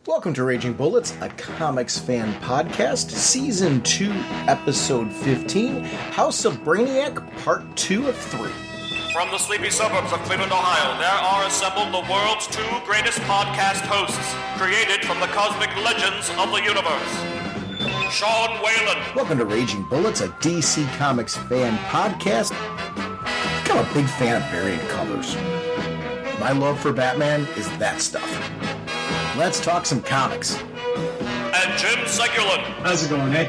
Welcome to Raging Bullets, a comics fan podcast, Season 2, Episode 15, House of Brainiac, Part 2 of 3. From the sleepy suburbs of Cleveland, Ohio, there are assembled the world's two greatest podcast hosts, created from the cosmic legends of the universe. Sean Whalen. Welcome to Raging Bullets, a DC Comics fan podcast. I'm a big fan of variant covers. My love for Batman is that stuff. Let's talk some comics. And Jim Segulin. How's it going, eh?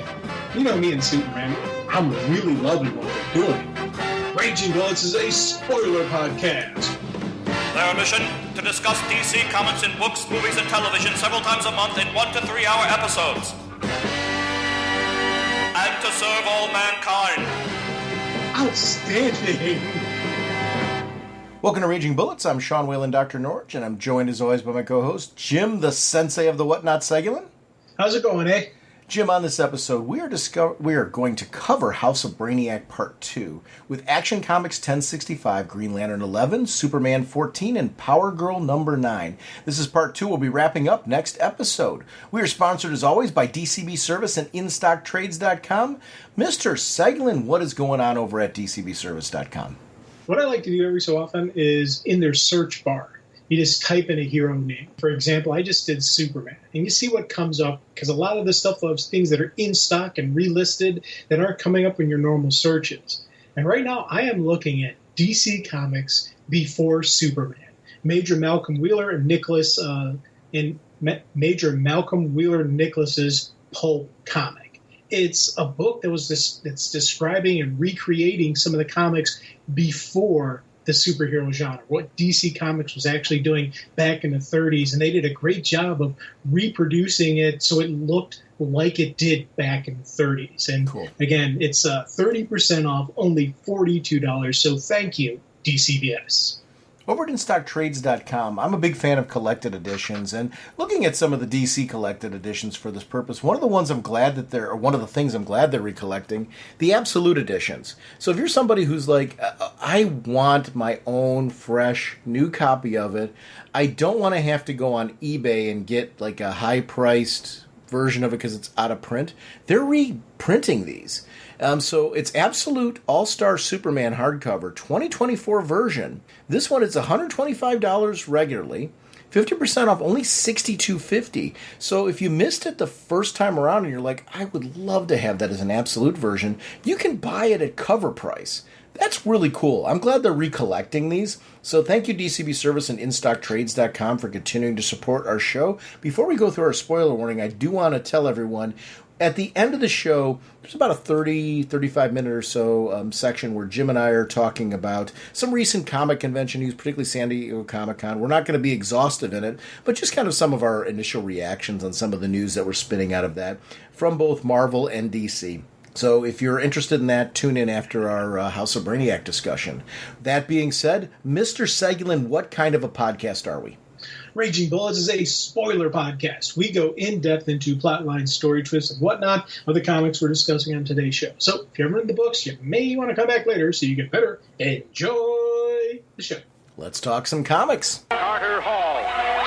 You know me and Superman. I'm really loving what they're doing. Raging Bullets is a spoiler podcast. Their mission, to discuss DC comics in books, movies, and television several times a month in 1 to 3 hour episodes. And to serve all mankind. Outstanding! Welcome to Raging Bullets. I'm Sean Whalen, drnorge, and I'm joined as always by my co-host, Jim, the sensei of the whatnot, Segulin. How's it going, eh? Jim, on this episode, we are going to cover House of Brainiac Part 2 with Action Comics 1065, Green Lantern 11, Superman 14, and Power Girl number 9. This is Part 2. We'll be wrapping up next episode. We are sponsored, as always, by DCB Service and InStockTrades.com. Mr. Segulin, what is going on over at DCBService.com? What I like to do every so often is in their search bar, you just type in a hero name. For example, I just did Superman, and you see what comes up, because a lot of the stuff loves things that are in stock and relisted that aren't coming up in your normal searches. And right now, I am looking at DC Comics before Superman. Major Malcolm Wheeler and Nicholas Major Malcolm Wheeler Nicholas's pulp comic. It's a book that's describing and recreating some of the comics before the superhero genre, what DC Comics was actually doing back in the 30s, and they did a great job of reproducing it so it looked like it did back in the 30s. And cool. Again, it's 30% off, only $42, so thank you, DCBS. Over at InStockTrades.com, I'm a big fan of collected editions, and looking at some of the DC collected editions for this purpose, one of the things I'm glad they're recollecting, the Absolute editions. So if you're somebody who's like, I want my own fresh new copy of it, I don't want to have to go on eBay and get like a high-priced version of it because it's out of print, they're reprinting these. So it's Absolute All-Star Superman hardcover, 2024 version. This one is $125 regularly, 50% off, only $62.50. So if you missed it the first time around and you're like, I would love to have that as an Absolute version, you can buy it at cover price. That's really cool. I'm glad they're recollecting these. So thank you, DCB Service and InStockTrades.com for continuing to support our show. Before we go through our spoiler warning, I do want to tell everyone, at the end of the show, there's about a 35 minute or so section where Jim and I are talking about some recent comic convention news, particularly San Diego Comic-Con. We're not going to be exhaustive in it, but just kind of some of our initial reactions on some of the news that we're spinning out of that from both Marvel and DC. So if you're interested in that, tune in after our House of Brainiac discussion. That being said, Mr. Segulin, what kind of a podcast are we? Raging Bullets is a spoiler podcast. We go in-depth into plotlines, story twists, and whatnot of the comics we're discussing on today's show. So if you haven't read the books, you may want to come back later so you can better enjoy the show. Let's talk some comics. Carter Hall,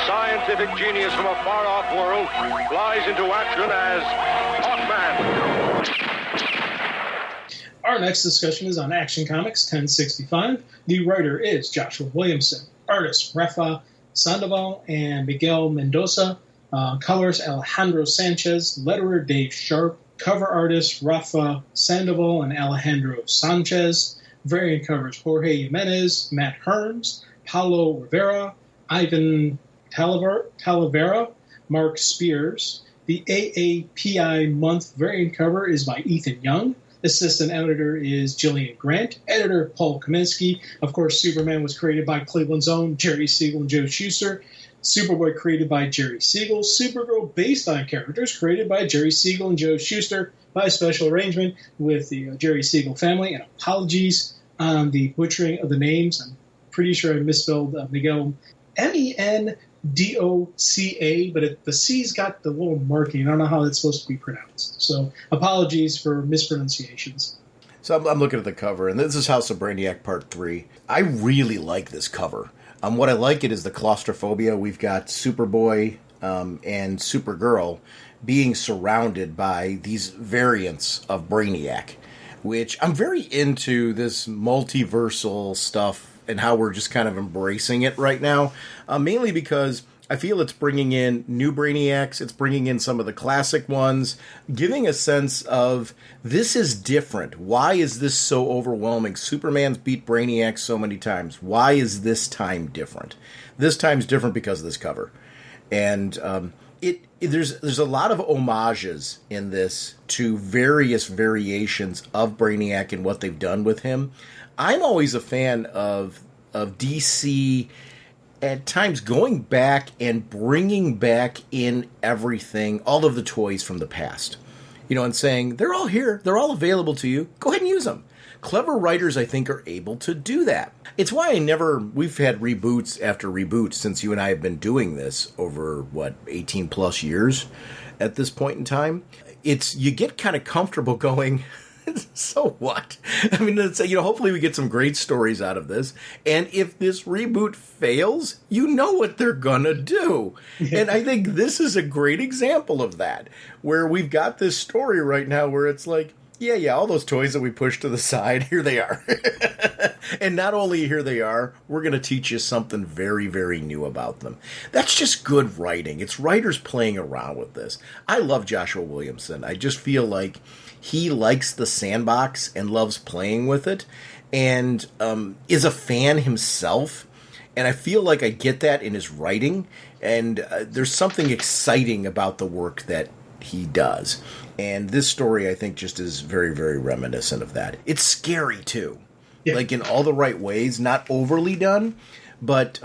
scientific genius from a far-off world, flies into action as Hawkman. Our next discussion is on Action Comics 1065. The writer is Joshua Williamson. Artist Rafa Sandoval and Miguel Mendoza. Colors Alejandro Sanchez. Letterer Dave Sharp. Cover artists Rafa Sandoval and Alejandro Sanchez. Variant covers Jorge Jimenez, Matt Hearns, Paulo Rivera, Ivan Talavera, Mark Spears. The AAPI month variant cover is by Ethan Young. Assistant editor is Jillian Grant. Editor Paul Kaminsky. Of course, Superman was created by Cleveland's own Jerry Siegel and Joe Shuster. Superboy created by Jerry Siegel. Supergirl based on characters created by Jerry Siegel and Joe Shuster by special arrangement with the Jerry Siegel family. And apologies on the butchering of the names. I'm pretty sure I misspelled Miguel. Mendoca, but the C's got the little marking. I don't know how that's supposed to be pronounced. So apologies for mispronunciations. So I'm looking at the cover, and this is House of Brainiac Part 3. I really like this cover. What I like it is the claustrophobia. We've got Superboy and Supergirl being surrounded by these variants of Brainiac, which I'm very into this multiversal stuff and how we're just kind of embracing it right now, mainly because I feel it's bringing in new Brainiacs, it's bringing in some of the classic ones, giving a sense of this is different. Why is this so overwhelming? Superman's beat Brainiac so many times. Why is this time different? This time's different because of this cover. And there's a lot of homages in this to various variations of Brainiac and what they've done with him. I'm always a fan of DC at times going back and bringing back in everything, all of the toys from the past. And saying, they're all here, they're all available to you, go ahead and use them. Clever writers, I think, are able to do that. It's why we've had reboots after reboots since you and I have been doing this over, 18 plus years at this point in time. You get kind of comfortable going, so what? I mean, hopefully we get some great stories out of this. And if this reboot fails, you know what they're going to do. And I think this is a great example of that, where we've got this story right now where it's like, yeah, all those toys that we pushed to the side, here they are. And not only here they are, we're going to teach you something very, very new about them. That's just good writing. It's writers playing around with this. I love Joshua Williamson. I just feel like he likes the sandbox and loves playing with it and is a fan himself. And I feel like I get that in his writing. And there's something exciting about the work that he does. And this story, I think, just is very, very reminiscent of that. It's scary, too. Yeah. Like, in all the right ways, not overly done. But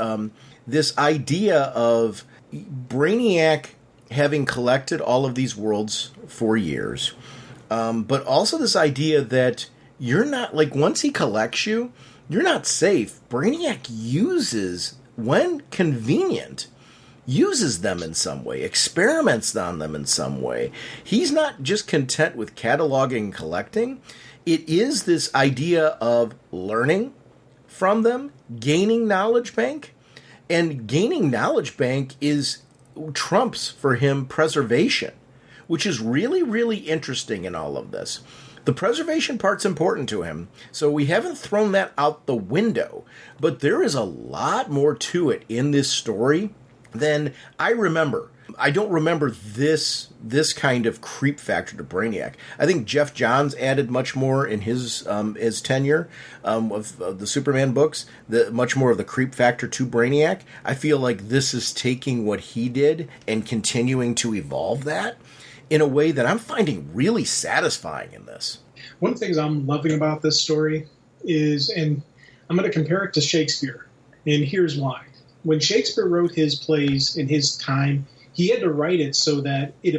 this idea of Brainiac having collected all of these worlds for years, but also this idea that you're not, once he collects you, you're not safe. Brainiac uses, when convenient, uses them in some way, experiments on them in some way. He's not just content with cataloging and collecting. It is this idea of learning from them, gaining knowledge bank, and gaining knowledge bank trumps for him preservation, which is really, really interesting in all of this. The preservation part's important to him, so we haven't thrown that out the window, but there is a lot more to it in this story than I remember. I don't remember this kind of creep factor to Brainiac. I think Jeff Johns added much more in his tenure of the Superman books, much more of the creep factor to Brainiac. I feel like this is taking what he did and continuing to evolve that in a way that I'm finding really satisfying in this. One of the things I'm loving about this story is, and I'm going to compare it to Shakespeare, and here's why. When Shakespeare wrote his plays in his time, he had to write it so that it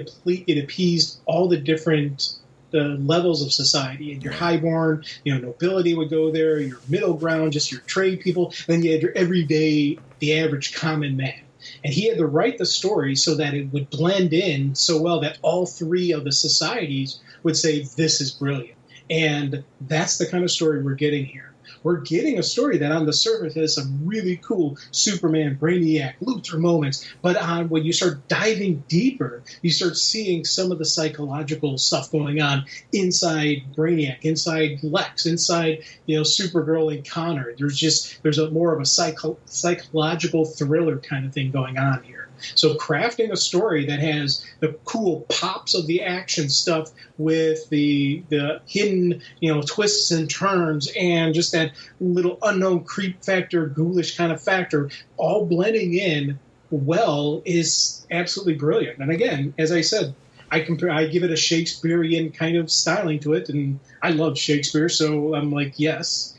appeased all the different levels of society. And your highborn, nobility would go there, your middle ground, just your trade people, then you had your everyday, the average common man. And he had to write the story so that it would blend in so well that all three of the societies would say, this is brilliant. And that's the kind of story we're getting here. We're getting a story that on the surface has some really cool Superman, Brainiac, Luthor moments. But when you start diving deeper, you start seeing some of the psychological stuff going on inside Brainiac, inside Lex, inside Supergirl and Connor. There's more of a psychological thriller kind of thing going on here. So crafting a story that has the cool pops of the action stuff with the hidden, twists and turns and just that little unknown creep factor, ghoulish kind of factor, all blending in well is absolutely brilliant. And again, as I said, I give it a Shakespearean kind of styling to it, and I love Shakespeare, so I'm like, yes,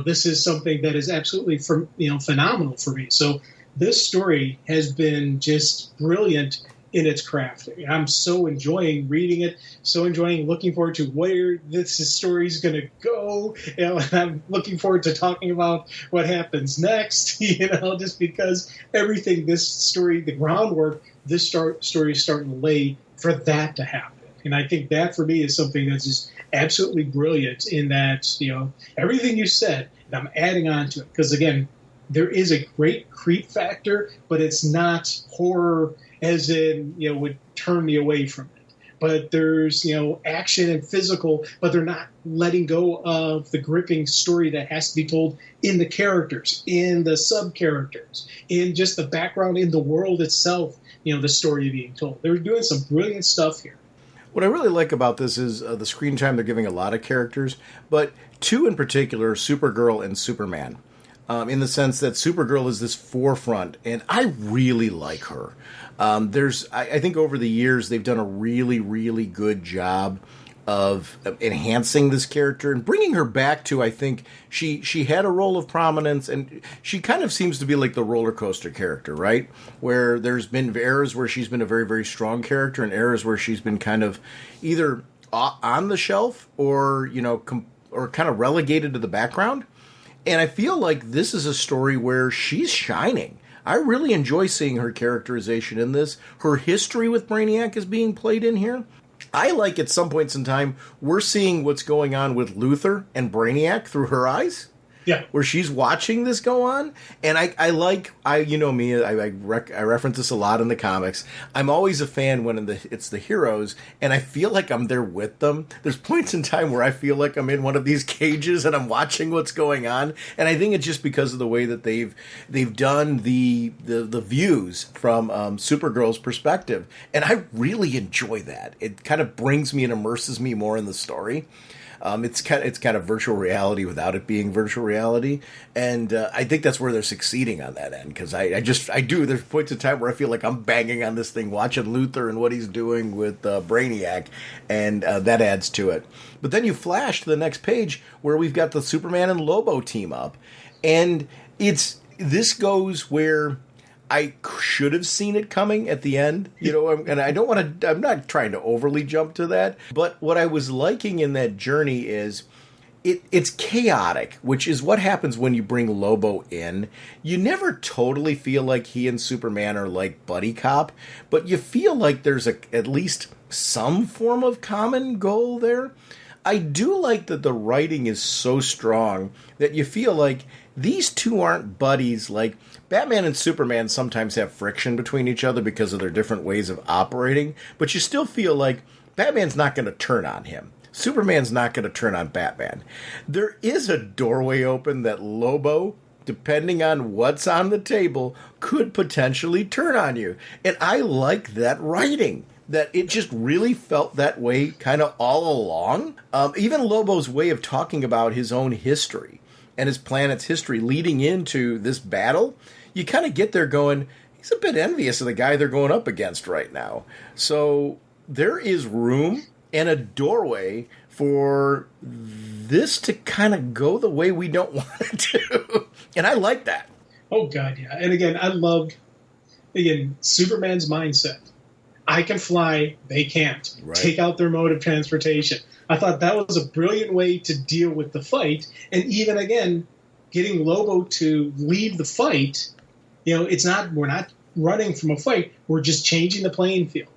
this is something that is absolutely phenomenal for me. So this story has been just brilliant in its craft. I'm so enjoying reading it, so enjoying looking forward to where this story is going to go. And I'm looking forward to talking about what happens next, just because everything, this story, the groundwork, this story is starting to lay for that to happen. And I think that for me is something that's just absolutely brilliant in that, everything you said, and I'm adding on to it. Because again, there is a great creep factor, but it's not horror as in, would turn me away from it. But there's, action and physical, but they're not letting go of the gripping story that has to be told in the characters, in the sub-characters, in just the background, in the world itself, the story being told. They're doing some brilliant stuff here. What I really like about this is the screen time they're giving a lot of characters, but two in particular, Supergirl and Superman, in the sense that Supergirl is this forefront, and I really like her. I think over the years they've done a really, really good job of enhancing this character and bringing her back to, I think, she had a role of prominence, and she kind of seems to be like the roller coaster character, right? Where there's been eras where she's been a very, very strong character and eras where she's been kind of either on the shelf or, or kind of relegated to the background. And I feel like this is a story where she's shining. I really enjoy seeing her characterization in this. Her history with Brainiac is being played in here. I like at some points in time, we're seeing what's going on with Luthor and Brainiac through her eyes. Yeah. Where she's watching this go on. And I reference this a lot in the comics. I'm always a fan when it's the heroes, and I feel like I'm there with them. There's points in time where I feel like I'm in one of these cages and I'm watching what's going on. And I think it's just because of the way that they've done the views from Supergirl's perspective. And I really enjoy that. It kind of brings me and immerses me more in the story. It's kind of virtual reality without it being virtual reality, and I think that's where they're succeeding on that end, because I do. There's points in time where I feel like I'm banging on this thing, watching Luthor and what he's doing with Brainiac, and that adds to it. But then you flash to the next page where we've got the Superman and Lobo team up, and this goes where I should have seen it coming at the end, and I'm not trying to overly jump to that, but what I was liking in that journey is it's chaotic, which is what happens when you bring Lobo in. You never totally feel like he and Superman are like buddy cop, but you feel like there's at least some form of common goal there. I do like that the writing is so strong that you feel like these two aren't buddies. Like Batman and Superman sometimes have friction between each other because of their different ways of operating, but you still feel like Batman's not going to turn on him. Superman's not going to turn on Batman. There is a doorway open that Lobo, depending on what's on the table, could potentially turn on you. And I like that writing. That it just really felt that way kind of all along. Even Lobo's way of talking about his own history and his planet's history leading into this battle, you kind of get there going, he's a bit envious of the guy they're going up against right now. So there is room and a doorway for this to kind of go the way we don't want it to. And I like that. Oh, God, yeah. And again, I loved, Superman's mindset. I can fly, they can't. Right. Take out their mode of transportation. I thought that was a brilliant way to deal with the fight. And even, again, getting Lobo to lead the fight, we're not running from a fight. We're just changing the playing field.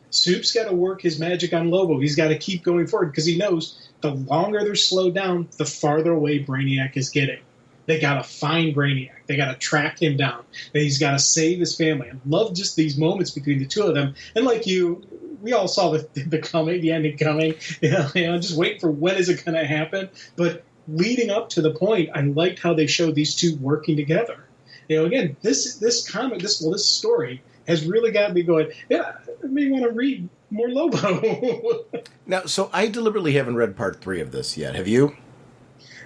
Soup's got to work his magic on Lobo. He's got to keep going forward because he knows the longer they're slowed down, the farther away Brainiac is getting. They got to find Brainiac. They got to track him down. He's got to save his family. I love just these moments between the two of them. And like we all saw the ending coming. Just waiting for when is it going to happen. But leading up to the point, I liked how they showed these two working together. Again, this story has really got me going, yeah, I may want to read more Lobo. Now, so I deliberately haven't read part 3 of this yet. Have you?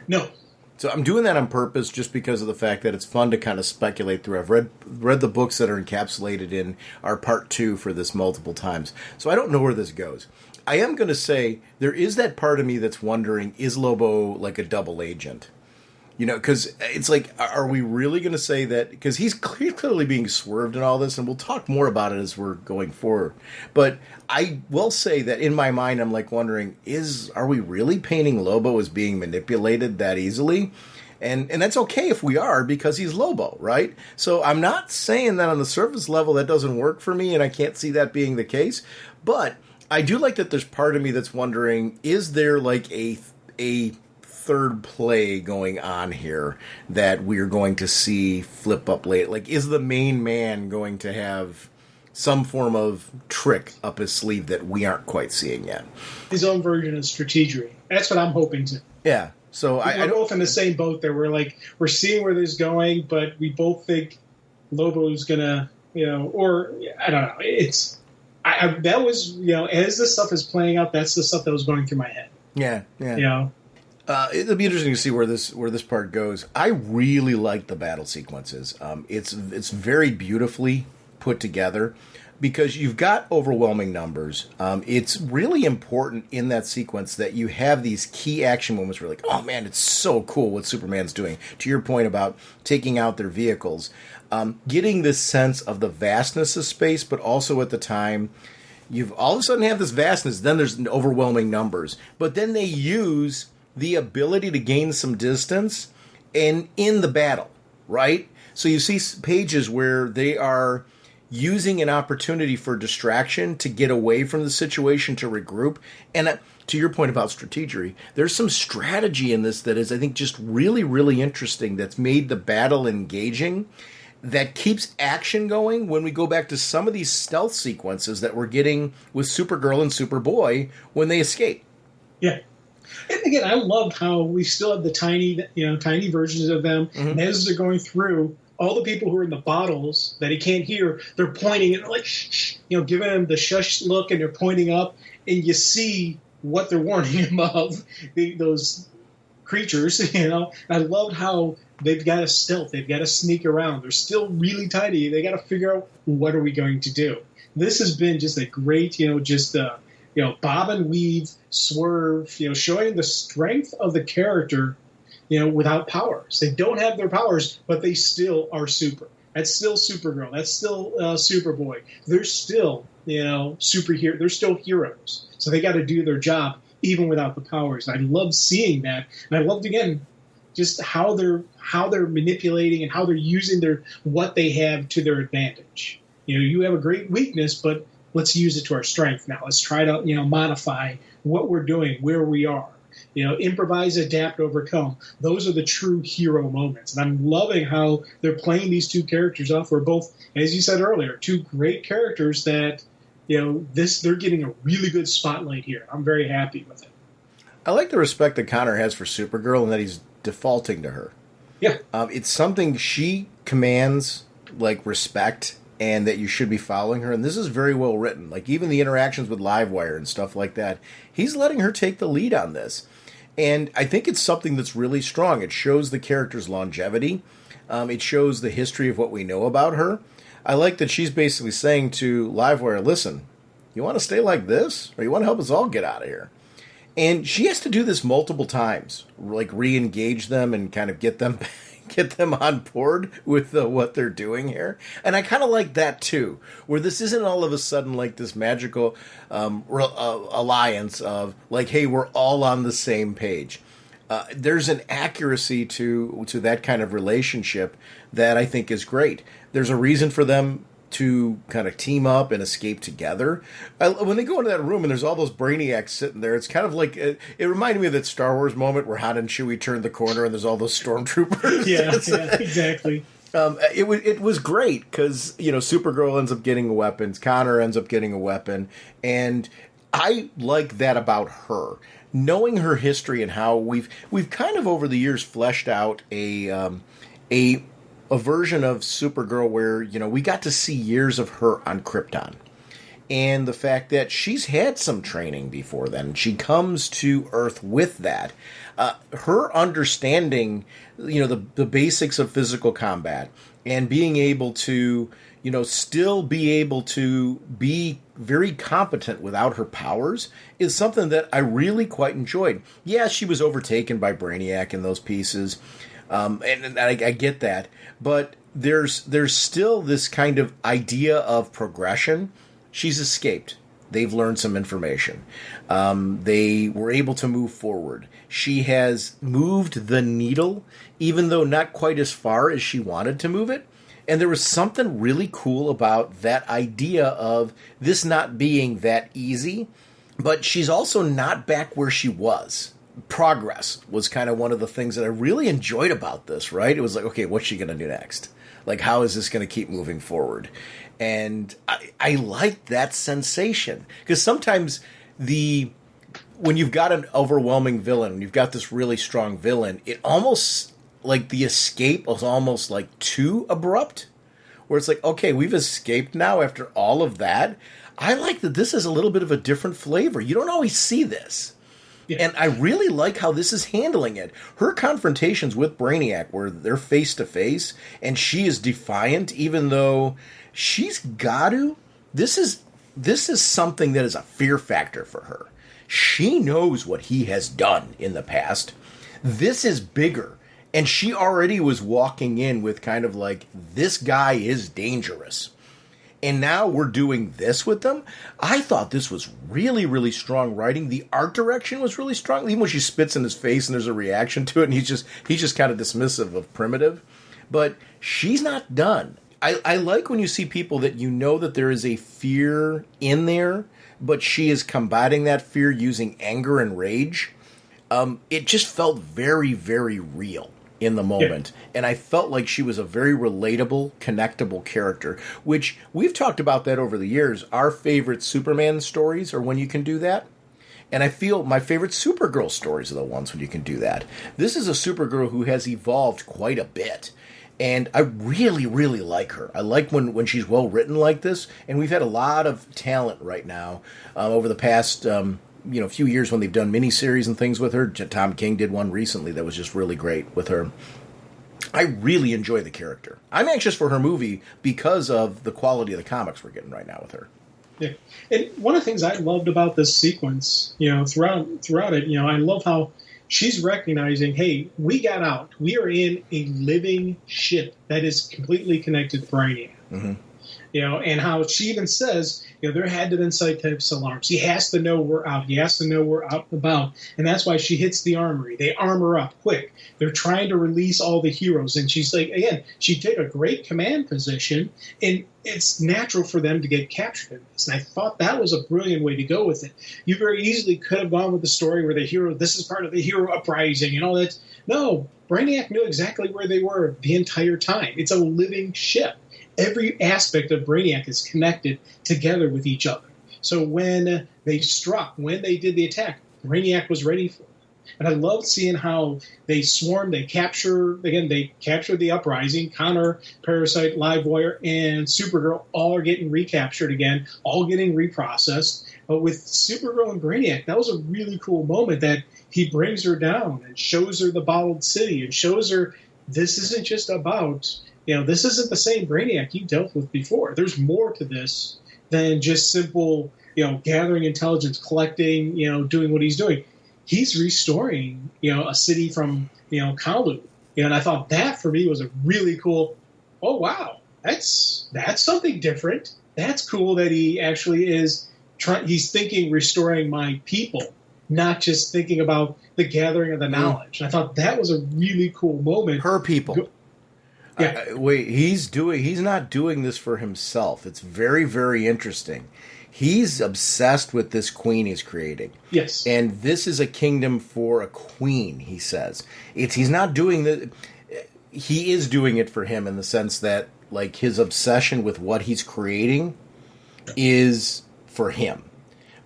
No. So I'm doing that on purpose just because of the fact that it's fun to kind of speculate through. I've read the books that are encapsulated in our part 2 for this multiple times. So I don't know where this goes. I am going to say there is that part of me that's wondering, is Lobo like a double agent? Because it's like, are we really going to say that? Because he's clearly being swerved in all this, and we'll talk more about it as we're going forward. But I will say that in my mind, I'm like wondering, are we really painting Lobo as being manipulated that easily? And that's okay if we are, because he's Lobo, right? So I'm not saying that on the surface level that doesn't work for me, and I can't see that being the case. But I do like that there's part of me that's wondering, is there like a third play going on here that we're going to see flip up late? Like, is the main man going to have some form of trick up his sleeve that we aren't quite seeing yet. His own version of strategery. That's what I'm hoping to. Yeah. So we're both in the same boat there. We're seeing where this is going, but we both think Lobo's gonna, or I don't know. That was, as this stuff is playing out, that's the stuff that was going through my head. Yeah. It'll be interesting to see where this part goes. I really like the battle sequences. It's very beautifully put together because you've got overwhelming numbers. It's really important in that sequence that you have these key action moments where you're like, oh man, it's so cool what Superman's doing. To your point about taking out their vehicles, getting this sense of the vastness of space, but also at the time, you've all of a sudden have this vastness, then there's overwhelming numbers. But then they use the ability to gain some distance and in the battle, right? So you see pages where they are using an opportunity for distraction to get away from the situation, to regroup. And to your point about strategery, there's some strategy in this that is, I think, just really, really interesting that's made the battle engaging, that keeps action going when we go back to some of these stealth sequences that we're getting with Supergirl and Superboy when they escape. Yeah. And again, I love how we still have the tiny versions of them. Mm-hmm. And as they're going through, all the people who are in the bottles that he can't hear, they're pointing and they're like, shh, giving him the shush look, and they're pointing up, and you see what they're warning him of, those creatures, I loved how they've got to stealth, they've got to sneak around. They're still really tiny. They got to figure out what are we going to do. This has been just a great, bob and weave, swerve, showing the strength of the character, without powers. They don't have their powers, but they still are super. That's still Supergirl. That's still Superboy. They're still, superhero. They're still heroes. So they got to do their job even without the powers. And I love seeing that. And I loved, again, just how they're manipulating and how they're using what they have to their advantage. You have a great weakness, but let's use it to our strength now. Let's try to, modify what we're doing, where we are. Improvise, adapt, overcome. Those are the true hero moments. And I'm loving how they're playing these two characters off. We're both, as you said earlier, two great characters that, they're getting a really good spotlight here. I'm very happy with it. I like the respect that Connor has for Supergirl and that he's defaulting to her. Yeah. It's something she commands, like, respect, and that you should be following her. And this is very well written. Like, even the interactions with Livewire and stuff like that, he's letting her take the lead on this. And I think it's something that's really strong. It shows the character's longevity. It shows the history of what we know about her. I like that she's basically saying to Livewire, listen, you want to stay like this? Or you want to help us all get out of here? And she has to do this multiple times, like re-engage them and kind of get them on board with what they're doing here. And I kind of like that too, where this isn't all of a sudden like this magical alliance of like, hey, we're all on the same page. There's an accuracy to that kind of relationship that I think is great. There's a reason for them to kind of team up and escape together. When they go into that room and there's all those Brainiacs sitting there, it's kind of like, it reminded me of that Star Wars moment where Han and Chewie turned the corner and there's all those stormtroopers. Yeah, exactly. It was great because, Supergirl ends up getting weapons, Connor ends up getting a weapon, and I like that about her. Knowing her history and how we've kind of over the years fleshed out a version of Supergirl where, we got to see years of her on Krypton. And the fact that she's had some training before then. She comes to Earth with that. Her understanding, the basics of physical combat and being able to, still be able to be very competent without her powers is something that I really quite enjoyed. Yeah, she was overtaken by Brainiac in those pieces. And I get that, but there's still this kind of idea of progression. She's escaped. They've learned some information. They were able to move forward. She has moved the needle, even though not quite as far as she wanted to move it. And there was something really cool about that idea of this not being that easy, but she's also not back where she was. Progress was kind of one of the things that I really enjoyed about this, right? It was like, okay, what's she going to do next? Like, how is this going to keep moving forward? And I like that sensation. Because sometimes when you've got an overwhelming villain, when you've got this really strong villain, it almost, like, the escape is almost, like, too abrupt. Where it's like, okay, we've escaped now after all of that. I like that this is a little bit of a different flavor. You don't always see this. Yeah. And I really like how this is handling it. Her confrontations with Brainiac, where they're face-to-face, and she is defiant, even though she's got to. This is something that is a fear factor for her. She knows what he has done in the past. This is bigger. And she already was walking in with kind of like, this guy is dangerous. And now we're doing this with them. I thought this was really, really strong writing. The art direction was really strong. Even when she spits in his face and there's a reaction to it, and he's just kind of dismissive of Primitive. But she's not done. I like when you see people that you know that there is a fear in there, but she is combating that fear using anger and rage. It just felt very, very real in the moment. Yeah. And I felt like she was a very relatable, connectable character, which we've talked about that over the years. Our favorite Superman stories are when you can do that. And I feel my favorite Supergirl stories are the ones when you can do that. This is a Supergirl who has evolved quite a bit. And I really, really like her. I like when she's well written like this. And we've had a lot of talent right now over the past few years when they've done miniseries and things with her. Tom King did one recently that was just really great with her. I really enjoy the character. I'm anxious for her movie because of the quality of the comics we're getting right now with her. Yeah, and one of the things I loved about this sequence, throughout it, I love how she's recognizing, hey, we got out. We are in a living ship that is completely connected to Brainiac. Mm-hmm. And how she even says, there had to have been site types alarms. He has to know we're out. He has to know we're out and about. And that's why she hits the armory. They armor up quick. They're trying to release all the heroes. And she's like, again, she did a great command position, and it's natural for them to get captured in this. And I thought that was a brilliant way to go with it. You very easily could have gone with the story where the hero, this is part of the hero uprising and all that. No, Brainiac knew exactly where they were the entire time. It's a living ship. Every aspect of Brainiac is connected together with each other. So when they struck, when they did the attack, Brainiac was ready for it. And I loved seeing how they swarmed, they captured the Uprising, Connor, Parasite, Livewire, and Supergirl all are getting recaptured again, all getting reprocessed. But with Supergirl and Brainiac, that was a really cool moment that he brings her down and shows her the bottled city and shows her this isn't just about... this isn't the same Brainiac you dealt with before. There's more to this than just simple, gathering intelligence, collecting, doing what he's doing. He's restoring, a city from, Kalu. And I thought that for me was a really cool, oh, wow, that's something different. That's cool that he actually is he's thinking restoring my people, not just thinking about the gathering of the knowledge. And I thought that was a really cool moment. Her people. Yeah. Wait, he's not doing this for himself. It's very, very interesting. He's obsessed with this queen he's creating. Yes. And this is a kingdom for a queen, he says. He's not doing he is doing it for him in the sense that, like, his obsession with what he's creating is for him.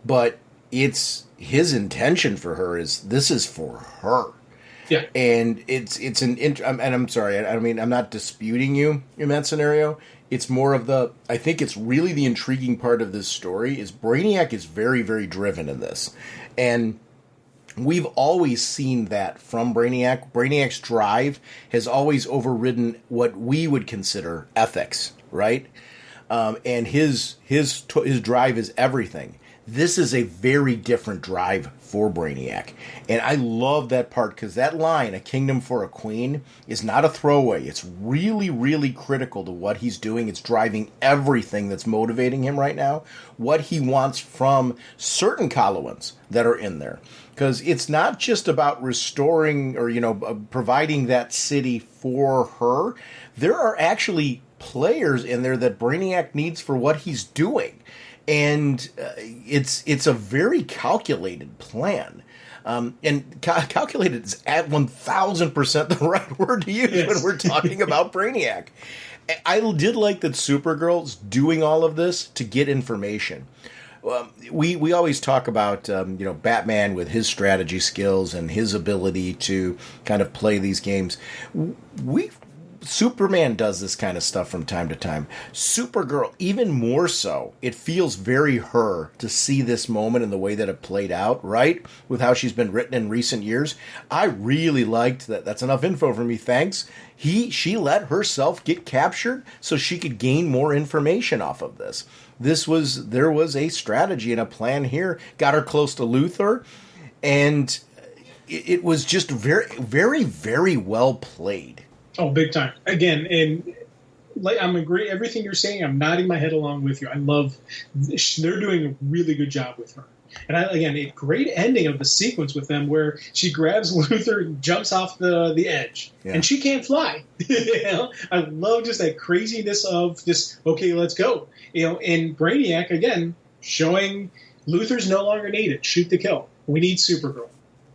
But it's his intention for her this is for her. Yeah, and I'm sorry. I'm not disputing you in that scenario. It's more of I think it's really the intriguing part of this story is Brainiac is very, very driven in this, and we've always seen that from Brainiac. Brainiac's drive has always overridden what we would consider ethics, right? And his drive is everything. This is a very different drive for Brainiac. And I love that part because that line, a kingdom for a queen, is not a throwaway. It's really, really critical to what he's doing. It's driving everything that's motivating him right now, what he wants from certain Kaluans that are in there. Because it's not just about restoring or, providing that city for her. There are actually players in there that Brainiac needs for what he's doing. And it's a very calculated plan. And calculated is at 1,000% the right word to use when we're talking about Brainiac. I did like that Supergirl's doing all of this to get information. We always talk about Batman with his strategy skills and his ability to kind of play these games. Superman does this kind of stuff from time to time. Supergirl, even more so. It feels very her to see this moment and the way that it played out, right? With how she's been written in recent years. I really liked that. That's enough info for me, thanks. She let herself get captured so she could gain more information off of this. There was a strategy and a plan here. Got her close to Luthor, and it was just very, very, very well played. Oh, big time. Again, and I'm agree everything you're saying. I'm nodding my head along with you. I love they're doing a really good job with her. And a great ending of the sequence with them where she grabs Luthor and jumps off the edge, and she can't fly. I love just that craziness of just, okay, let's go. And Brainiac again showing Luthor's no longer needed. Shoot to kill. We need Supergirl.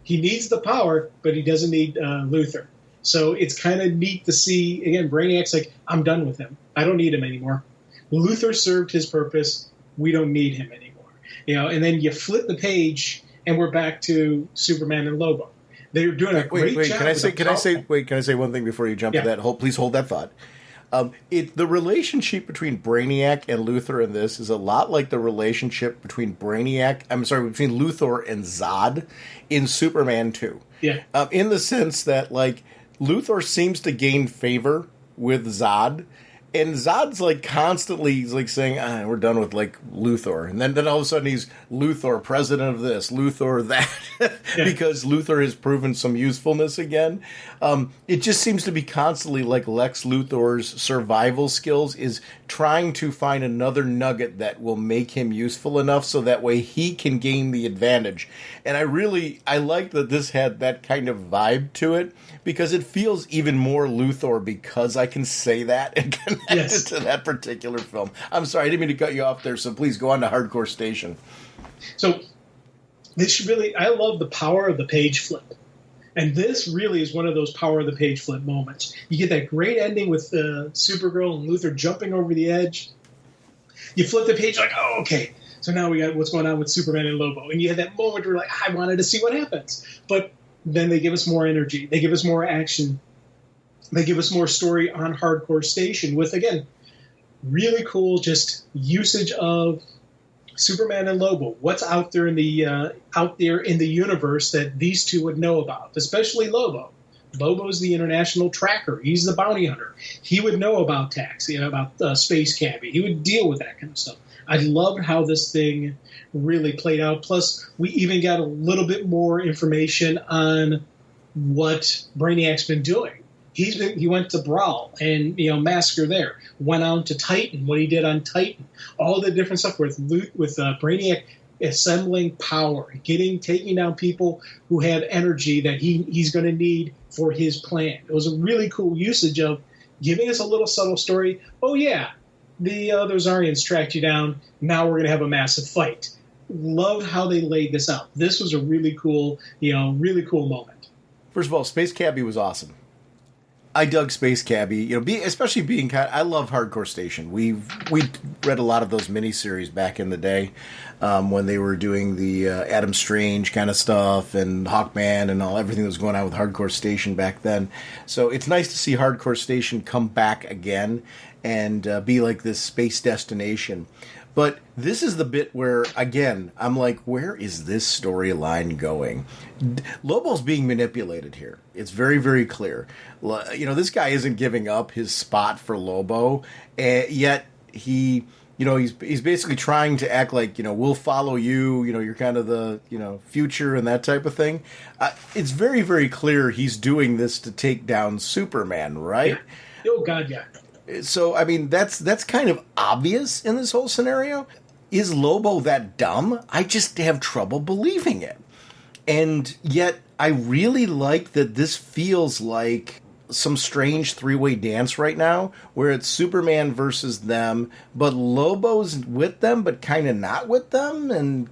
He needs the power, but he doesn't need Luthor. So it's kind of neat to see, again, Brainiac's like, I'm done with him. I don't need him anymore. Luther served his purpose. We don't need him anymore. And then you flip the page, and we're back to Superman and Lobo. They're doing a great job. Can I say one thing before you jump to that? Please hold that thought. The relationship between Brainiac and Luthor in this is a lot like the relationship between between Luthor and Zod in Superman 2. Yeah. In the sense that, Luthor seems to gain favor with Zod, and Zod's constantly saying, we're done with Luthor. And then all of a sudden he's Luthor, president of this, Luthor that, because Luthor has proven some usefulness again. It just seems to be constantly Lex Luthor's survival skills is trying to find another nugget that will make him useful enough so that way he can gain the advantage. And I like that this had that kind of vibe to it, because it feels even more Luthor because I can say that and connect it to that particular film. I'm sorry, I didn't mean to cut you off there, so please go on to Hardcore Station. So I love the power of the page flip. And this really is one of those power of the page flip moments. You get that great ending with Supergirl and Luthor jumping over the edge. You flip the page oh, okay. So now we got what's going on with Superman and Lobo. And you have that moment where I wanted to see what happens. But then they give us more energy. They give us more action. They give us more story on Hardcore Station with, again, really cool just usage of Superman and Lobo. What's out there in the universe that these two would know about, especially Lobo. Lobo's the international tracker. He's the bounty hunter. He would know about Taxi, about Space Cabbie. He would deal with that kind of stuff. I loved how this thing really played out. Plus, we even got a little bit more information on what Brainiac's been doing. He went to Brawl and Massacre there. Went on to Titan, what he did on Titan, all the different stuff with Brainiac assembling power, taking down people who have energy that he's going to need for his plan. It was a really cool usage of giving us a little subtle story. Oh yeah, those Aryans tracked you down. Now we're going to have a massive fight. Loved how they laid this out. This was a really cool moment. First of all, Space Cabbie was awesome. I dug Space Cabbie, especially being I love Hardcore Station. We read a lot of those miniseries back in the day when they were doing the Adam Strange kind of stuff and Hawkman and everything that was going on with Hardcore Station back then. So it's nice to see Hardcore Station come back again and be like this space destination. But this is the bit where, again, I'm like, where is this storyline going? Lobo's being manipulated here. It's very, very clear. This guy isn't giving up his spot for Lobo, yet he's basically trying to act like, we'll follow you, you're kind of the, future and that type of thing. It's very, very clear he's doing this to take down Superman, right? Yeah. Oh, God, yeah. So, that's kind of obvious in this whole scenario. Is Lobo that dumb? I just have trouble believing it. And yet, I really like that this feels like some strange three-way dance right now, where it's Superman versus them, but Lobo's with them, but kind of not with them. And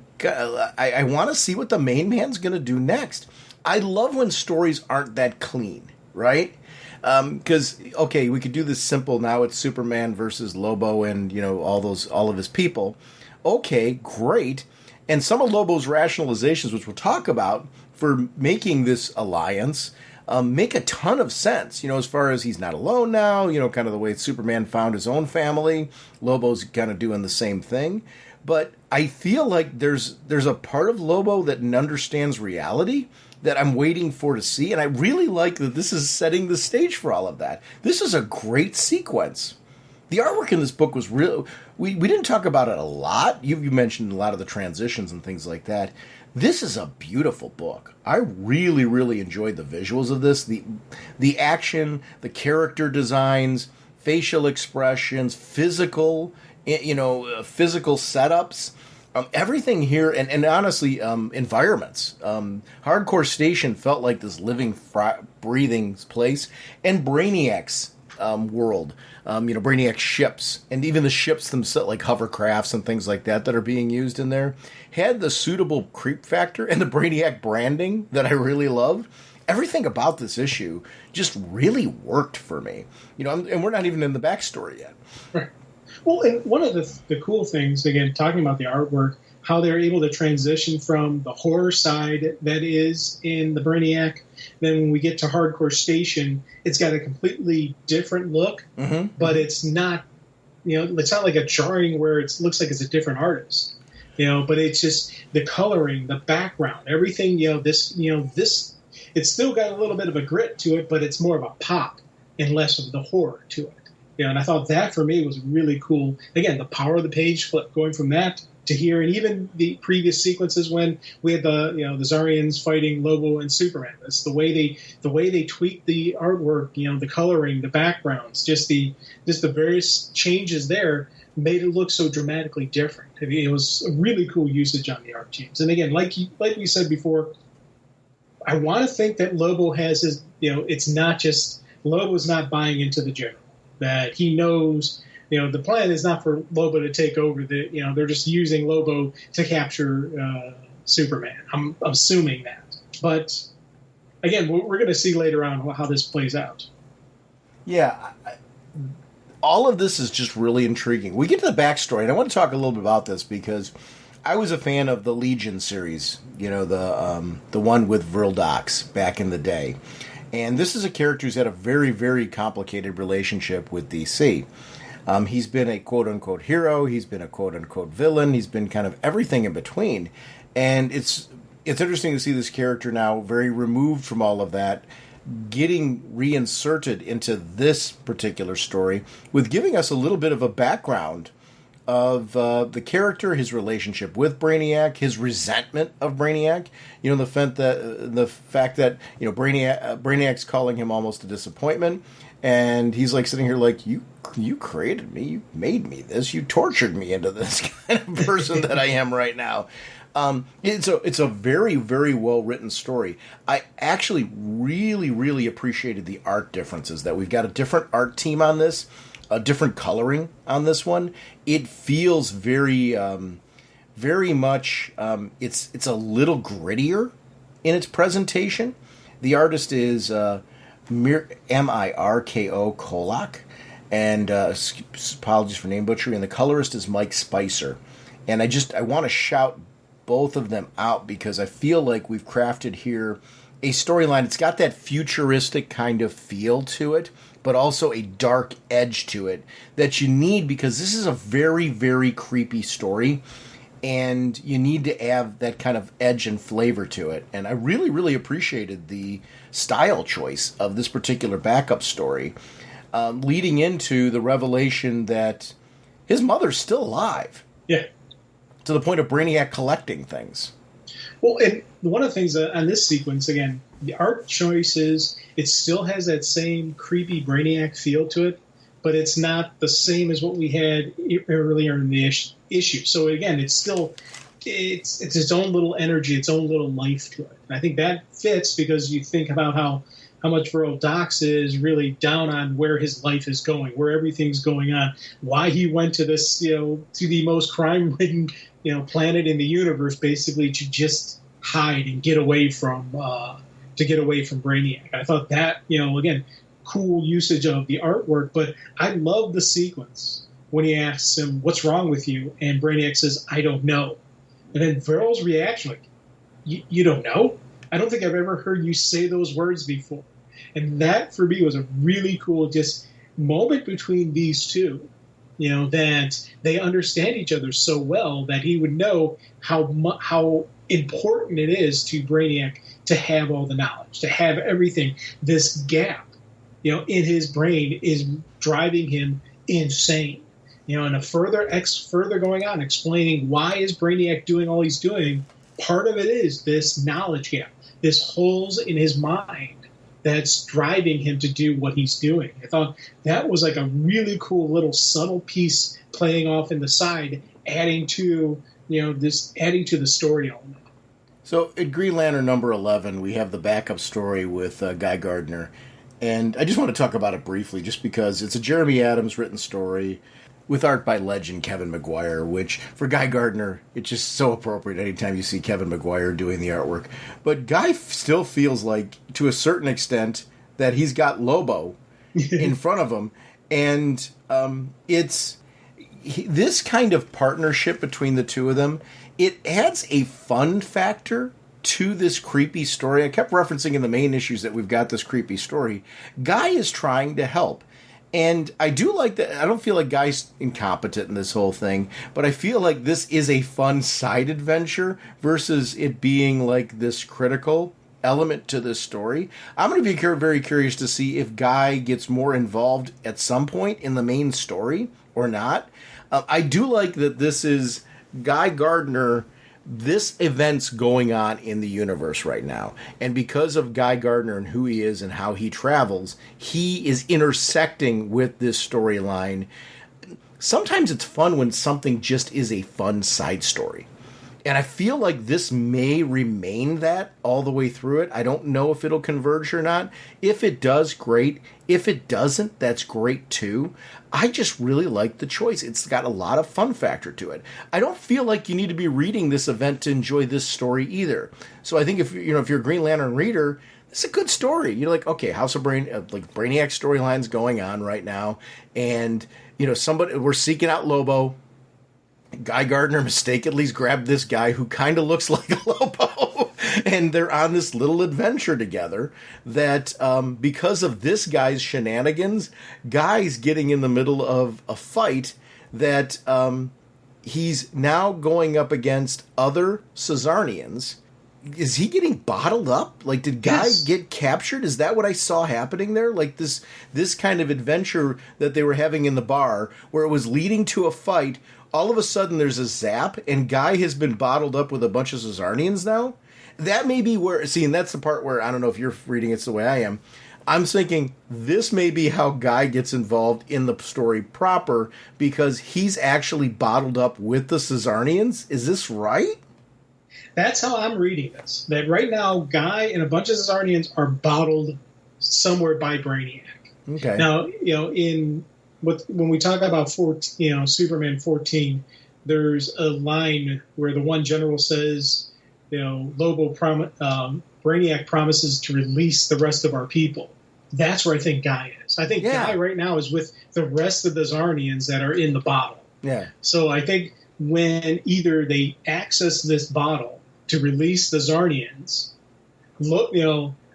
I want to see what the main man's going to do next. I love when stories aren't that clean, right? Because, okay, we could do this simple. Now it's Superman versus Lobo and, all of his people. Okay, great. And some of Lobo's rationalizations, which we'll talk about, for making this alliance make a ton of sense, as far as he's not alone now, kind of the way Superman found his own family. Lobo's kind of doing the same thing. But I feel like there's a part of Lobo that understands reality that I'm waiting for to see. And I really like that this is setting the stage for all of that. This is a great sequence. The artwork in this book was real. We didn't talk about it a lot. You mentioned a lot of the transitions and things like that. This is a beautiful book. I really, really enjoyed the visuals of this. The action, the character designs, facial expressions, physical setups, everything here, and honestly, environments. Hardcore Station felt like this living, breathing place, and Brainiac's world. Brainiac ships, and even the ships themselves, like hovercrafts and things like that are being used in there, had the suitable creep factor and the Brainiac branding that I really loved. Everything about this issue just really worked for me. And we're not even in the backstory yet. Right. Well, and one of the cool things, again, talking about the artwork, how they're able to transition from the horror side that is in the Brainiac. Then when we get to Hardcore Station, it's got a completely different look, but it's not, it's not like a drawing where it looks like it's a different artist, but it's just the coloring, the background, everything, this, it's still got a little bit of a grit to it, but it's more of a pop and less of the horror to it. And I thought that for me was really cool. Again, the power of the page flip going from that to here, and even the previous sequences when we had the the Zarians fighting Lobo and Superman. That's the way they tweaked the artwork, the coloring, the backgrounds, just the various changes there made it look so dramatically different. I mean, it was a really cool usage on the art teams. And again, like we said before, I want to think that Lobo has his, it's not just Lobo's not buying into the general, that he knows. The plan is not for Lobo to take over. They're just using Lobo to capture Superman. I'm assuming that. But, again, we're going to see later on how this plays out. Yeah. All of this is just really intriguing. We get to the backstory, and I want to talk a little bit about this because I was a fan of the Legion series, the one with Vril Dox back in the day. And this is a character who's had a very, very complicated relationship with DC. He's been a quote-unquote hero. He's been a quote-unquote villain. He's been kind of everything in between. And it's interesting to see this character now very removed from all of that, getting reinserted into this particular story with giving us a little bit of a background of the character, his relationship with Brainiac, his resentment of Brainiac. The fact that Brainiac's calling him almost a disappointment. And he's like sitting here like, you created me, you made me this, you tortured me into this kind of person that I am right now. It's a very, very well written story. I actually really, really appreciated the art differences, that we've got a different art team on this, a different coloring on this one. It feels very, very much, it's a little grittier in its presentation. The artist is Mirko Kolak, and apologies for name butchery, and the colorist is Mike Spicer. And I want to shout both of them out because I feel like we've crafted here a storyline. It's got that futuristic kind of feel to it, but also a dark edge to it that you need, because this is a very, very creepy story, and you need to have that kind of edge and flavor to it. And I really, really appreciated the style choice of this particular backup story, leading into the revelation that his mother's still alive. Yeah. To the point of Brainiac collecting things. Well, and one of the things on this sequence, again, the art choices, it still has that same creepy Brainiac feel to it, but it's not the same as what we had earlier in the issue. So again, it's its own little energy, its own little life to it. And I think that fits because you think about how much Vril Dox is really down on where his life is going, where everything's going on, why he went to this, to the most crime-ridden, planet in the universe, basically to just hide and get away from Brainiac. I thought that, again, cool usage of the artwork. But I love the sequence when he asks him, "What's wrong with you?" And Brainiac says, "I don't know." And then Veryl's reaction, like, you don't know? I don't think I've ever heard you say those words before. And that, for me, was a really cool just moment between these two, that they understand each other so well that he would know how important it is to Brainiac to have all the knowledge, to have everything. This gap, in his brain is driving him insane. And a further going on, explaining why is Brainiac doing all he's doing. Part of it is this knowledge gap, this holes in his mind that's driving him to do what he's doing. I thought that was like a really cool little subtle piece playing off in the side, adding to the story element. So at Green Lantern number 11, we have the backup story with Guy Gardner. And I just want to talk about it briefly, just because it's a Jeremy Adams written story with art by legend Kevin Maguire, which for Guy Gardner, it's just so appropriate anytime you see Kevin Maguire doing the artwork. But Guy still feels like, to a certain extent, that he's got Lobo in front of him. And it's this kind of partnership between the two of them. It adds a fun factor to this creepy story. I kept referencing in the main issues that we've got this creepy story. Guy is trying to help. And I do like that. I don't feel like Guy's incompetent in this whole thing, but I feel like this is a fun side adventure versus it being like this critical element to this story. I'm going to be very curious to see if Guy gets more involved at some point in the main story or not. I do like that this is Guy Gardner. This event's going on in the universe right now. And because of Guy Gardner and who he is and how he travels, he is intersecting with this storyline. Sometimes it's fun when something just is a fun side story. And I feel like this may remain that all the way through it. I don't know if it'll converge or not. If it does, great. If it doesn't, that's great too. I just really like the choice. It's got a lot of fun factor to it. I don't feel like you need to be reading this event to enjoy this story either. So I think if you're a Green Lantern reader, it's a good story. You're like, okay, House of Brainiac storyline's going on right now, and we're seeking out Lobo. Guy Gardner mistakenly's grabbed this guy who kind of looks like a Lobo, and they're on this little adventure together that because of this guy's shenanigans, Guy's getting in the middle of a fight that he's now going up against other Cesarnians. Is he getting bottled up? Like, did Guy get captured? Is that what I saw happening there? Like this kind of adventure that they were having in the bar where it was leading to a fight. All of a sudden, there's a zap, and Guy has been bottled up with a bunch of Cesarnians now? That may be where... See, and that's the part where, I don't know if you're reading it the way I am, I'm thinking this may be how Guy gets involved in the story proper, because he's actually bottled up with the Cesarnians? Is this right? That's how I'm reading this. That right now, Guy and a bunch of Cesarnians are bottled somewhere by Brainiac. Okay. Now, when we talk about Superman 14, there's a line where the one general says, Brainiac promises to release the rest of our people. That's where I think Guy is. I think Guy right now is with the rest of the Zarnians that are in the bottle. Yeah. So I think when either they access this bottle to release the Zarnians,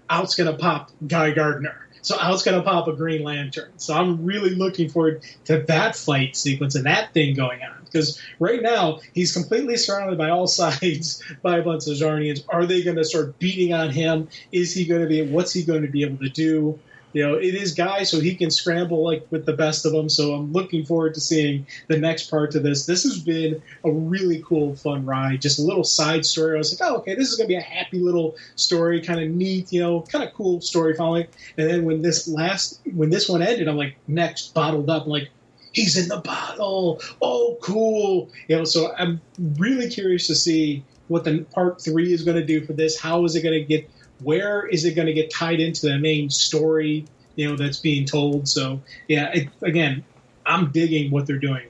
out's going to pop Guy Gardner. So out's going to pop a Green Lantern. So I'm really looking forward to that fight sequence and that thing going on. Because right now, he's completely surrounded by all sides by a bunch of Zarnians. Are they going to start beating on him? What's he going to be able to do? It is Guy, so he can scramble with the best of them. So I'm looking forward to seeing the next part to this. This has been a really cool, fun ride. Just a little side story. I was like, oh, okay, this is going to be a happy little story, kind of neat, kind of cool story following. And then when this one ended, I'm like, next, bottled up. I'm like, he's in the bottle. Oh, cool. So I'm really curious to see what the part 3 is going to do for this. How is it going to get? Where is it going to get tied into the main story, that's being told? So, again, I'm digging what they're doing.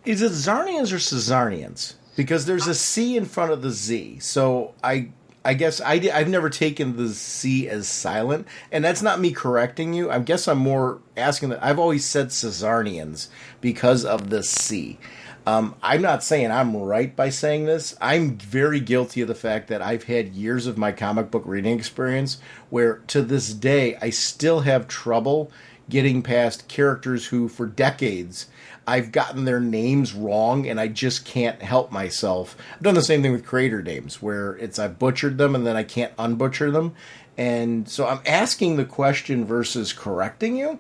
Is it Zarnians or Cesarnians? Because there's a C in front of the Z. So I I guess I've never taken the C as silent, and that's not me correcting you. I guess I'm more asking that. I've always said Caesarians because of the C. I'm not saying I'm right by saying this. I'm very guilty of the fact that I've had years of my comic book reading experience where, to this day, I still have trouble getting past characters who, for decades, I've gotten their names wrong, and I just can't help myself. I've done the same thing with creator names, where I've butchered them, and then I can't unbutcher them. And so I'm asking the question versus correcting you.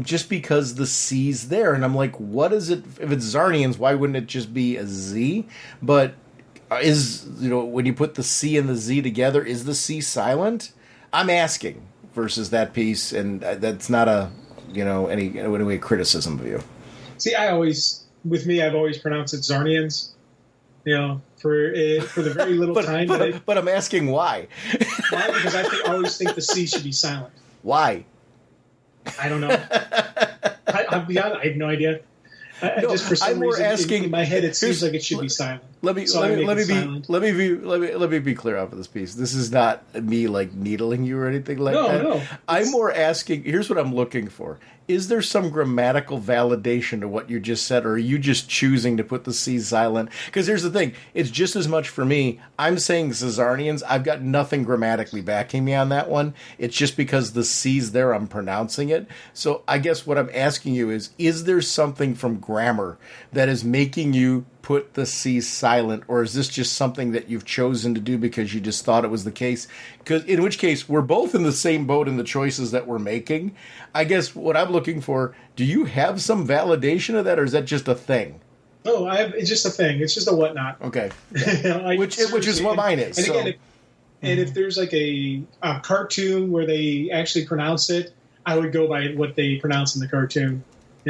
Just because the C's there, and I'm like, what is it? If it's Zarnians, why wouldn't it just be a Z? But when you put the C and the Z together, is the C silent? I'm asking versus that piece, and that's not any criticism of you. See, I've always pronounced it Zarnians. For the very little time. But I'm asking why. Why? Because I always think the C should be silent. Why? I don't know. I'll be honest, I have no idea. Just for some reason, in my head, it seems like it should be silent. Let me be clear off of this piece. This is not me like needling you or anything like that. No. I'm more asking. Here's what I'm looking for. Is there some grammatical validation to what you just said, or are you just choosing to put the C silent? Because here's the thing. It's just as much for me. I'm saying Caesarians. I've got nothing grammatically backing me on that one. It's just because the C's there, I'm pronouncing it. So I guess what I'm asking you is there something from grammar that is making you put the C silent, or is this just something that you've chosen to do because you just thought it was the case? Because in which case, we're both in the same boat in the choices that we're making. I guess what I'm looking for, do you have some validation of that, or is that just a thing? No, it's just a thing. It's just a whatnot. Okay. Which is what mine is. And again, if there's like a cartoon where they actually pronounce it, I would go by what they pronounce in the cartoon.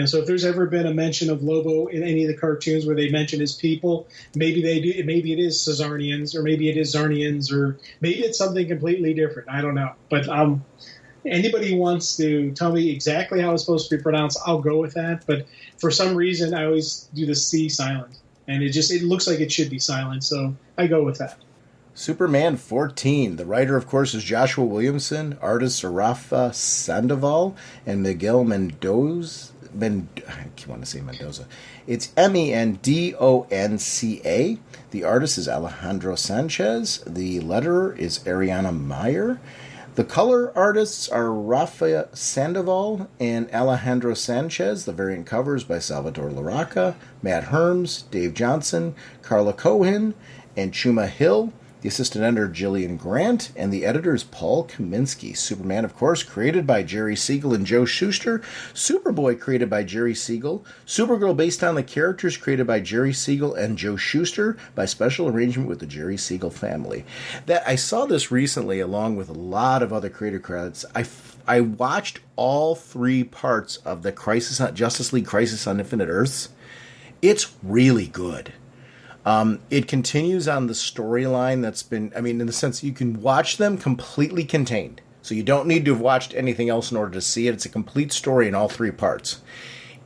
So if there's ever been a mention of Lobo in any of the cartoons where they mention his people, maybe they do. Maybe it is Caesarians, or maybe it is Zarnians, or maybe it's something completely different. I don't know. But anybody who wants to tell me exactly how it's supposed to be pronounced, I'll go with that. But for some reason, I always do the C silent, and it looks like it should be silent, so I go with that. Superman 14. The writer, of course, is Joshua Williamson. Artists are Rafa Sandoval and Miguel Mendoza. I want to say Mendoza. It's Mendonca. The artist is Alejandro Sanchez. The letterer is Ariana Meyer. The color artists are Rafa Sandoval and Alejandro Sanchez. The variant covers by Salvador Larraca, Matt Herms, Dave Johnson, Carla Cohen, and Chuma Hill. The assistant editor, Jillian Grant, and the editor is Paul Kaminsky. Superman, of course, created by Jerry Siegel and Joe Shuster. Superboy, created by Jerry Siegel. Supergirl, based on the characters created by Jerry Siegel and Joe Shuster by special arrangement with the Jerry Siegel family. I saw this recently, along with a lot of other creator credits. I watched all 3 parts of the Justice League Crisis on Infinite Earths. It's really good. It continues on the storyline that's been, in the sense you can watch them completely contained. So you don't need to have watched anything else in order to see it. It's a complete story in all 3 parts.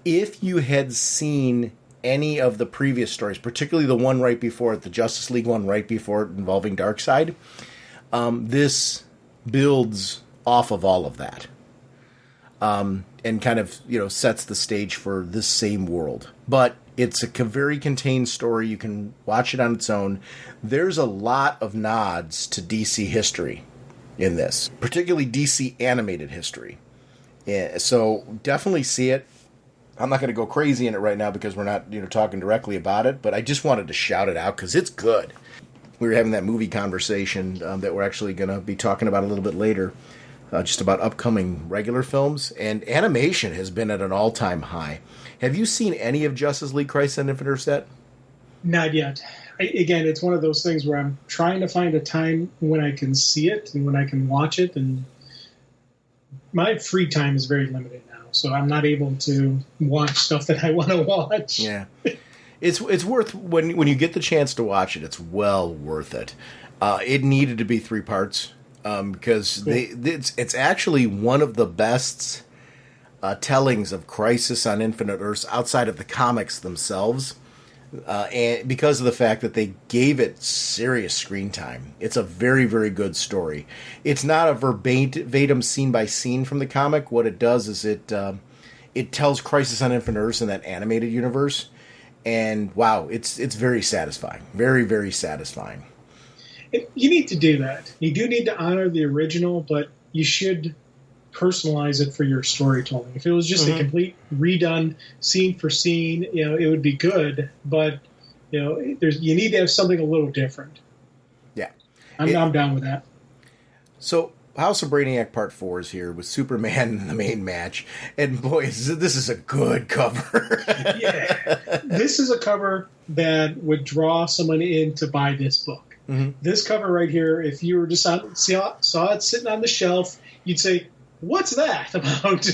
If you had seen any of the previous stories, particularly the one right before it, the Justice League one right before it involving Darkseid, this builds off of all of that. And kind of, sets the stage for this same world. But it's a very contained story. You can watch it on its own. There's a lot of nods to DC history in this, particularly DC animated history. Yeah, so definitely see it. I'm not going to go crazy in it right now because we're not talking directly about it, but I just wanted to shout it out because it's good. We were having that movie conversation that we're actually going to be talking about a little bit later. Just about upcoming regular films, and animation has been at an all-time high. Have you seen any of Justice League Crisis on Infinite Earths yet? Not yet. Again, it's one of those things where I'm trying to find a time when I can see it and when I can watch it, and my free time is very limited now, so I'm not able to watch stuff that I want to watch. Yeah. It's worth, when you get the chance to watch it, it's well worth it. It needed to be 3 parts. Because it's actually one of the best tellings of Crisis on Infinite Earths outside of the comics themselves. and because of the fact that they gave it serious screen time. It's a very, very good story. It's not a verbatim scene by scene from the comic. What it does is it tells Crisis on Infinite Earths in that animated universe, and wow, it's very satisfying, very, very satisfying. You need to do that. You do need to honor the original, but you should personalize it for your storytelling. If it was just a complete redone scene for scene, it would be good, but you need to have something a little different. Yeah. I'm down with that. So House of Brainiac Part 4 is here with Superman in the main match, and boy, this is a good cover. Yeah. This is a cover that would draw someone in to buy this book. Mm-hmm. This cover right here, if you were just saw it sitting on the shelf, you'd say, what's that about?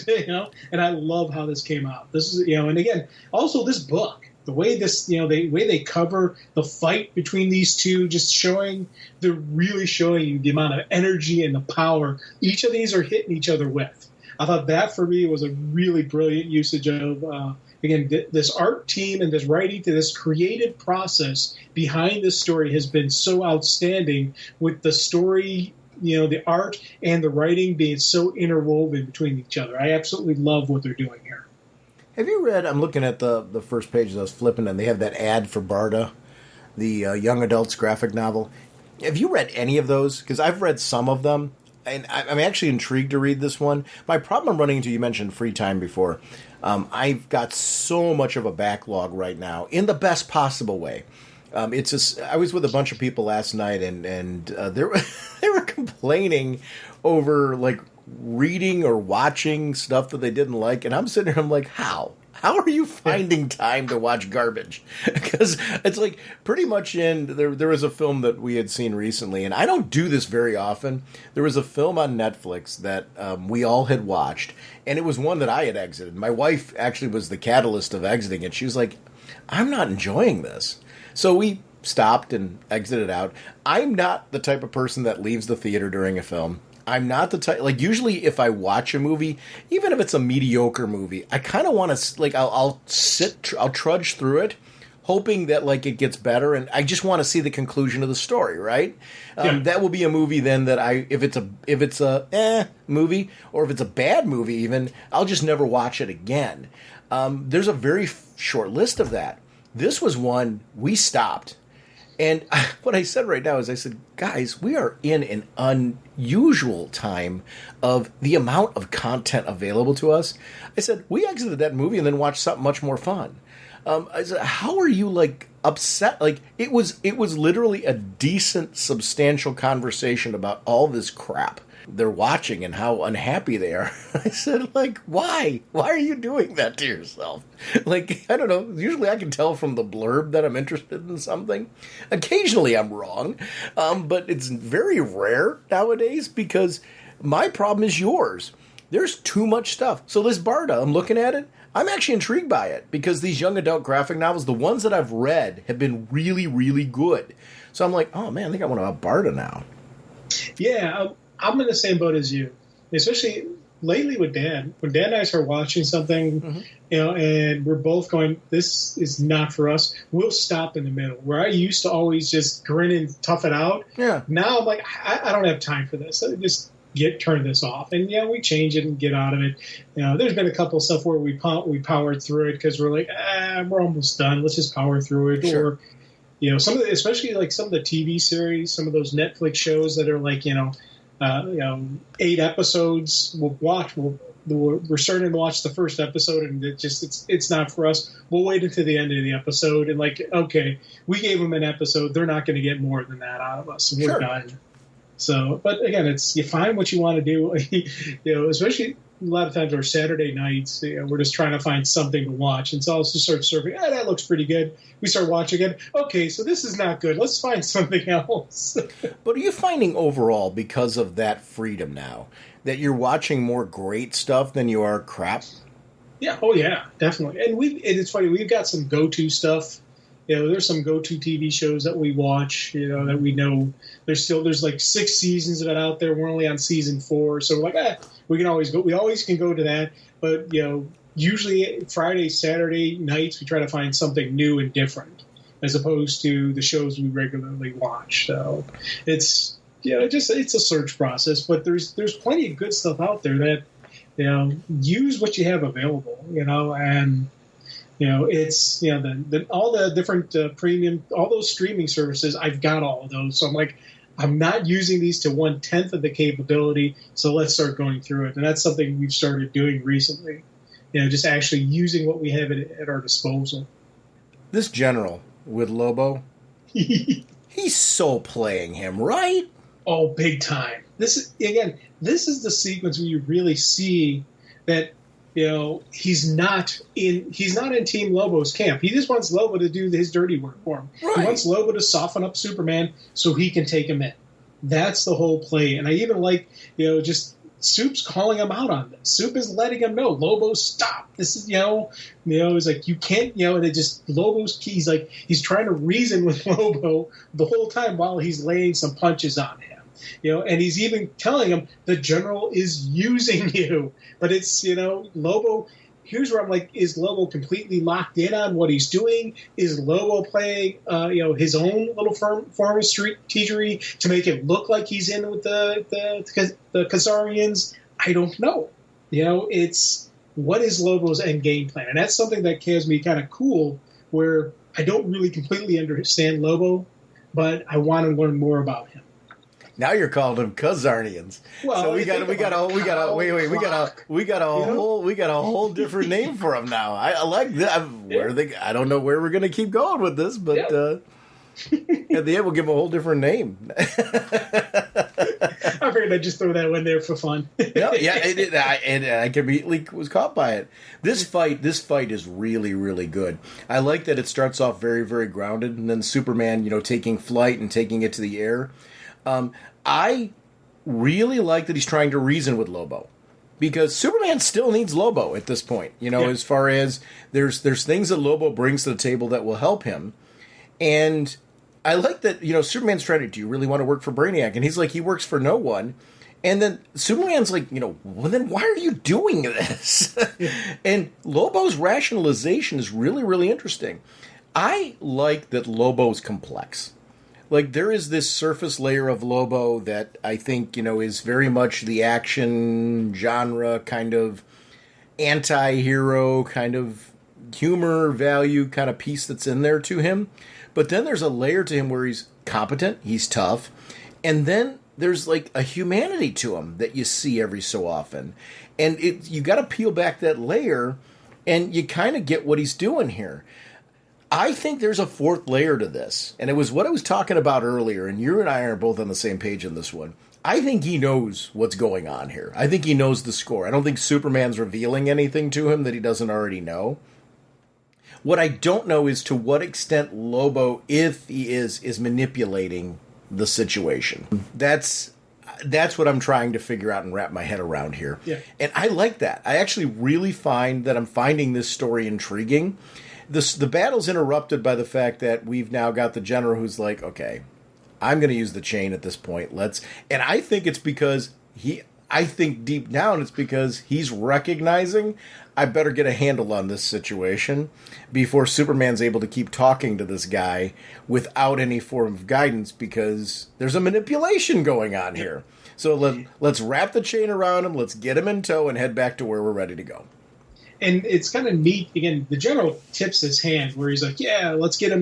And I love how this came out. This is, and again, also this book, the way the way they cover the fight between these two, they're really showing you the amount of energy and the power each of these are hitting each other with. I thought that for me was a really brilliant usage of, again, this art team and this writing to this creative process behind this story has been so outstanding, with the story, the art and the writing being so interwoven between each other. I absolutely love what they're doing here. Have you read, I'm looking at the first page I was flipping, and they have that ad for Barda, the young adults graphic novel. Have you read any of those? Because I've read some of them, and I'm actually intrigued to read this one. My problem I'm running into, you mentioned free time before. I've got so much of a backlog right now, in the best possible way. It's just, I was with a bunch of people last night, and they were complaining over like reading or watching stuff that they didn't like, and I'm sitting here, I'm like, how are you finding time to watch garbage? Because it's like pretty much there was a film that we had seen recently, and I don't do this very often. There was a film on Netflix that we all had watched, and it was one that I had exited. My wife actually was the catalyst of exiting it. She was like, I'm not enjoying this. So we stopped and exited out. I'm not the type of person that leaves the theater during a film. I'm not the type, like, usually if I watch a movie, even if it's a mediocre movie, I kind of want to, like, I'll trudge through it, hoping that, like, it gets better, and I just want to see the conclusion of the story, right? Yeah. That will be a movie then that if it's a movie, or if it's a bad movie even, I'll just never watch it again. There's a very short list of that. This was one we stopped. And what I said right now is I said, guys, we are in an unusual time of the amount of content available to us. I said, we exited that movie and then watched something much more fun. I said, how are you, like, upset? Like, it was literally a decent, substantial conversation about all this crap they're watching and how unhappy they are. I said, like, why? Why are you doing that to yourself? Like, I don't know. Usually I can tell from the blurb that I'm interested in something. Occasionally I'm wrong, but it's very rare nowadays because my problem is yours. There's too much stuff. So this Barda, I'm looking at it. I'm actually intrigued by it because these young adult graphic novels, the ones that I've read, have been really, really good. So I'm like, oh, man, I think I want to have Barda now. Yeah, I'm in the same boat as you, especially lately with Dan. When Dan and I start watching something, and we're both going, this is not for us, we'll stop in the middle. Where I used to always just grin and tough it out. Yeah. Now I'm like, I don't have time for this. Just turn this off. And we change it and get out of it. There's been a couple of stuff where we powered through it because we're like, we're almost done. Let's just power through it. Sure. Or, some of the, especially like some of the TV series, some of those Netflix shows that are like, 8 episodes. We're starting to watch the first episode, and it's not for us. We'll wait until the end of the episode, and like, okay, we gave them an episode. They're not going to get more than that out of us. We're done. So, but again, you find what you want to do. Especially a lot of times our Saturday nights, we're just trying to find something to watch, and so I'll just start surfing. That looks pretty good. We start watching it. Okay, so this is not good. Let's find something else. But are you finding overall, because of that freedom now, that you're watching more great stuff than you are crap? Yeah. Oh, yeah, definitely. And it's funny. We've got some go-to stuff. There's some go-to TV shows that we watch, that we know. There's like 6 seasons of it out there. We're only on season 4. So we're like, we can always go. We always can go to that. But, usually Friday, Saturday nights, we try to find something new and different. as opposed to the shows we regularly watch. So it's it's a search process, but there's plenty of good stuff out there that use what you have available, and it's all the different premium, all those streaming services. I've got all of those, so I'm not using these to 1/10 of the capability. So let's start going through it, and that's something we've started doing recently. Just actually using what we have at our disposal. This general with Lobo, he's so playing him, right? Oh, big time. This is the sequence where you really see that he's not in Team Lobo's camp. He just wants Lobo to do his dirty work for him. Right. He wants Lobo to soften up Superman so he can take him in. That's the whole play. And I even like just Soup's calling him out on this. Soup is letting him know, Lobo, stop. This is he's like, you can't and it just he's trying to reason with Lobo the whole time while he's laying some punches on him. And he's even telling him the general is using you. But it's, Lobo, here's where I'm like, is Lobo completely locked in on what he's doing? Is Lobo playing, his own little form of strategery to make it look like he's in with the Khazarians? I don't know. It's what is Lobo's end game plan? And that's something that has me kind of cool, where I don't really completely understand Lobo, but I want to learn more about him. Now you're calling them Khazarians. Well, so we got a whole different name for them now. I like that. I don't know where we're going to keep going with this, but at the end we'll give them a whole different name. I figured I'd just throw that one there for fun. I completely was caught by it. This fight is really, really good. I like that it starts off very, very grounded, and then Superman, taking flight and taking it to the air. I really like that he's trying to reason with Lobo, because Superman still needs Lobo at this point. As far as there's things that Lobo brings to the table that will help him, and I like that Superman's trying to. Do you really want to work for Brainiac? And he's like, he works for no one. And then Superman's like, well, then why are you doing this? And Lobo's rationalization is really, really interesting. I like that Lobo's complex. Like, there is this surface layer of Lobo that I think, is very much the action genre kind of anti-hero kind of humor value kind of piece that's in there to him. But then there's a layer to him where he's competent, he's tough, and then there's like a humanity to him that you see every so often. And you got to peel back that layer, and you kind of get what he's doing here. I think there's a fourth layer to this, and it was what I was talking about earlier, and you and I are both on the same page on this one. I think he knows what's going on here. I think he knows the score. I don't think Superman's revealing anything to him that he doesn't already know. What I don't know is to what extent Lobo, if he is manipulating the situation. That's what I'm trying to figure out and wrap my head around here. Yeah. And I like that. I actually really find that I'm finding this story intriguing. The battle's interrupted by the fact that we've now got the general who's like, okay, I'm going to use the chain at this point. And I think it's because I think deep down it's because he's recognizing I better get a handle on this situation before Superman's able to keep talking to this guy without any form of guidance, because there's a manipulation going on here. So let's wrap the chain around him, let's get him in tow, and head back to where we're ready to go. And it's kind of neat. Again, the general tips his hand where he's like, yeah, let's get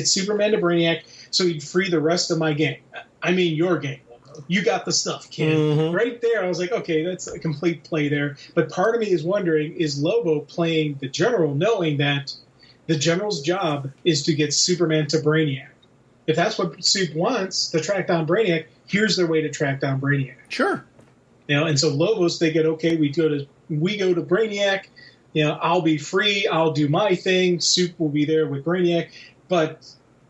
Superman to Brainiac so he'd free the rest of my gang. I mean, your gang. You got the stuff, kid. Mm-hmm. Right there, I was like, okay, that's a complete play there. But part of me is wondering, is Lobo playing the general knowing that the general's job is to get Superman to Brainiac? If that's what Soup wants, to track down Brainiac, here's their way to track down Brainiac. Sure. And so Lobo's thinking, okay, we go to Brainiac. I'll be free. I'll do my thing. Soup will be there with Brainiac. But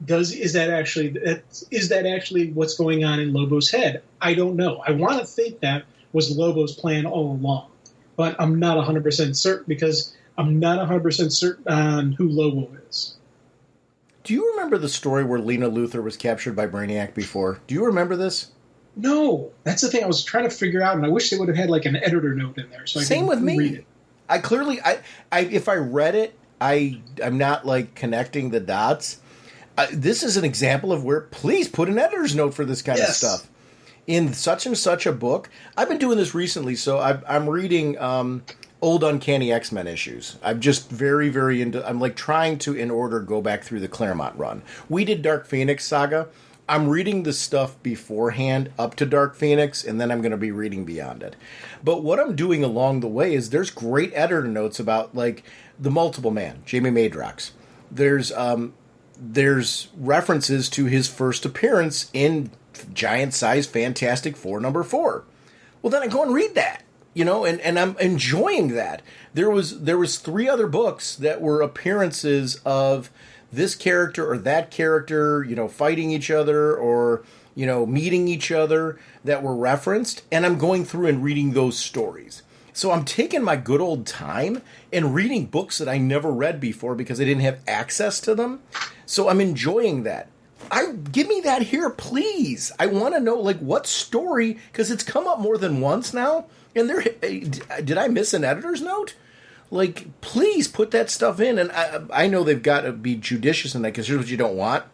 is that actually what's going on in Lobo's head? I don't know. I want to think that was Lobo's plan all along, but I'm not 100% certain, because I'm not 100% certain on who Lobo is. Do you remember the story where Lena Luthor was captured by Brainiac before? Do you remember this? No, that's the thing I was trying to figure out, and I wish they would have had like an editor note in there so I Same could with me. read it. I if I read it, I'm not like connecting the dots. This is an example of where, please put an editor's note for this kind of stuff. In such and such a book. I've been doing this recently, so I'm reading old Uncanny X-Men issues. I'm just very, very into... I'm like trying to, in order, go back through the Claremont run. We did Dark Phoenix Saga. I'm reading the stuff beforehand up to Dark Phoenix, and then I'm going to be reading beyond it. But what I'm doing along the way is there's great editor notes about, like, the Multiple Man, Jamie Madrox. There's references to his first appearance in giant-sized Fantastic Four #4. Well, then I go and read that, and I'm enjoying that. There was 3 other books that were appearances of this character or that character, fighting each other or, meeting each other that were referenced, and I'm going through and reading those stories. So I'm taking my good old time and reading books that I never read before because I didn't have access to them. So I'm enjoying that. Give me that here, please. I want to know, like, what story, because it's come up more than once now. And did I miss an editor's note? Like, please put that stuff in. And I know they've got to be judicious in that, because here's what you don't want: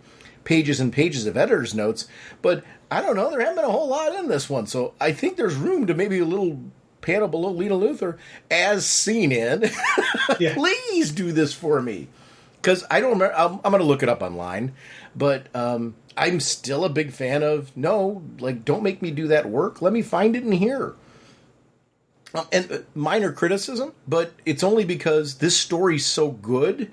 pages and pages of editor's notes. But I don't know, there haven't been a whole lot in this one. So I think there's room to maybe a little panel below Lena Luthor, as seen in. Yeah. Please do this for me. Because I don't remember, I'm going to look it up online, but I'm still a big fan of, don't make me do that work. Let me find it in here. And minor criticism, but it's only because this story's so good,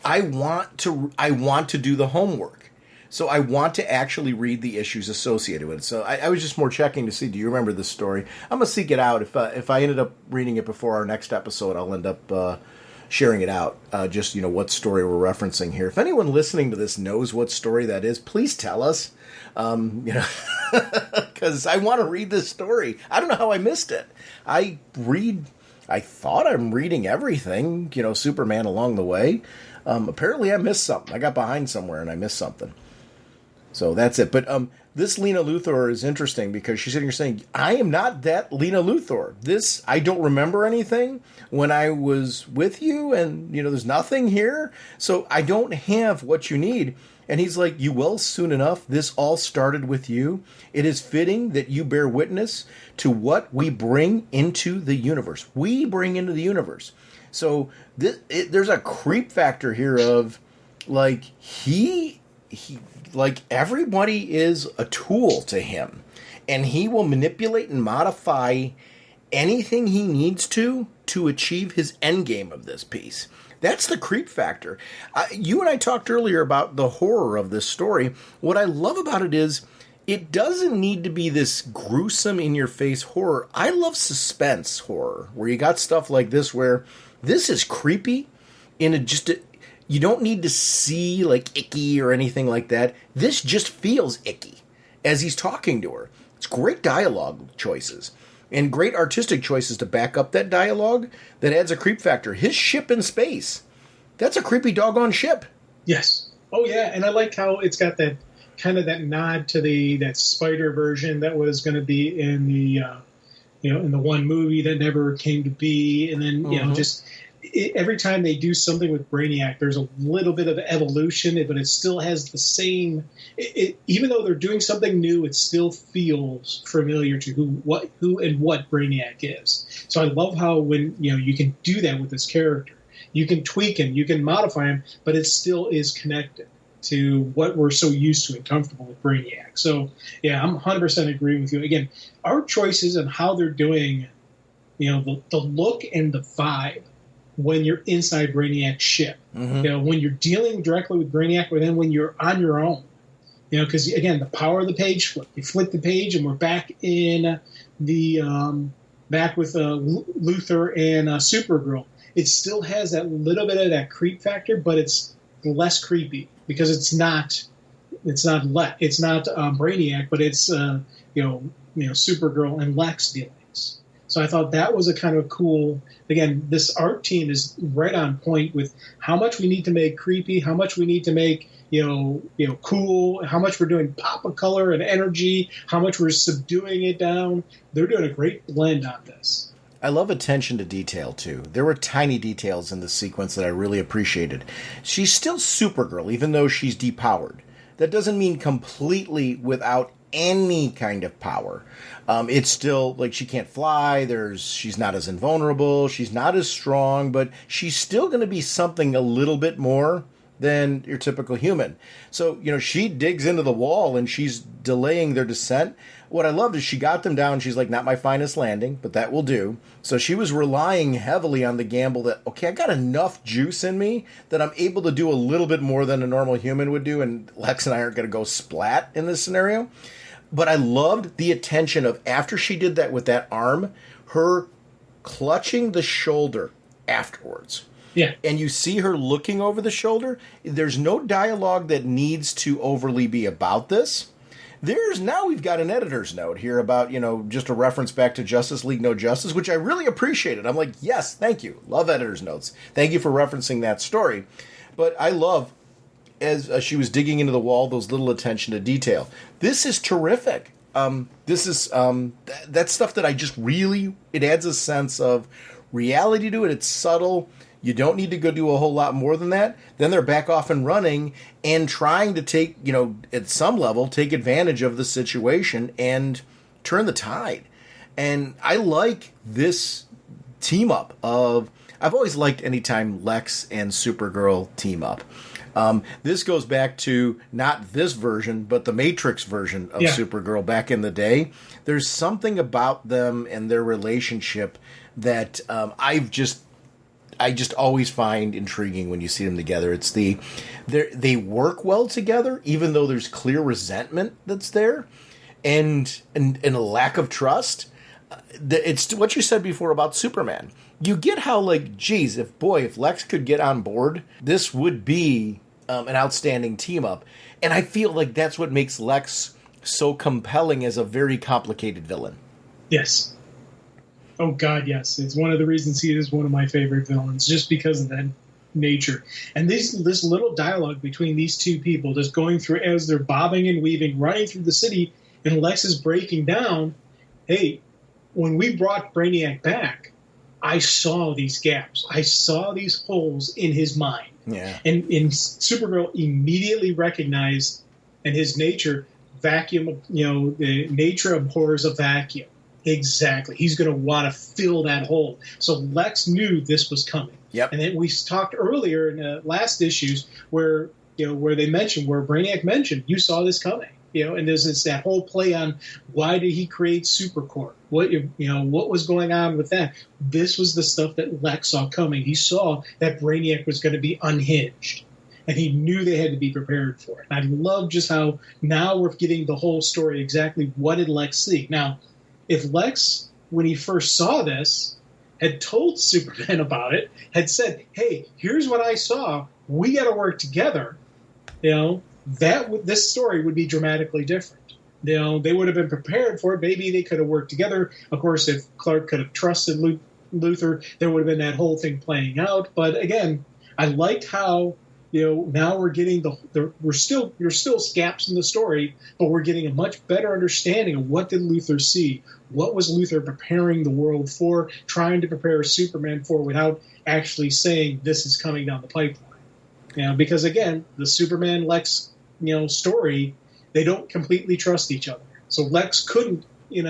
I want to do the homework. So I want to actually read the issues associated with it. So I was just more checking to see, do you remember this story? I'm going to seek it out. If I ended up reading it before our next episode, I'll end up... sharing it out, just, what story we're referencing here. If anyone listening to this knows what story that is, please tell us, because I want to read this story. I don't know how I missed it. I thought I'm reading everything, Superman along the way. Apparently I missed something. I got behind somewhere and I missed something. So that's it. But this Lena Luthor is interesting because she's sitting here saying, I am not that Lena Luthor. I don't remember anything when I was with you, and, there's nothing here. So I don't have what you need. And he's like, you will soon enough. This all started with you. It is fitting that you bear witness to what we bring into the universe. We bring into the universe. So there's a creep factor here of, like, like, everybody is a tool to him, and he will manipulate and modify anything he needs to achieve his end game of this piece. That's the creep factor. You and I talked earlier about the horror of this story. What I love about it is it doesn't need to be this gruesome, in-your-face horror. I love suspense horror, where you got stuff like this where this is creepy you don't need to see, like, icky or anything like that. This just feels icky as he's talking to her. It's great dialogue choices and great artistic choices to back up that dialogue that adds a creep factor. His ship in space, that's a creepy doggone ship. Yes. Oh, yeah, and I like how it's got that kind of that nod to that spider version that was going to be in the, in the one movie that never came to be, and then, just... every time they do something with Brainiac, there's a little bit of evolution, but it still has the same. Even though they're doing something new, it still feels familiar to who and what Brainiac is. So I love how when you can do that with this character, you can tweak him, you can modify him, but it still is connected to what we're so used to and comfortable with Brainiac. So yeah, I'm 100% agreeing with you. Again, our choices and how they're doing, the look and the vibe. When you're inside Brainiac's ship, when you're dealing directly with Brainiac, or then when you're on your own, because again, the power of the page flip. You flip the page, and we're back in the back with Luthor and Supergirl. It still has that little bit of that creep factor, but it's less creepy because it's not Brainiac, but it's Supergirl and Lex dealings. So I thought that was a kind of cool. Again, this art team is right on point with how much we need to make creepy, how much we need to make cool, how much we're doing pop of color and energy, how much we're subduing it down. They're doing a great blend on this. I love attention to detail, too. There were tiny details in this sequence that I really appreciated. She's still Supergirl, even though she's depowered. That doesn't mean completely without any kind of power. It's still, like, she can't fly, she's not as invulnerable, she's not as strong, but she's still going to be something a little bit more than your typical human. So, she digs into the wall and she's delaying their descent. What I loved is she got them down. She's like, not my finest landing, but that will do. So she was relying heavily on the gamble that, okay, I got enough juice in me that I'm able to do a little bit more than a normal human would do, and Lex and I aren't going to go splat in this scenario. But I loved the attention of, after she did that with that arm, her clutching the shoulder afterwards. Yeah. And you see her looking over the shoulder. There's no dialogue that needs to overly be about this. Now we've got an editor's note here about, just a reference back to Justice League No Justice, which I really appreciated. I'm like, yes, thank you. Love editor's notes. Thank you for referencing that story. But I love, as she was digging into the wall, those little attention to detail. This is terrific. This is that's stuff that I just really, it adds a sense of reality to it. It's subtle. You don't need to go do a whole lot more than that. Then they're back off and running and trying to take, at some level, take advantage of the situation and turn the tide. And I like this team up of, I've always liked anytime Lex and Supergirl team up. This goes back to not this version, but the Matrix version of Supergirl back in the day. There's something about them and their relationship that I just always find intriguing when you see them together. It's they work well together, even though there's clear resentment that's there, and a lack of trust. It's what you said before about Superman. You get how, like, geez, if Lex could get on board, this would be an outstanding team up. And I feel like that's what makes Lex so compelling as a very complicated villain. Yes. Oh, God, yes. It's one of the reasons he is one of my favorite villains, just because of that nature. And this little dialogue between these two people, just going through as they're bobbing and weaving, running through the city, and Lex is breaking down. Hey, when we brought Brainiac back, I saw these gaps. I saw these holes in his mind. Yeah. And Supergirl immediately recognized, in his nature, vacuum, the nature abhors a vacuum. Exactly. He's going to want to fill that hole. So Lex knew this was coming. Yep. And then we talked earlier in the last issues where Brainiac mentioned, you saw this coming. And there's that whole play on why did he create Supercorp? What was going on with that? This was the stuff that Lex saw coming. He saw that Brainiac was going to be unhinged. And he knew they had to be prepared for it. And I love just how now we're getting the whole story, exactly what did Lex see. Now, if Lex, when he first saw this, had told Superman about it, had said, hey, here's what I saw, we got to work together, this story would be dramatically different. They would have been prepared for it. Maybe they could have worked together. Of course, if Clark could have trusted Luthor, there would have been that whole thing playing out. But again, I liked how now we're getting there's still gaps in the story, but we're getting a much better understanding of what did Luthor see, what was Luthor preparing the world for, trying to prepare Superman for, without actually saying this is coming down the pipeline. Because again, the Superman Lex story, they don't completely trust each other. So Lex couldn't in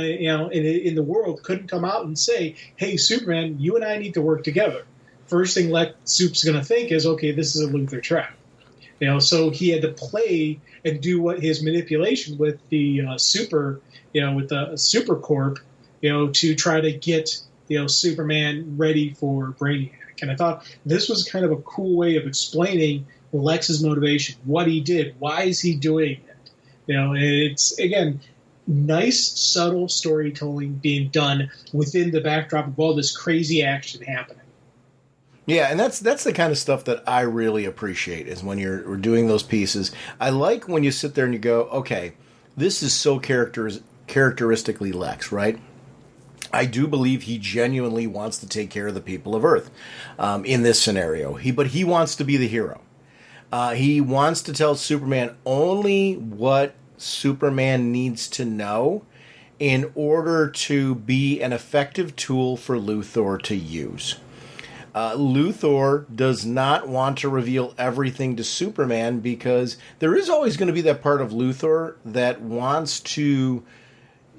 the world couldn't come out and say, hey, Superman, you and I need to work together. First thing Lex Soup's going to think is, okay, this is a Luthor trap. So he had to play and do what his manipulation with the with the Supercorp, to try to get, Superman ready for Brainiac. And I thought this was kind of a cool way of explaining Lex's motivation, what he did, why is he doing it. It's, again, nice, subtle storytelling being done within the backdrop of all this crazy action happening. Yeah, and that's the kind of stuff that I really appreciate, is when we're doing those pieces. I like when you sit there and you go, okay, this is so characteristically Lex, right? I do believe he genuinely wants to take care of the people of Earth in this scenario. But he wants to be the hero. He wants to tell Superman only what Superman needs to know, in order to be an effective tool for Luthor to use. Luthor does not want to reveal everything to Superman because there is always going to be that part of Luthor that wants to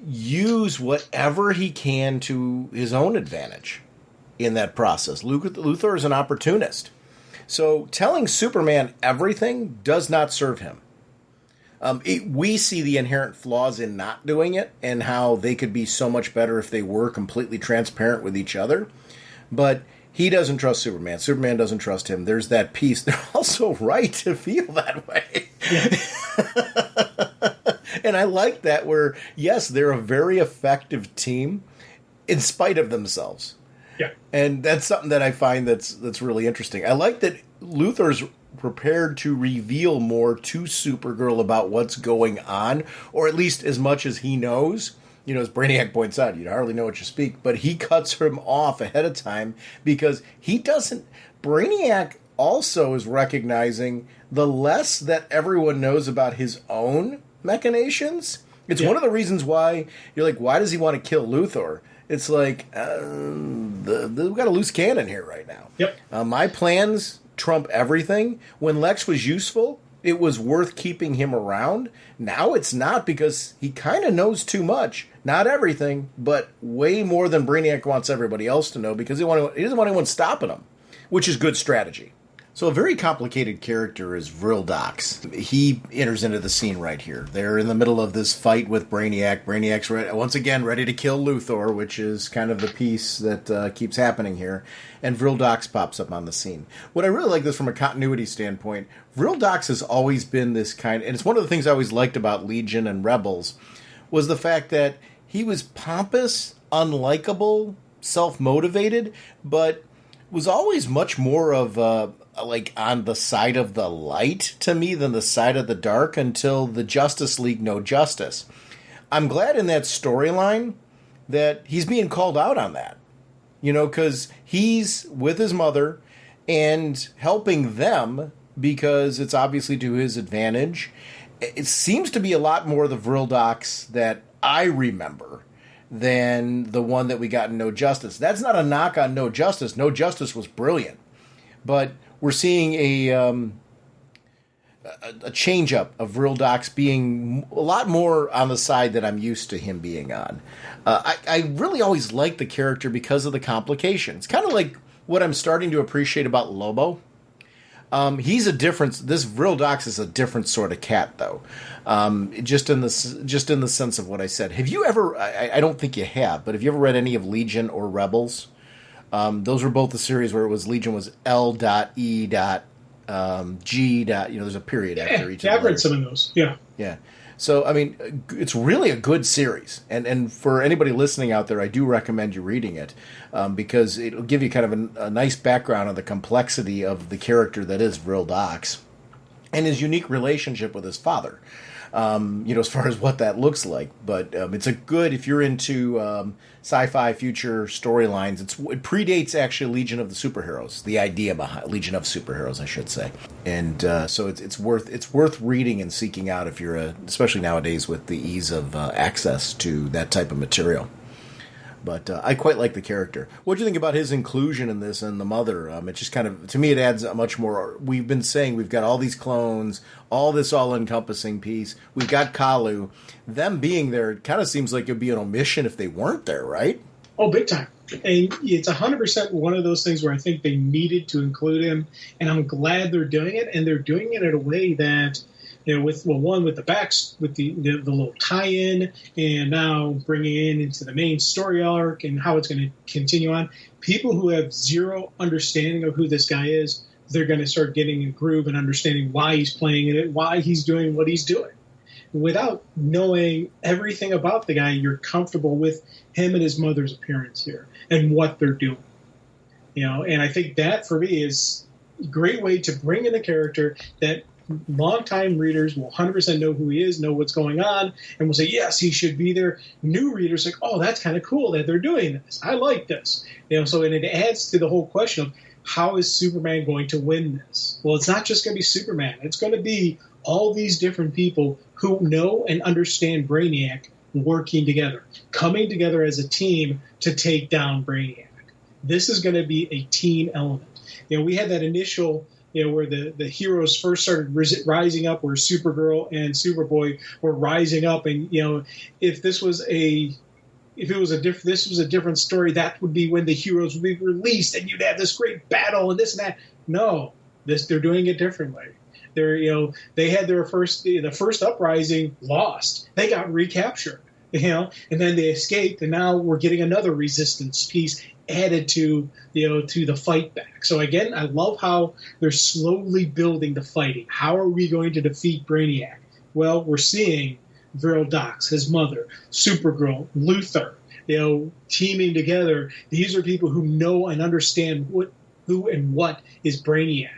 use whatever he can to his own advantage in that process. Luthor is an opportunist. So telling Superman everything does not serve him. We see the inherent flaws in not doing it and how they could be so much better if they were completely transparent with each other. But he doesn't trust Superman. Superman doesn't trust him. There's that piece. They're also right to feel that way. Yeah. And I like that where, yes, they're a very effective team in spite of themselves. Yeah. And that's something that I find that's really interesting. I like that Luthor's prepared to reveal more to Supergirl about what's going on, or at least as much as he knows. You know, as Brainiac points out, you hardly know what you speak, but he cuts him off ahead of time because he doesn't... Brainiac also is recognizing the less that everyone knows about his own machinations. It's one of the reasons why you're like, why does he want to kill Luthor? It's like, we've got a loose cannon here right now. Yep. My plans trump everything. When Lex was useful, it was worth keeping him around. Now it's not because he kind of knows too much. Not everything, but way more than Brainiac wants everybody else to know because he doesn't want anyone stopping him, which is good strategy. So a very complicated character is Vril Dox. He enters into the scene right here. They're in the middle of this fight with Brainiac. Brainiac's once again ready to kill Luthor, which is kind of the piece that keeps happening here. And Vril Dox pops up on the scene. What I really like this from a continuity standpoint, Vril Dox has always been this kind, and it's one of the things I always liked about Legion and Rebels, was the fact that he was pompous, unlikable, self-motivated, but was always much more of like on the side of the light to me than the side of the dark until the Justice League No Justice. I'm glad in that storyline that he's being called out on that. You know, because he's with his mother and helping them because it's obviously to his advantage. It seems to be a lot more the Vril Dox that I remember than the one that we got in No Justice. That's not a knock on No Justice. No Justice was brilliant. But we're seeing a change-up of Vril Dox being a lot more on the side that I'm used to him being on. I really always liked the character because of the complications. Kind of like what I'm starting to appreciate about Lobo. He's a different... This Vril Dox is a different sort of cat, though. Just in the sense of what I said. Have you ever... I don't think you have, but have you ever read any of Legion or Rebels? Those were both the series where it was Legion was L.E. G. There's a period after each of the I've read letters. some of those. Yeah. Yeah. So, I mean, it's really a good series. And for anybody listening out there, I do recommend you reading it because it'll give you kind of a nice background on the complexity of the character that is Vril Dox and his unique relationship with his father, as far as what that looks like. But it's a good, if you're into sci-fi future storylines, it predates actually Legion of the Superheroes, the idea behind Legion of Superheroes, I should say. And so it's worth reading and seeking out if you're especially nowadays with the ease of access to that type of material. But I quite like the character. What do you think about his inclusion in this and the mother? It just kind of, to me, it adds a much more... We've been saying we've got all these clones, all this all-encompassing piece. We've got Kalu. Them being there, it kind of seems like it would be an omission if they weren't there, right? Oh, big time. And it's 100% one of those things where I think they needed to include him, and I'm glad they're doing it, and they're doing it in a way that... with the backs, with the little tie-in, and now bringing in into the main story arc and how it's going to continue on. People who have zero understanding of who this guy is, they're going to start getting a groove and understanding why he's playing it, why he's doing what he's doing. Without knowing everything about the guy, you're comfortable with him and his mother's appearance here and what they're doing. And I think that for me is a great way to bring in a character that longtime readers will 100% know who he is, know what's going on, and will say, yes, he should be there. New readers like, oh, that's kind of cool that they're doing this. I like this. And it adds to the whole question of how is Superman going to win this? Well, it's not just going to be Superman. It's going to be all these different people who know and understand Brainiac working together, coming together as a team to take down Brainiac. This is going to be a team element. We had that initial, where the heroes first started rising up, where Supergirl and Superboy were rising up, and if this was a different story, that would be when the heroes would be released, and you'd have this great battle and this and that. No, they're doing it differently. They had the first uprising lost. They got recaptured, and then they escaped, and now we're getting another resistance piece added to the fight back. So again, I love how they're slowly building the fighting. How are we going to defeat Brainiac? Well, we're seeing Viral Dox, his mother, Supergirl, Luthor, teaming together. These are people who know and understand who and what is Brainiac,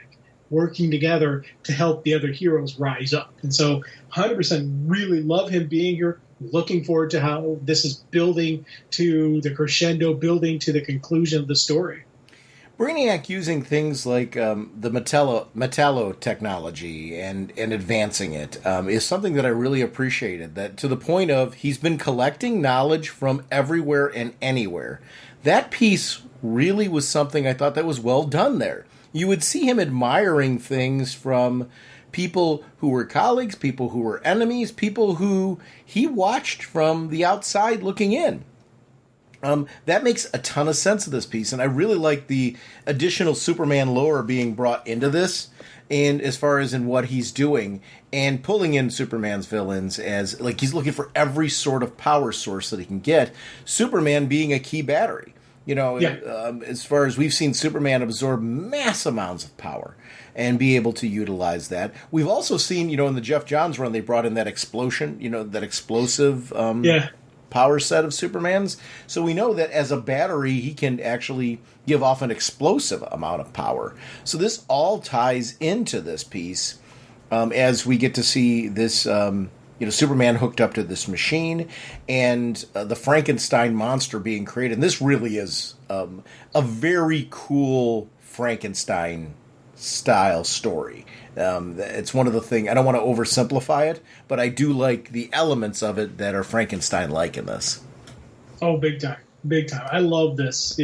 working together to help the other heroes rise up. And so 100% really love him being here. Looking forward to how this is building to the crescendo, building to the conclusion of the story. Brainiac using things like the metallo technology and advancing it is something that I really appreciated. That to the point of he's been collecting knowledge from everywhere and anywhere. That piece really was something I thought that was well done there. You would see him admiring things from people who were colleagues, people who were enemies, people who he watched from the outside looking in. That makes a ton of sense of this piece, and I really like the additional Superman lore being brought into this, and as far as in what he's doing, and pulling in Superman's villains as, like, he's looking for every sort of power source that he can get, Superman being a key battery. As far as we've seen Superman absorb mass amounts of power and be able to utilize that. We've also seen, in the Jeff Johns run, they brought in that explosion, that explosive power set of Superman's. So we know that as a battery, he can actually give off an explosive amount of power. So this all ties into this piece as we get to see this, Superman hooked up to this machine and the Frankenstein monster being created. And this really is a very cool Frankenstein style story. It's one of the things, I don't want to oversimplify it, but I do like the elements of it that are Frankenstein-like in this. Oh, big time. Big time. I love this,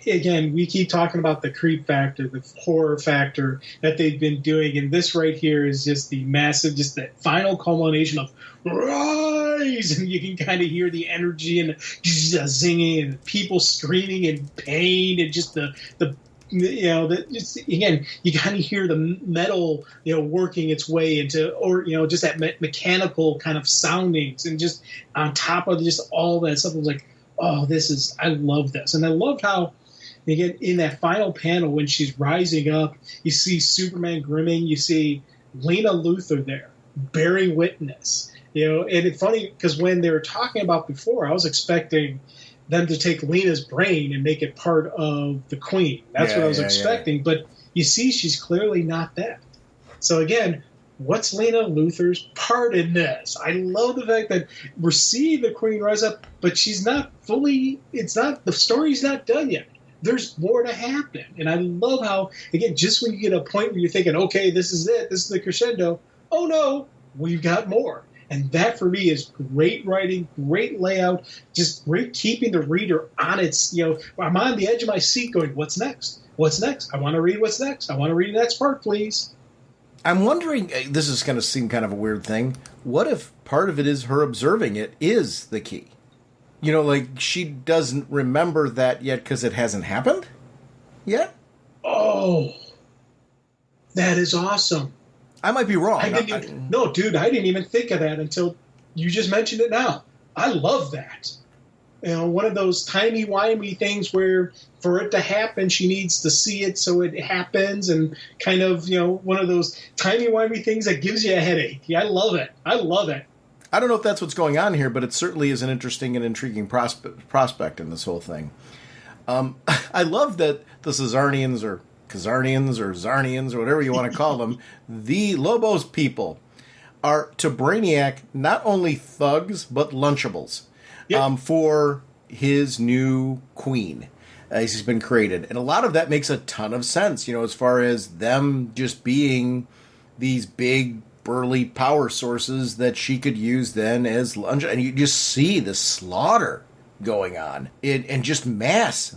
Again, we keep talking about the creep factor, the horror factor that they've been doing, and this right here is just the massive, just the final culmination of rise, and you can kind of hear the energy and the zinging and people screaming in pain and just again, you kind of hear the metal, working its way into, or, just that mechanical kind of soundings, and just on top of just all that stuff, it was like, oh, I love this. And I loved how, again, in that final panel when she's rising up, you see Superman grimming, you see Lena Luthor there, bearing witness. And it's funny, because when they were talking about before, I was expecting them to take Lena's brain and make it part of the Queen. That's what I was expecting. But you see, she's clearly not that. So again, what's Lena Luthor's part in this? I love the fact that we're seeing the Queen rise up, but she's not fully, the story's not done yet. There's more to happen. And I love how, again, just when you get a point where you're thinking, okay, this is it, this is the crescendo, oh no, we've got more. And that, for me, is great writing, great layout, just great keeping the reader on its, I'm on the edge of my seat going, what's next? What's next? I want to read what's next. I want to read the next part, please. I'm wondering, this is going to seem kind of a weird thing, what if part of it is her observing it is the key? Like she doesn't remember that yet because it hasn't happened yet? Oh, that is awesome. I might be wrong. No, dude, I didn't even think of that until you just mentioned it now. I love that. One of those timey-wimey things where for it to happen, she needs to see it so it happens, and kind of, one of those timey-wimey things that gives you a headache. Yeah, I love it. I love it. I don't know if that's what's going on here, but it certainly is an interesting and intriguing prospect in this whole thing. I love that the Kazarnians or Zarnians or whatever you want to call them, the Lobos people are to Brainiac not only thugs but Lunchables for his new queen as he's been created. And a lot of that makes a ton of sense, as far as them just being these big burly power sources that she could use then as lunge. And you just see the slaughter going on. And just mass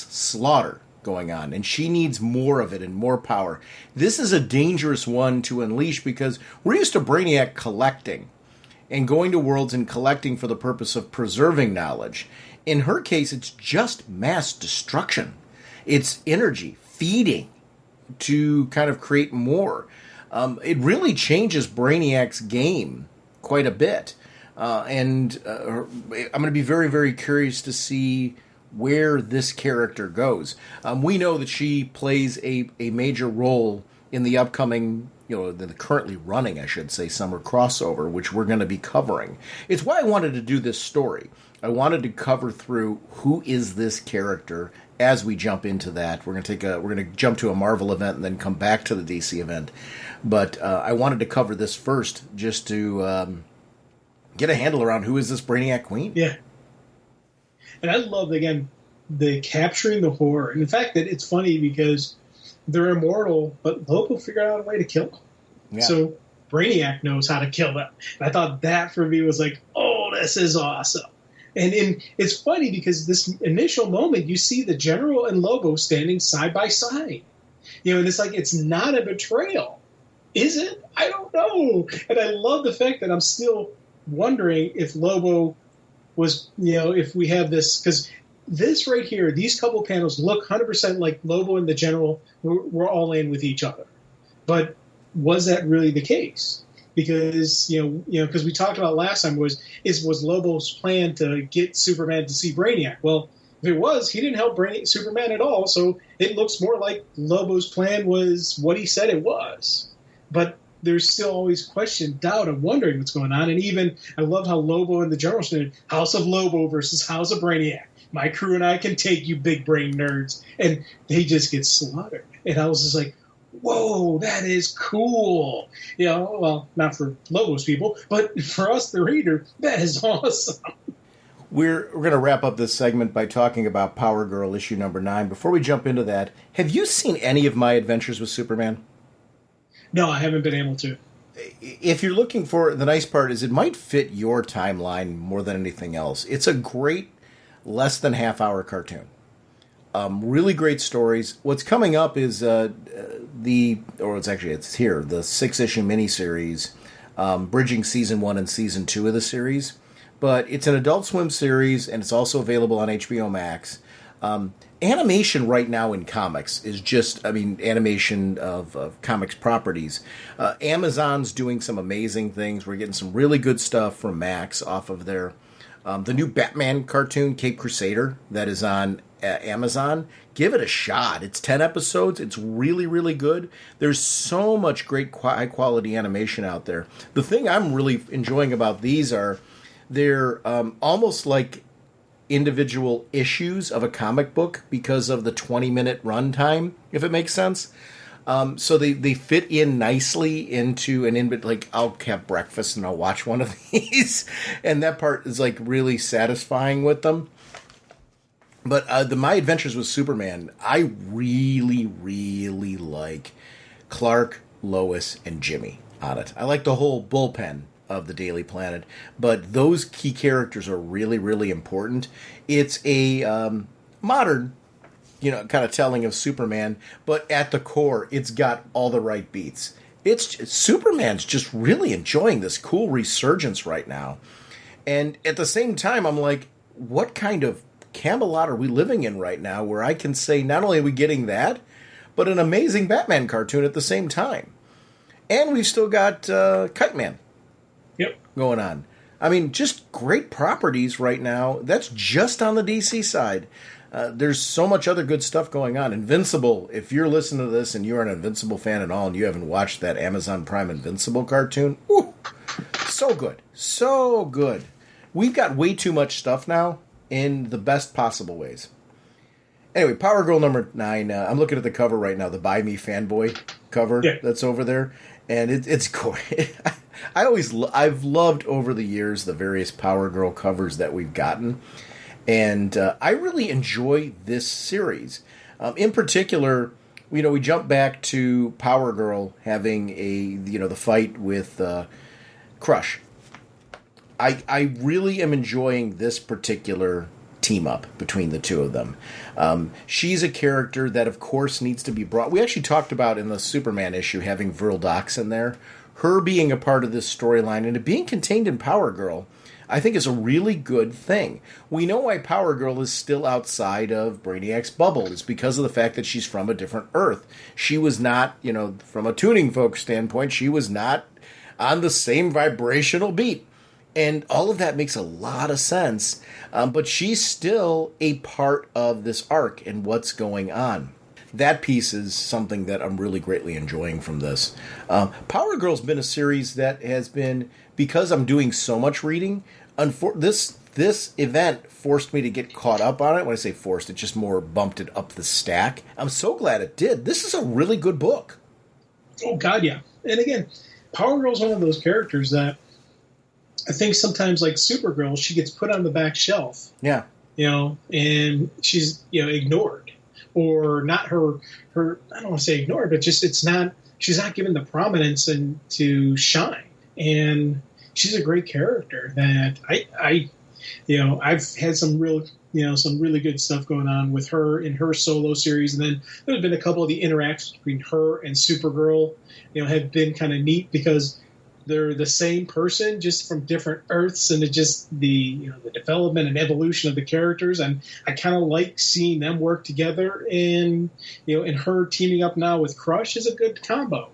slaughter going on. And she needs more of it and more power. This is a dangerous one to unleash because we're used to Brainiac collecting and going to worlds and collecting for the purpose of preserving knowledge. In her case, it's just mass destruction. It's energy feeding to kind of create more. It really changes Brainiac's game quite a bit. I'm going to be very, very curious to see where this character goes. We know that she plays a major role in the upcoming, the currently running, I should say, summer crossover, which we're going to be covering. It's why I wanted to do this story. I wanted to cover through who is this character as we jump into that. We're going to jump to a Marvel event and then come back to the DC event. But I wanted to cover this first just to get a handle around who is this Brainiac Queen. Yeah. And I love, again, the capturing the horror. And the fact that it's funny because they're immortal, but Lobo figured out a way to kill them. Yeah. So Brainiac knows how to kill them. And I thought that for me was like, oh, this is awesome. And it's funny because this initial moment, you see the General and Lobo standing side by side. And it's like, it's not a betrayal. Is it? I don't know. And I love the fact that I'm still wondering if Lobo was, if we have this, because this right here, these couple panels look 100% like Lobo and the General were all in with each other. But was that really the case? Because, because we talked about last time was Lobo's plan to get Superman to see Brainiac. Well, if it was, he didn't help Superman at all, so it looks more like Lobo's plan was what he said it was. But there's still always question, doubt, and wondering what's going on. And even, I love how Lobo and the General said, House of Lobo versus House of Brainiac. My crew and I can take you big brain nerds. And they just get slaughtered. And I was just like, whoa, that is cool. Well, not for Lobo's people, but for us, the reader, that is awesome. We're going to wrap up this segment by talking about Power Girl issue number 9. Before we jump into that, have you seen any of my adventures with Superman? No, I haven't been able to. If you're looking for, the nice part is it might fit your timeline more than anything else. It's a great, less than half-hour cartoon. Really great stories. What's coming up is it's here, the 6-issue miniseries, bridging season 1 and season 2 of the series. But it's an Adult Swim series, and it's also available on HBO Max. Animation right now in comics is just, animation of comics properties. Amazon's doing some amazing things. We're getting some really good stuff from Max off of there. The new Batman cartoon, Cape Crusader, that is on Amazon. Give it a shot. It's 10 episodes. It's really, really good. There's so much great high-quality animation out there. The thing I'm really enjoying about these are they're almost like individual issues of a comic book because of the 20-minute runtime, if it makes sense. So they fit in nicely into like I'll have breakfast and I'll watch one of these, and that part is like really satisfying with them. But My Adventures with Superman, I really, really like Clark, Lois, and Jimmy on it. I like the whole bullpen of the Daily Planet, but those key characters are really, really important. It's a modern, kind of telling of Superman, but at the core, it's got all the right beats. Superman's just really enjoying this cool resurgence right now. And at the same time, I'm like, what kind of Camelot are we living in right now where I can say not only are we getting that, but an amazing Batman cartoon at the same time? And we've still got Kite Man going on. Just great properties right now. That's just on the DC side. There's so much other good stuff going on. Invincible, if you're listening to this and you're an Invincible fan at all and you haven't watched that Amazon Prime Invincible cartoon, so good. So good. We've got way too much stuff now in the best possible ways. Anyway, Power Girl number 9. I'm looking at the cover right now, the Buy Me Fanboy cover that's over there. And it's great. I've loved over the years the various Power Girl covers that we've gotten. And I really enjoy this series. In particular, we jump back to Power Girl having the fight with Crush. I really am enjoying this particular team up between the two of them. She's a character that, of course, needs to be brought. We actually talked about in the Superman issue having Virl Dox in there. Her being a part of this storyline and it being contained in Power Girl, I think is a really good thing. We know why Power Girl is still outside of Brainiac's bubble. It's because of the fact that she's from a different Earth. She was not, from a tuning folk standpoint, she was not on the same vibrational beat. And all of that makes a lot of sense, but she's still a part of this arc and what's going on. That piece is something that I'm really greatly enjoying from this. Power Girl's been a series that has been, because I'm doing so much reading, this event forced me to get caught up on it. When I say forced, it just more bumped it up the stack. I'm so glad it did. This is a really good book. Oh, God, yeah. And again, Power Girl's one of those characters that I think sometimes, like Supergirl, she gets put on the back shelf. Yeah. And she's, ignored. Or not her I don't want to say ignored, but just she's not given the prominence and to shine. And she's a great character that I've had some really good stuff going on with her in her solo series. And then there's been a couple of the interactions between her and Supergirl, have been kind of neat because they're the same person, just from different Earths, and it's just the development and evolution of the characters. And I kind of like seeing them work together. And and her teaming up now with Crush is a good combo.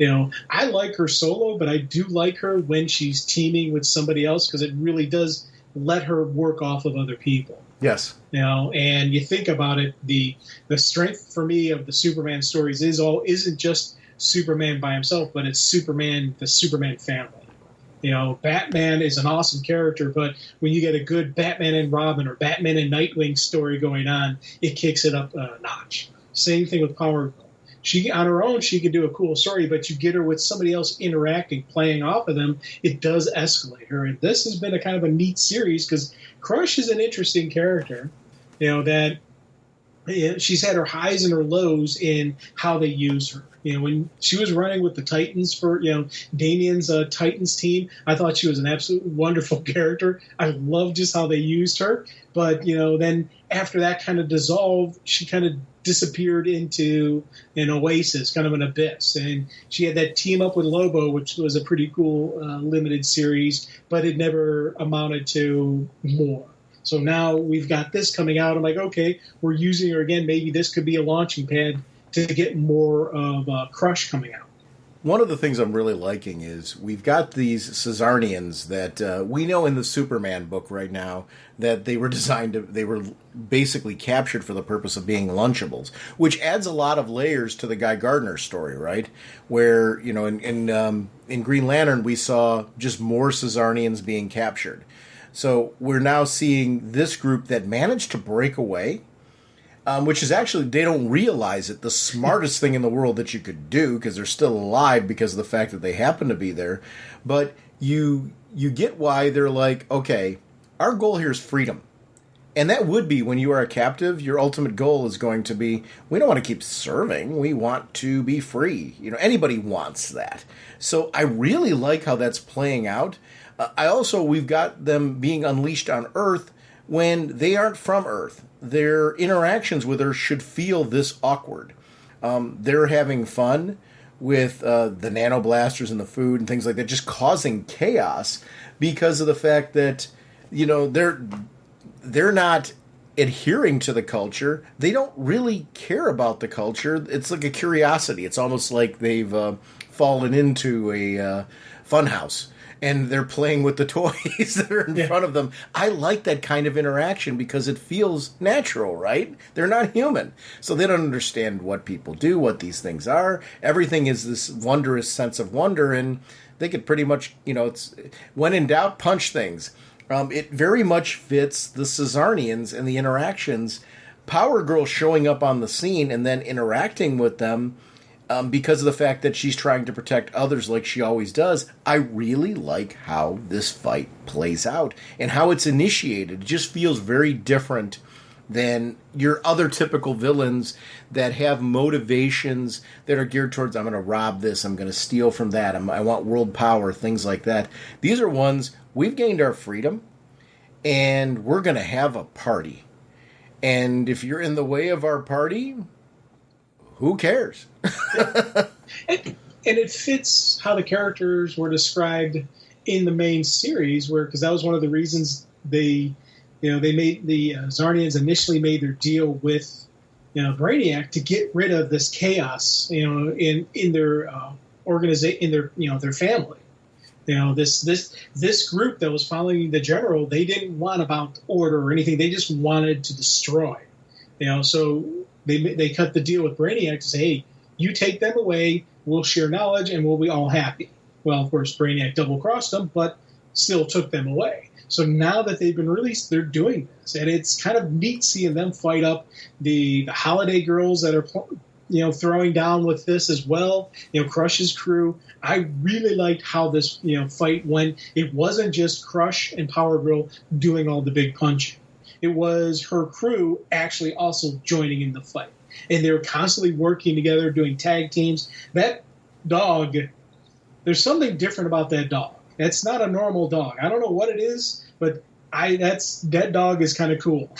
I like her solo, but I do like her when she's teaming with somebody else because it really does let her work off of other people. Yes. And you think about it, the strength for me of the Superman stories isn't just Superman by himself, but it's Superman, the Superman family. Batman is an awesome character, but when you get a good Batman and Robin or Batman and Nightwing story going on, it kicks it up a notch. Same thing with Power Girl. She, on her own, she could do a cool story, but you get her with somebody else interacting, playing off of them, it does escalate her. And this has been a kind of a neat series because Crush is an interesting character, that she's had her highs and her lows in how they use her. When she was running with the Titans for, Damian's Titans team, I thought she was an absolutely wonderful character. I loved just how they used her. But, then after that kind of dissolved, she kind of disappeared into an oasis, kind of an abyss. And she had that team up with Lobo, which was a pretty cool limited series, but it never amounted to more. So now we've got this coming out. I'm like, okay, we're using her again. Maybe this could be a launching pad to get more of Crush coming out. One of the things I'm really liking is we've got these Caesarnians that we know in the Superman book right now that they were they were basically captured for the purpose of being Lunchables, which adds a lot of layers to the Guy Gardner story, right? Where, in Green Lantern, we saw just more Caesarnians being captured. So we're now seeing this group that managed to break away, which is actually, they don't realize it, the smartest thing in the world that you could do, because they're still alive because of the fact that they happen to be there. But you get why they're like, okay, our goal here is freedom. And that would be, when you are a captive, your ultimate goal is going to be, we don't want to keep serving, we want to be free. Anybody wants that. So I really like how that's playing out. We've got them being unleashed on Earth when they aren't from Earth. Their interactions with Earth should feel this awkward. They're having fun with the nanoblasters and the food and things like that, just causing chaos because of the fact that, they're not adhering to the culture. They don't really care about the culture. It's like a curiosity. It's almost like they've fallen into a funhouse. And they're playing with the toys that are in front of them. I like that kind of interaction because it feels natural, right? They're not human. So they don't understand what people do, what these things are. Everything is this wondrous sense of wonder, and they could pretty much, it's when in doubt, punch things. It very much fits the Caesarnians and the interactions. Power Girl showing up on the scene and then interacting with them because of the fact that she's trying to protect others like she always does. I really like how this fight plays out and how it's initiated. It just feels very different than your other typical villains that have motivations that are geared towards, I'm going to rob this, I'm going to steal from that, I want world power, things like that. These are ones, we've gained our freedom, and we're going to have a party. And if you're in the way of our party, who cares? And it fits how the characters were described in the main series, because that was one of the reasons they made the Zarnians initially made their deal with Brainiac to get rid of this chaos in their organization, in their family. This group that was following the general, they didn't want about order or anything. They just wanted to destroy. So they cut the deal with Brainiac to say, hey, you take them away, we'll share knowledge, and we'll be all happy. Well, of course, Brainiac double-crossed them, but still took them away. So now that they've been released, they're doing this. And it's kind of neat seeing them fight up the Holiday girls that are throwing down with this as well. Crush's crew. I really liked how this fight went. It wasn't just Crush and Power Girl doing all the big punching. It was her crew actually also joining in the fight. And they were constantly working together, doing tag teams. That dog, there's something different about that dog. That's not a normal dog. I don't know what it is, but that dog is kind of cool.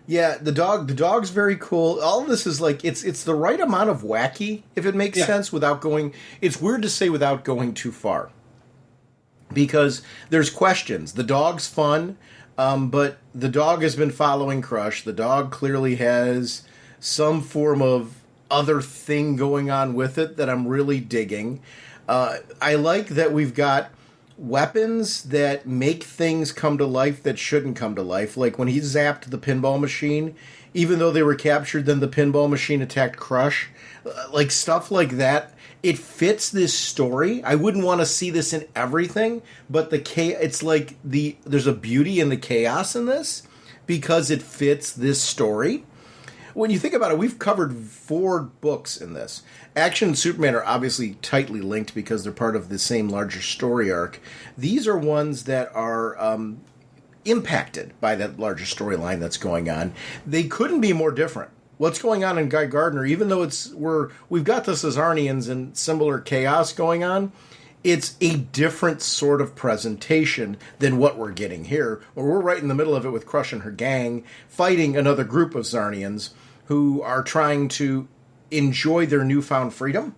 Yeah, the dog's very cool. All of this is like it's the right amount of wacky, if it makes sense, without going. It's weird to say without going too far, because there's questions. The dog's fun, but the dog has been following Crush. The dog clearly has some form of other thing going on with it that I'm really digging. I like that we've got weapons that make things come to life that shouldn't come to life. Like when he zapped the pinball machine, even though they were captured, then the pinball machine attacked Crush. Like stuff like that. It fits this story. I wouldn't want to see this in everything, but it's like there's a beauty in the chaos in this because it fits this story. When you think about it, we've covered 4 books in this. Action and Superman are obviously tightly linked because they're part of the same larger story arc. These are ones that are impacted by that larger storyline that's going on. They couldn't be more different. What's going on in Guy Gardner, even though we've got the Cesarnians and similar chaos going on, it's a different sort of presentation than what we're getting here, where we're right in the middle of it with Crush and her gang fighting another group of Zarnians who are trying to enjoy their newfound freedom.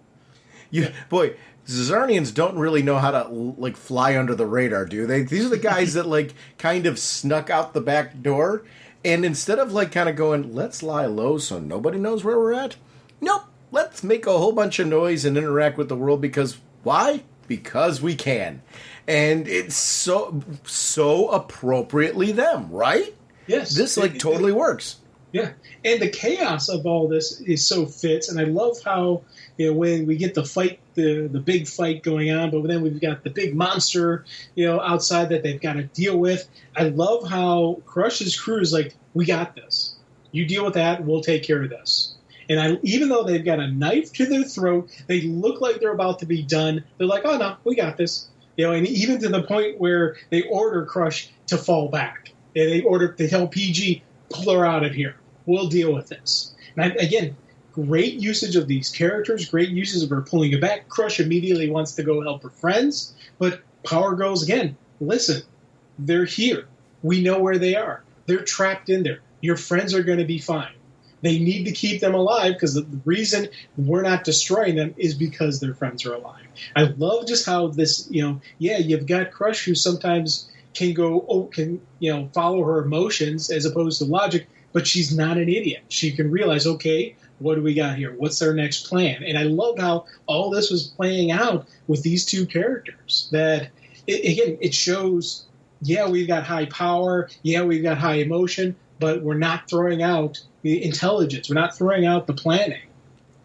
Boy, Zarnians don't really know how to fly under the radar, do they? These are the guys that kind of snuck out the back door, and instead of kind of going, let's lie low so nobody knows where we're at, nope, let's make a whole bunch of noise and interact with the world because why? Because we can. And it's so appropriately them, right? Yes. This totally works. Yeah. And the chaos of all this is so fits. And I love how, when we get the fight, the big fight going on, but then we've got the big monster, outside that they've got to deal with. I love how Crush's crew is like, we got this. You deal with that, we'll take care of this. And even though they've got a knife to their throat, they look like they're about to be done. They're like, oh, no, we got this. And even to the point where they order Crush to fall back. And they tell PG, pull her out of here. We'll deal with this. And again, great usage of these characters, great usage of her pulling it back. Crush immediately wants to go help her friends. But Power Girls, again, listen, they're here. We know where they are. They're trapped in there. Your friends are going to be fine. They need to keep them alive because the reason we're not destroying them is because their friends are alive. I love just how this, you've got Crush who sometimes can follow her emotions as opposed to logic, but she's not an idiot. She can realize, okay, what do we got here? What's our next plan? And I love how all this was playing out with these 2 characters. That, it shows, we've got high power, we've got high emotion, but we're not throwing out the intelligence. We're not throwing out the planning.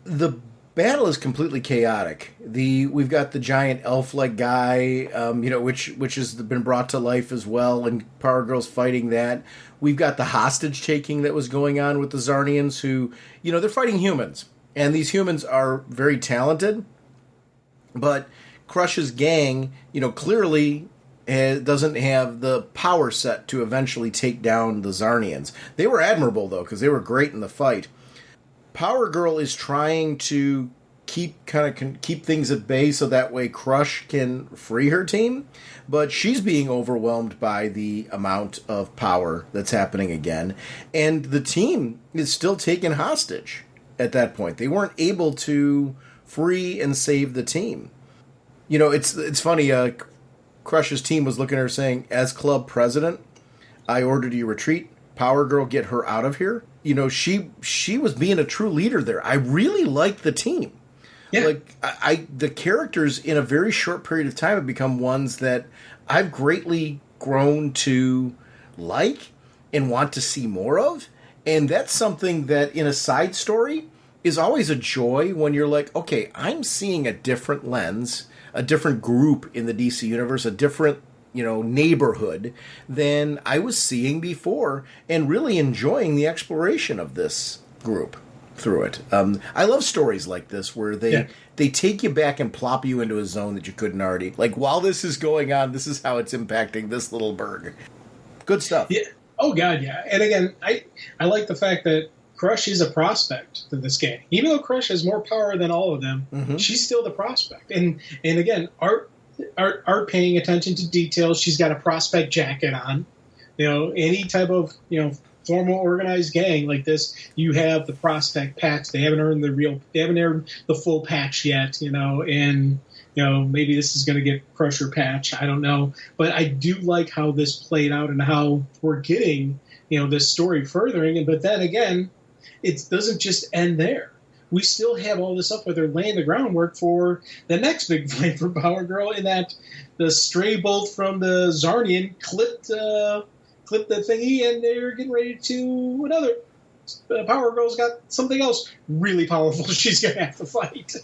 The battle is completely chaotic. We've got the giant elf-like guy, which has been brought to life as well, and Power Girl's fighting that. We've got the hostage taking that was going on with the Zarnians, who, they're fighting humans, and these humans are very talented, but Crush's gang, clearly doesn't have the power set to eventually take down the Zarnians. They were admirable, though, because they were great in the fight. Power Girl is trying to keep things at bay so that way Crush can free her team, but she's being overwhelmed by the amount of power that's happening again, and the team is still taken hostage at that point. They weren't able to free and save the team. You know, it's funny, Crush's team was looking at her saying, as club president, I ordered you retreat. Power Girl, get her out of here. You know, she was being a true leader there. I really liked the team. Yeah. Like, the characters in a very short period of time have become ones that I've greatly grown to like and want to see more of. And that's something that in a side story is always a joy when you're like, okay, I'm seeing a different lens, a different group in the DC universe, a different, neighborhood than I was seeing before, and really enjoying the exploration of this group through it. I love stories like this where they take you back and plop you into a zone that you couldn't already. Like, while this is going on, this is how it's impacting this little burg. Good stuff. Yeah. Oh, God, yeah. And again, I like the fact that Crush is a prospect to this game. Even though Crush has more power than all of them, she's still the prospect. And again, Art paying attention to details. She's got a prospect jacket on. Any type of, formal organized gang like this, you have the prospect patch. They haven't earned the full patch yet, and maybe this is going to get Crusher patch. I don't know. But I do like how this played out and how we're getting, this story furthering. But then again, it doesn't just end there. We still have all this up where they're laying the groundwork for the next big fight for Power Girl, in that the stray bolt from the Zarnian clipped the thingy, and they're getting ready to another. Power Girl's got something else really powerful she's going to have to fight.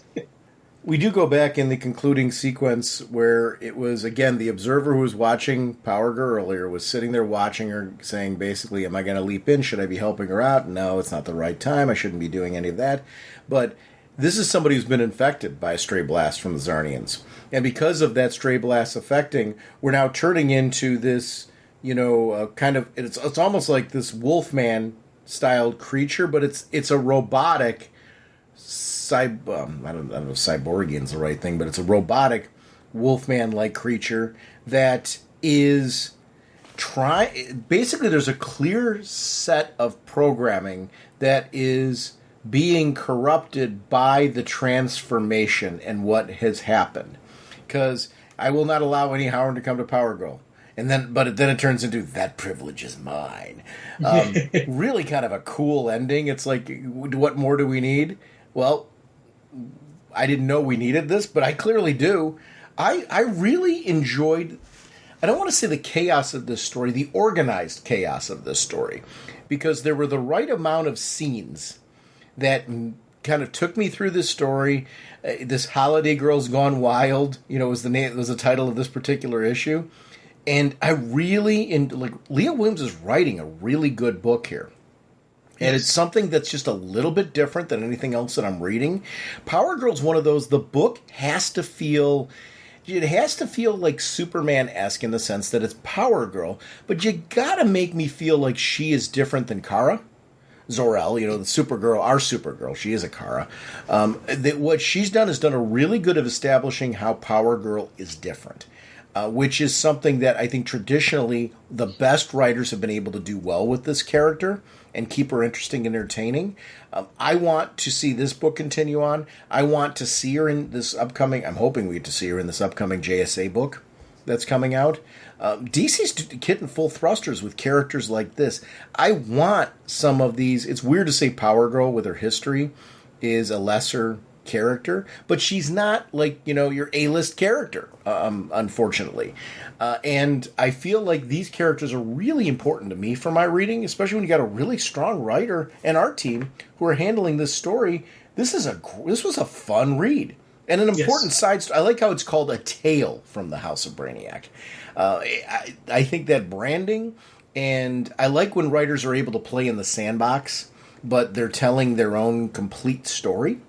We do go back in the concluding sequence where it was, again, the observer who was watching Power Girl earlier was sitting there watching her, saying, basically, am I going to leap in? Should I be helping her out? No, it's not the right time. I shouldn't be doing any of that. But this is somebody who's been infected by a stray blast from the Zarnians. And because of that stray blast affecting, we're now turning into this, kind of, it's almost like this Wolfman-styled creature, but it's a robotic I don't know if cyborgian's the right thing, but it's a robotic Wolfman-like creature that is basically there's a clear set of programming that is being corrupted by the transformation and what has happened. Because I will not allow any harm to come to Power Girl. But then it turns into, that privilege is mine. Really kind of a cool ending. It's like, what more do we need? Well, I didn't know we needed this, but I clearly do. I really enjoyed, I don't want to say the chaos of this story, the organized chaos of this story, because there were the right amount of scenes that kind of took me through this story. This Holiday Girls Gone Wild, was the title of this particular issue. And I really, Leah Williams is writing a really good book here. And it's something that's just a little bit different than anything else that I'm reading. Power Girl's one of those, the book has to feel like Superman-esque in the sense that it's Power Girl, but you gotta make me feel like she is different than Kara Zor-El, the Supergirl, our Supergirl. She is a Kara. What she's done is done a really good of establishing how Power Girl is different. Which is something that I think traditionally the best writers have been able to do well with this character and keep her interesting and entertaining. I want to see this book continue on. I want to see her in this upcoming, I'm hoping we get to see her in this upcoming JSA book that's coming out. DC's hitting full thrusters with characters like this. I want some of these, it's weird to say Power Girl with her history is a lesser character, but she's not like, your A-list character, unfortunately. And I feel like these characters are really important to me for my reading, especially when you got a really strong writer and art team who are handling this story. This was a fun read. And an important side story. I like how it's called A Tale from the House of Brainiac. I think that branding, and I like when writers are able to play in the sandbox, but they're telling their own complete story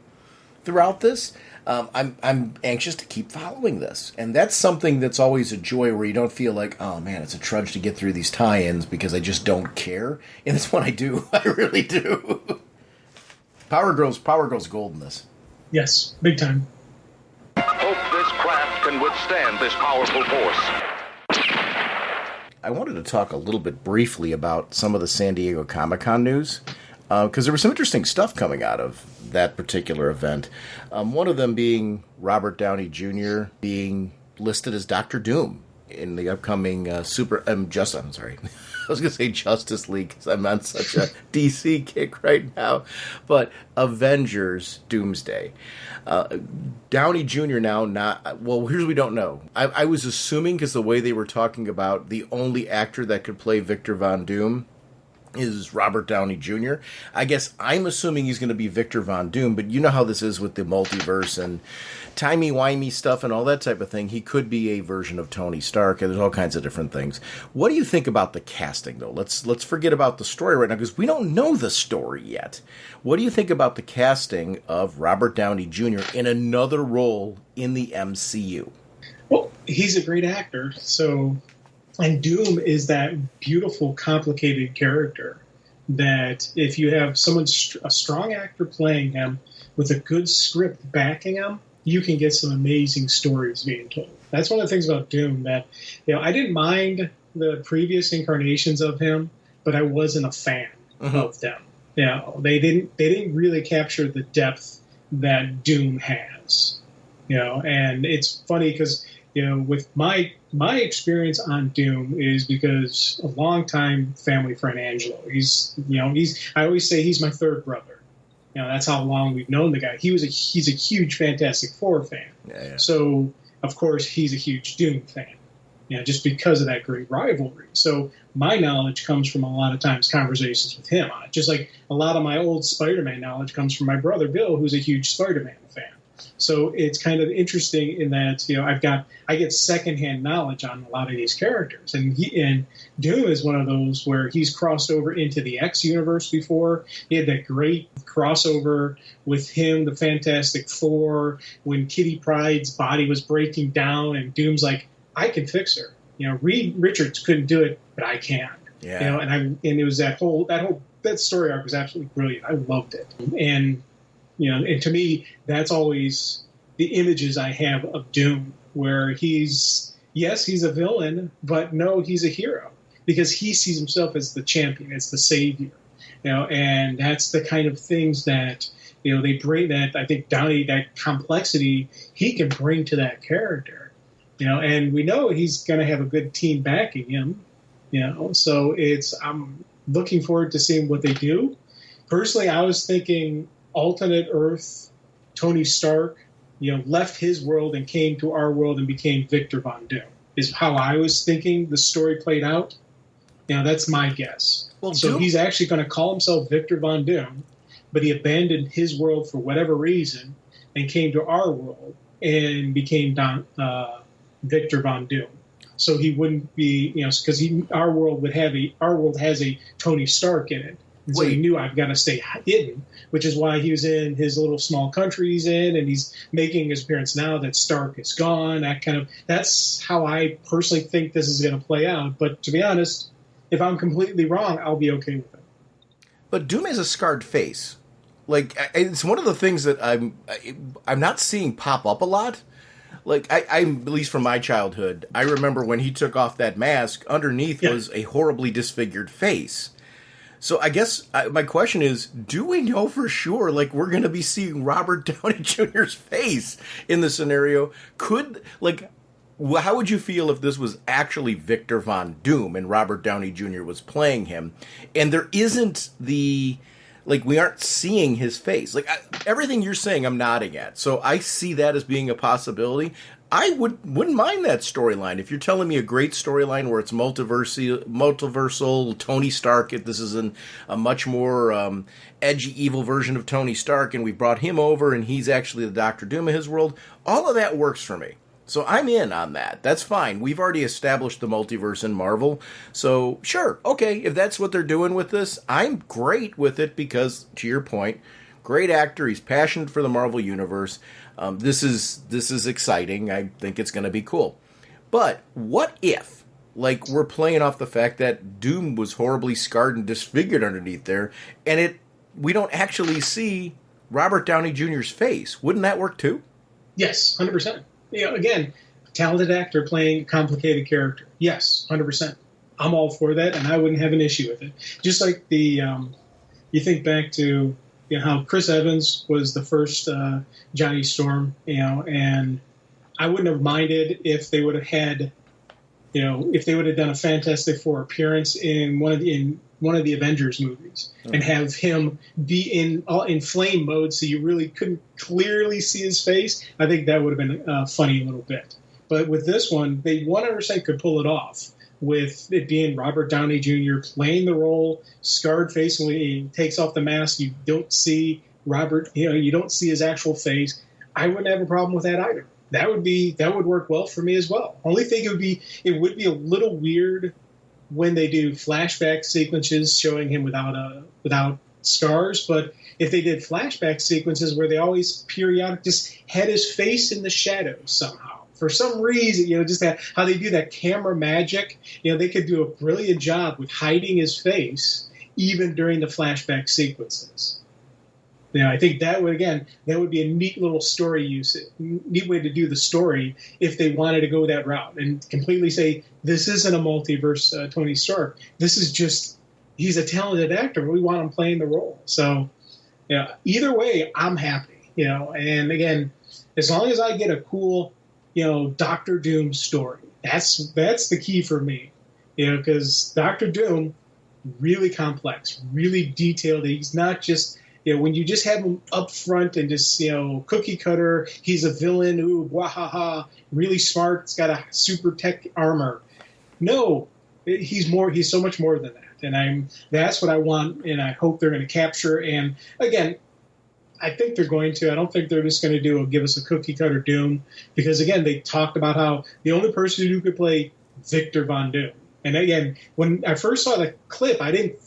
throughout this. I'm anxious to keep following this, and that's something that's always a joy where you don't feel like, oh man, it's a trudge to get through these tie-ins because I just don't care. And this one I do, I really do. Power Girl's gold in this. Yes, big time. Hope this craft can withstand this powerful force. I wanted to talk a little bit briefly about some of the San Diego Comic-Con news, because there was some interesting stuff coming out of that particular event. One of them being Robert Downey Jr. being listed as Dr. Doom in the upcoming I was going to say Justice League because I'm on such a DC kick right now, but Avengers Doomsday. Downey Jr. now not, well, here's what we don't know. I was assuming, because the way they were talking about the only actor that could play Victor Von Doom is Robert Downey Jr. I guess I'm assuming he's going to be Victor Von Doom, but you know how this is with the multiverse and timey-wimey stuff and all that type of thing. He could be a version of Tony Stark, and there's all kinds of different things. What do you think about the casting, though? Let's forget about the story right now, because we don't know the story yet. What do you think about the casting of Robert Downey Jr. in another role in the MCU? Well, he's a great actor, so... And Doom is that beautiful, complicated character that if you have a strong actor playing him with a good script backing him, you can get some amazing stories being told. That's one of the things about Doom that, I didn't mind the previous incarnations of him, but I wasn't a fan of them. They didn't really capture the depth that Doom has. And it's funny because, with my experience on Doom is because a longtime family friend Angelo. I always say he's my third brother. That's how long we've known the guy. He's a huge Fantastic Four fan. Yeah. So of course he's a huge Doom fan. Just because of that great rivalry. So my knowledge comes from a lot of times conversations with him on it. Just like a lot of my old Spider-Man knowledge comes from my brother Bill, who's a huge Spider-Man fan. So it's kind of interesting in that I get secondhand knowledge on a lot of these characters, and Doom is one of those where he's crossed over into the X universe before. He had that great crossover with him, the Fantastic Four, when Kitty Pryde's body was breaking down, and Doom's like, I can fix her. Reed Richards couldn't do it, but I can. Yeah. And it was that story arc was absolutely brilliant. I loved it, and to me, that's always the images I have of Doom, where he's a villain, but no, he's a hero because he sees himself as the champion, as the savior, and that's the kind of things that, they bring, that I think Downey, that complexity he can bring to that character, and we know he's going to have a good team backing him, so I'm looking forward to seeing what they do. Personally, I was thinking alternate Earth, Tony Stark, left his world and came to our world and became Victor Von Doom, is how I was thinking the story played out. That's my guess. Well, so he's actually going to call himself Victor Von Doom, but he abandoned his world for whatever reason and came to our world and became Victor Von Doom. So he wouldn't be, because our world has a Tony Stark in it. And so he knew I've got to stay hidden, which is why he was in his little small country he's in, and he's making his appearance now that Stark is gone. That's how I personally think this is going to play out. But to be honest, if I'm completely wrong, I'll be okay with it. But Doom has a scarred face. Like, it's one of the things that I'm not seeing pop up a lot. Like, I at least from my childhood, I remember when he took off that mask, underneath was a horribly disfigured face. So I guess my question is, do we know for sure, like, we're going to be seeing Robert Downey Jr.'s face in the scenario? How would you feel if this was actually Victor Von Doom and Robert Downey Jr. was playing him, and there isn't we aren't seeing his face? Everything you're saying, I'm nodding at. So I see that as being a possibility. I wouldn't mind that storyline. If you're telling me a great storyline where it's multiversal Tony Stark, if this is a much more edgy, evil version of Tony Stark, and we brought him over, and he's actually the Dr. Doom of his world, all of that works for me. So I'm in on that. That's fine. We've already established the multiverse in Marvel. So sure, okay, if that's what they're doing with this, I'm great with it because, to your point, great actor. He's passionate for the Marvel Universe. This is exciting. I think it's going to be cool. But what if, like, we're playing off the fact that Doom was horribly scarred and disfigured underneath there, and we don't actually see Robert Downey Jr.'s face? Wouldn't that work too? Yes, 100%. Again, talented actor playing a complicated character. Yes, 100%. I'm all for that, and I wouldn't have an issue with it. Just like you think back to how Chris Evans was the first Johnny Storm, and I wouldn't have minded if they would have had, if they would have done a Fantastic Four appearance in one of the Avengers movies, and have him be in flame mode, so you really couldn't clearly see his face. I think that would have been funny a little bit. But with this one, they 100% could pull it off, with it being Robert Downey Jr. playing the role, scarred face. When he takes off the mask, you don't see Robert. You don't see his actual face. I wouldn't have a problem with that either. That would work well for me as well. Only thing it would be a little weird when they do flashback sequences showing him without scars. But if they did flashback sequences where they always periodic just had his face in the shadows somehow. For some reason, just how they do that camera magic, they could do a brilliant job with hiding his face even during the flashback sequences. I think that would be a neat little story neat way to do the story if they wanted to go that route and completely say, this isn't a multiverse Tony Stark. This is just, he's a talented actor. We want him playing the role. So, either way, I'm happy, and again, as long as I get a cool, Doctor Doom story. That's the key for me, because Doctor Doom, really complex, really detailed. He's not just, when you just have him up front and just, cookie cutter, he's a villain, ooh, wahaha, really smart, he's got a super tech armor. No, he's so much more than that. And that's what I want, and I hope they're going to capture. And again, I think they're going to. I don't think they're just going to give us a cookie-cutter Doom. Because, again, they talked about how the only person who could play Victor Von Doom. And, again, when I first saw the clip, I didn't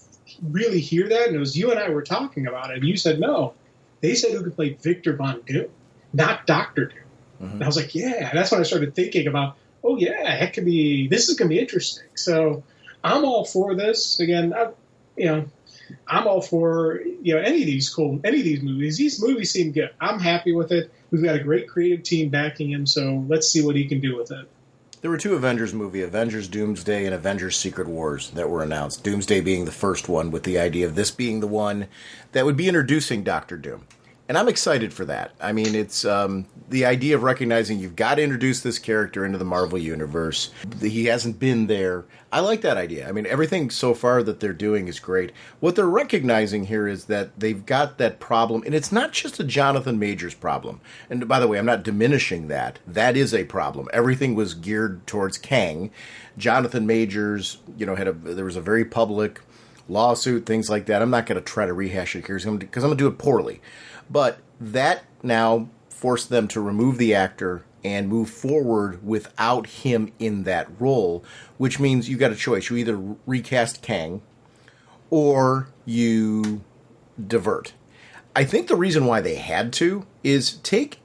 really hear that. And it was you and I were talking about it. And you said, no. They said who could play Victor Von Doom, not Dr. Doom. Mm-hmm. And I was like, yeah. That's when I started thinking about, oh, yeah, this is going to be interesting. So I'm all for this. Again, I'm all for any of these movies. These movies seem good. I'm happy with it. We've got a great creative team backing him, so let's see what he can do with it. There were two Avengers movies, Avengers Doomsday and Avengers Secret Wars, that were announced. Doomsday being the first one, with the idea of this being the one that would be introducing Doctor Doom. And I'm excited for that. I mean, it's the idea of recognizing you've got to introduce this character into the Marvel Universe. He hasn't been there. I like that idea. I mean, everything so far that they're doing is great. What they're recognizing here is that they've got that problem, and it's not just a Jonathan Majors problem. And by the way, I'm not diminishing that. That is a problem. Everything was geared towards Kang. Jonathan Majors, there was a very public lawsuit, things like that. I'm not going to try to rehash it here because I'm going to do it poorly. But that now forced them to remove the actor and move forward without him in that role, which means you got a choice. You either recast Kang or you divert. I think the reason why they had to is take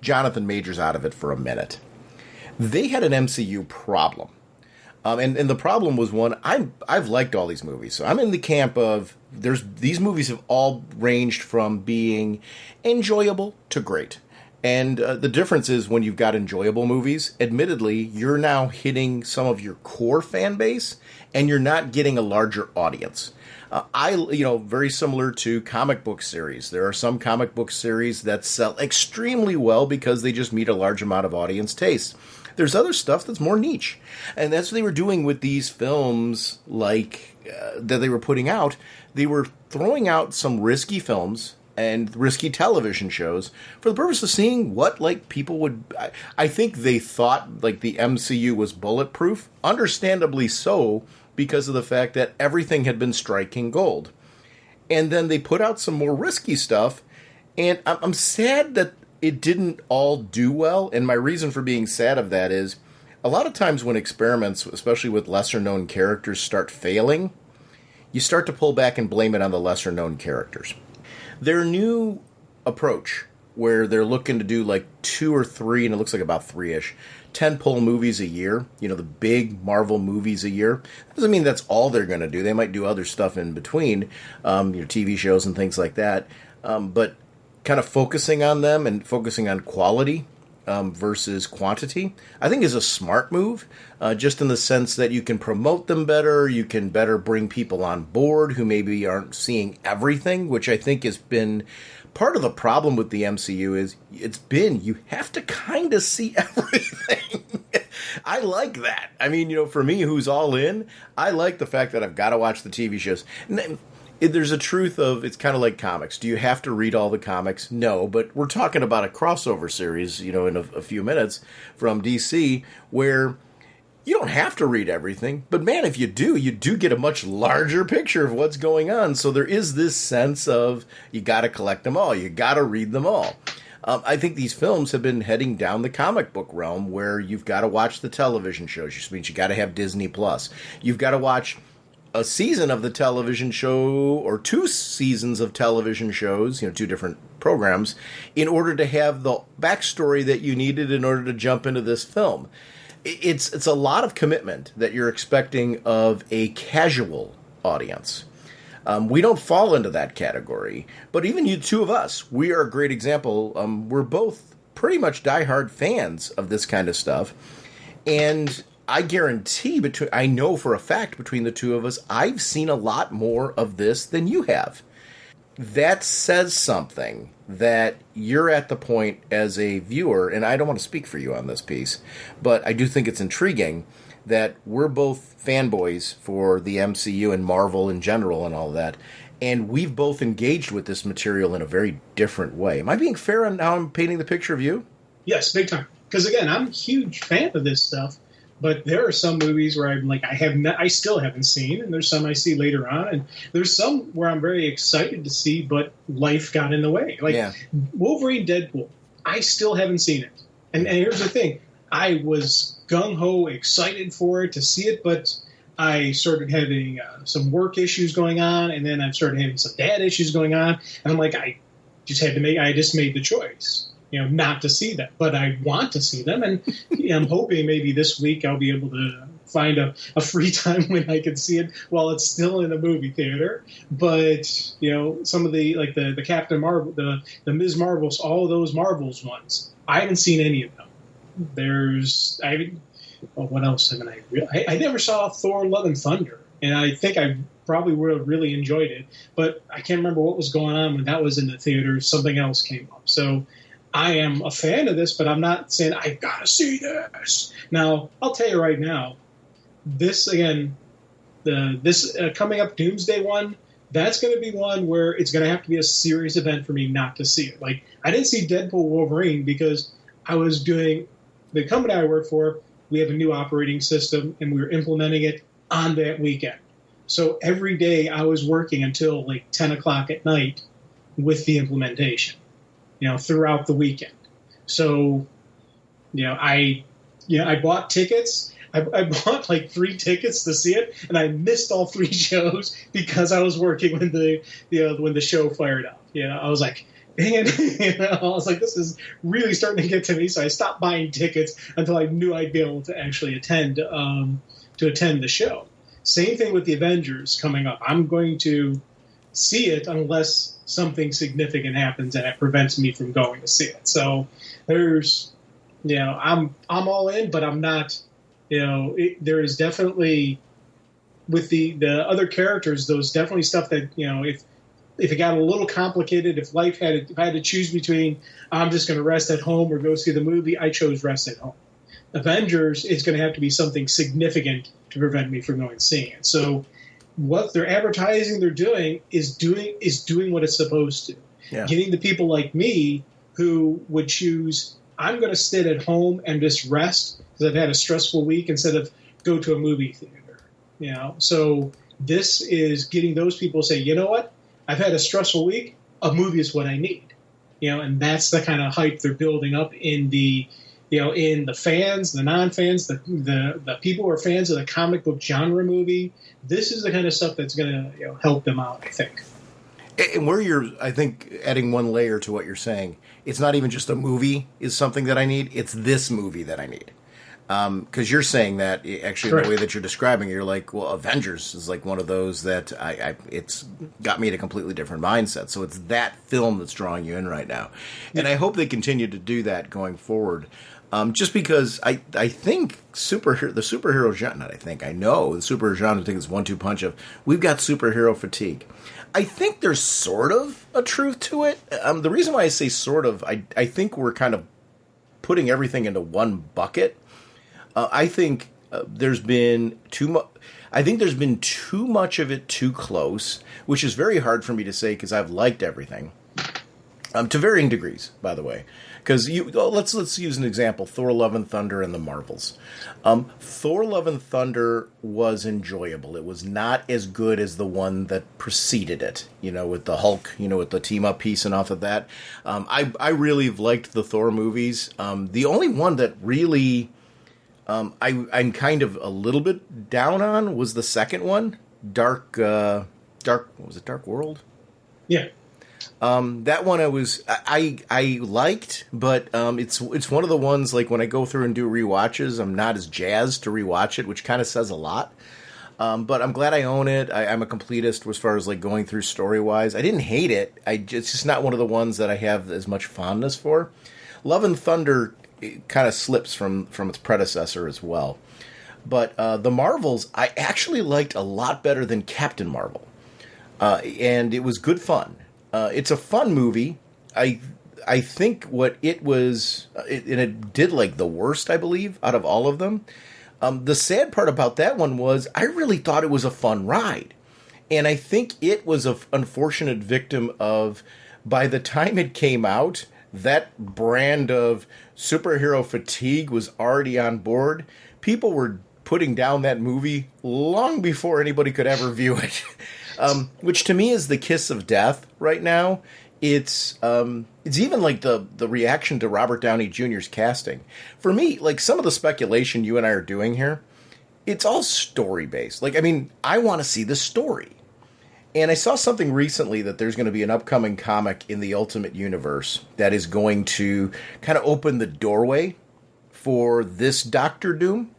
Jonathan Majors out of it for a minute. They had an MCU problem. And the problem was one, I've liked all these movies. So I'm in the camp of these movies have all ranged from being enjoyable to great. And the difference is when you've got enjoyable movies, admittedly, you're now hitting some of your core fan base and you're not getting a larger audience. Very similar to comic book series. There are some comic book series that sell extremely well because they just meet a large amount of audience tastes. There's other stuff that's more niche. And that's what they were doing with these films that they were putting out. They were throwing out some risky films and risky television shows for the purpose of seeing what people would... I think they thought the MCU was bulletproof. Understandably so, because of the fact that everything had been striking gold. And then they put out some more risky stuff. And I'm sad that it didn't all do well, and my reason for being sad of that is a lot of times when experiments, especially with lesser-known characters, start failing, you start to pull back and blame it on the lesser-known characters. Their new approach where they're looking to do like 2 or 3, and it looks like about 3-ish, tentpole movies a year, the big Marvel movies a year. That doesn't mean that's all they're going to do. They might do other stuff in between, TV shows and things like that. But kind of focusing on them and focusing on quality versus quantity, I think is a smart move, just in the sense that you can promote them better, you can better bring people on board who maybe aren't seeing everything, which I think has been part of the problem with the MCU is you have to kind of see everything. I like that. I mean, for me, who's all in, I like the fact that I've got to watch the TV shows. There's a truth of, it's kind of like comics. Do you have to read all the comics? No, but we're talking about a crossover series, in a few minutes from DC, where you don't have to read everything, but man, if you do get a much larger picture of what's going on. So there is this sense of, you got to collect them all. You got to read them all. I think these films have been heading down the comic book realm, where you've got to watch the television shows, which means you got to have Disney Plus. You've got to watch a season of the television show or 2 seasons of television shows, 2 different programs, in order to have the backstory that you needed in order to jump into this film. It's a lot of commitment that you're expecting of a casual audience. We don't fall into that category, but even you two of us, we are a great example. We're both pretty much diehard fans of this kind of stuff, and I guarantee, I know for a fact between the two of us, I've seen a lot more of this than you have. That says something, that you're at the point as a viewer, and I don't want to speak for you on this piece, but I do think it's intriguing that we're both fanboys for the MCU and Marvel in general and all that, and we've both engaged with this material in a very different way. Am I being fair on how I'm painting the picture of you? Yes, big time. Because again, I'm a huge fan of this stuff. But there are some movies where I'm like, I still haven't seen, and there's some I see later on, and there's some where I'm very excited to see, but life got in the way. Wolverine, Deadpool, I still haven't seen it. And here's the thing, I was gung-ho excited for it, to see it, but I started having some work issues going on, and then I started having some dad issues going on, and I'm like, I just made the choice. Not to see them, but I want to see them, and I'm hoping maybe this week I'll be able to find a free time when I can see it while it's still in a movie theater. But some of the Captain Marvel, the Ms. Marvels, all of those Marvels ones, I haven't seen any of them. What else haven't I never saw Thor: Love and Thunder, and I think I probably would have really enjoyed it, but I can't remember what was going on when that was in the theater. Something else came up, so I am a fan of this, but I'm not saying I gotta see this. Now, I'll tell you right now, this again, this coming up Doomsday one, that's going to be one where it's going to have to be a serious event for me not to see it. Like, I didn't see Deadpool Wolverine because I was doing the company I work for. We have a new operating system, and we were implementing it on that weekend. So every day I was working until like 10 o'clock at night with the implementation. Throughout the weekend. So, I bought tickets. I bought like 3 tickets to see it, and I missed all 3 shows because I was working when the show fired up. I was like, dang it. I was like, this is really starting to get to me. So I stopped buying tickets until I knew I'd be able to actually attend the show. Same thing with the Avengers coming up. I'm going to see it unless something significant happens and it prevents me from going to see it. So there's, I'm all in, but I'm not, there is definitely, with the other characters, there's definitely stuff that, if it got a little complicated, if I had to choose between, I'm just going to rest at home or go see the movie, I chose rest at home. Avengers, it's going to have to be something significant to prevent me from going and seeing it. So what they're advertising they're doing is doing what it's supposed to. Yeah. Getting the people like me who would choose, I'm going to sit at home and just rest because I've had a stressful week instead of go to a movie theater. So this is getting those people to say, you know what? I've had a stressful week. A movie is what I need. And that's the kind of hype they're building up in the fans, the non-fans, the people who are fans of the comic book genre movie. This is the kind of stuff that's going to help them out, I think. And where you're, I think, adding one layer to what you're saying, it's not even just a movie is something that I need. It's this movie that I need. Because you're saying that, actually, in the way that you're describing it, you're like, well, Avengers is like one of those that it's got me in a completely different mindset. So it's that film that's drawing you in right now. And I hope they continue to do that going forward. Just because I think the superhero genre, I know the superhero genre thing is 1-2 punch of, we've got superhero fatigue. I think there's sort of a truth to it. The reason why I say sort of, I think we're kind of putting everything into one bucket. I think there's been too much. I think there's been too much of it too close, which is very hard for me to say because I've liked everything, to varying degrees, by the way. Because let's use an example: Thor: Love and Thunder and the Marvels. Thor: Love and Thunder was enjoyable. It was not as good as the one that preceded it. With the Hulk, with the team up piece and off of that. I really liked the Thor movies. The only one that really I'm kind of a little bit down on was the second one, Dark. What was it? Dark World? Yeah. That one I liked, but it's one of the ones like when I go through and do rewatches, I'm not as jazzed to rewatch it, which kind of says a lot. But I'm glad I own it. I'm a completist as far as like going through story wise. I didn't hate it. It's just not one of the ones that I have as much fondness for. Love and Thunder kind of slips from its predecessor as well. But the Marvels, I actually liked a lot better than Captain Marvel. And it was good fun. It's a fun movie. I think what it was, and it did like the worst, I believe, out of all of them. The sad part about that one was I really thought it was a fun ride. And I think it was an unfortunate victim of, by the time it came out, that brand of superhero fatigue was already on board. People were putting down that movie long before anybody could ever view it, which to me is the kiss of death right now. It's even like the reaction to Robert Downey Jr.'s casting. For me, like some of the speculation you and I are doing here, it's all story-based. Like, I mean, I want to see the story. And I saw something recently that there's going to be an upcoming comic in the Ultimate Universe that is going to kind of open the doorway for this Doctor Doom.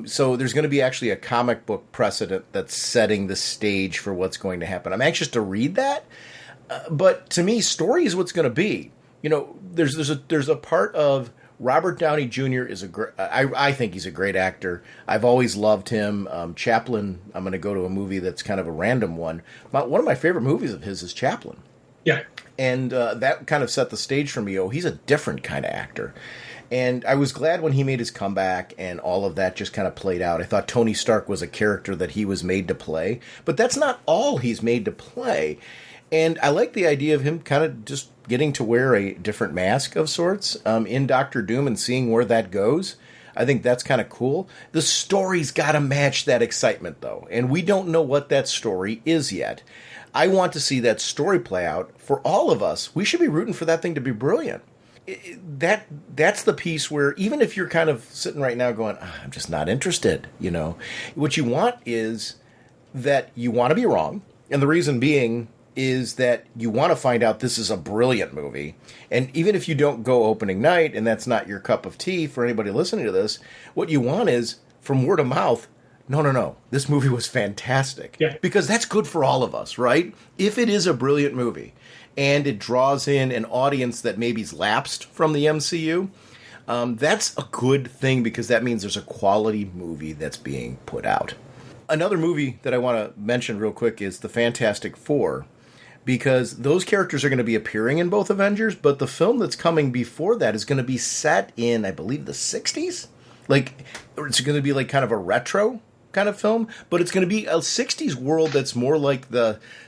So there's going to be actually a comic book precedent that's setting the stage for what's going to happen. I'm anxious to read that. But to me, story is what's going to be. There's a part of Robert Downey Jr. is I think he's a great actor. I've always loved him. Chaplin, I'm going to go to a movie that's kind of a random one. One of my favorite movies of his is Chaplin. Yeah. And that kind of set the stage for me. Oh, he's a different kind of actor. And I was glad when he made his comeback and all of that just kind of played out. I thought Tony Stark was a character that he was made to play. But that's not all he's made to play. And I like the idea of him kind of just getting to wear a different mask of sorts in Doctor Doom and seeing where that goes. I think that's kind of cool. The story's got to match that excitement, though. And we don't know what that story is yet. I want to see that story play out. For all of us, we should be rooting for that thing to be brilliant. That's the piece where even if you're kind of sitting right now going, I'm just not interested, what you want is that you want to be wrong. And the reason being is that you want to find out this is a brilliant movie. And even if you don't go opening night, and that's not your cup of tea for anybody listening to this, what you want is, from word of mouth, no, this movie was fantastic. Yeah. Because that's good for all of us, right? If it is a brilliant movie, and it draws in an audience that maybe's lapsed from the MCU, that's a good thing because that means there's a quality movie that's being put out. Another movie that I want to mention real quick is The Fantastic Four, because those characters are going to be appearing in both Avengers, but the film that's coming before that is going to be set in, I believe, the 60s? Like, it's going to be like kind of a retro kind of film, but it's going to be a 60s world that's more like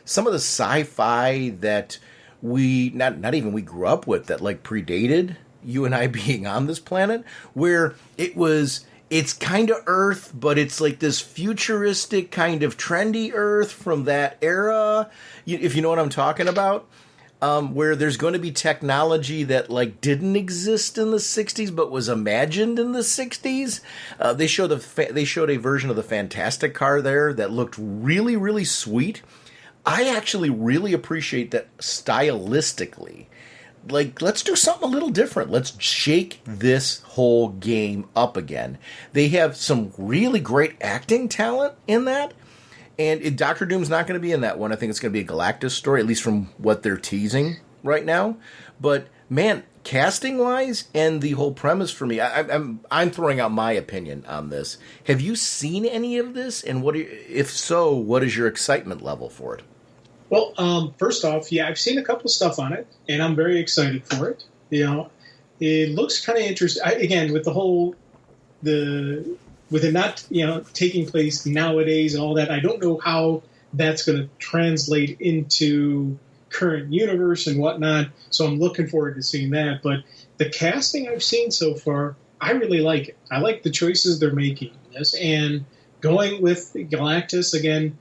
some of the sci-fi that we, not even we grew up with, that like predated you and I being on this planet, where it's kind of Earth, but it's like this futuristic kind of trendy Earth from that era, if you know what I'm talking about, where there's going to be technology that like didn't exist in the 60s but was imagined in the 60s. They showed a version of the Fantastic Car there that looked really, really sweet. I actually really appreciate that stylistically. Like, let's do something a little different. Let's shake this whole game up again. They have some really great acting talent in that. And Doctor Doom's not going to be in that one. I think it's going to be a Galactus story, at least from what they're teasing right now. But, man, casting-wise and the whole premise for me, I'm throwing out my opinion on this. Have you seen any of this? And if so, what is your excitement level for it? Well, first off, yeah, I've seen a couple stuff on it, and I'm very excited for it. You know, it looks kind of interesting. Again, with the whole with it not taking place nowadays and all that, I don't know how that's going to translate into current universe and whatnot. So I'm looking forward to seeing that. But the casting I've seen so far, I really like it. I like the choices they're making in this, and going with Galactus again.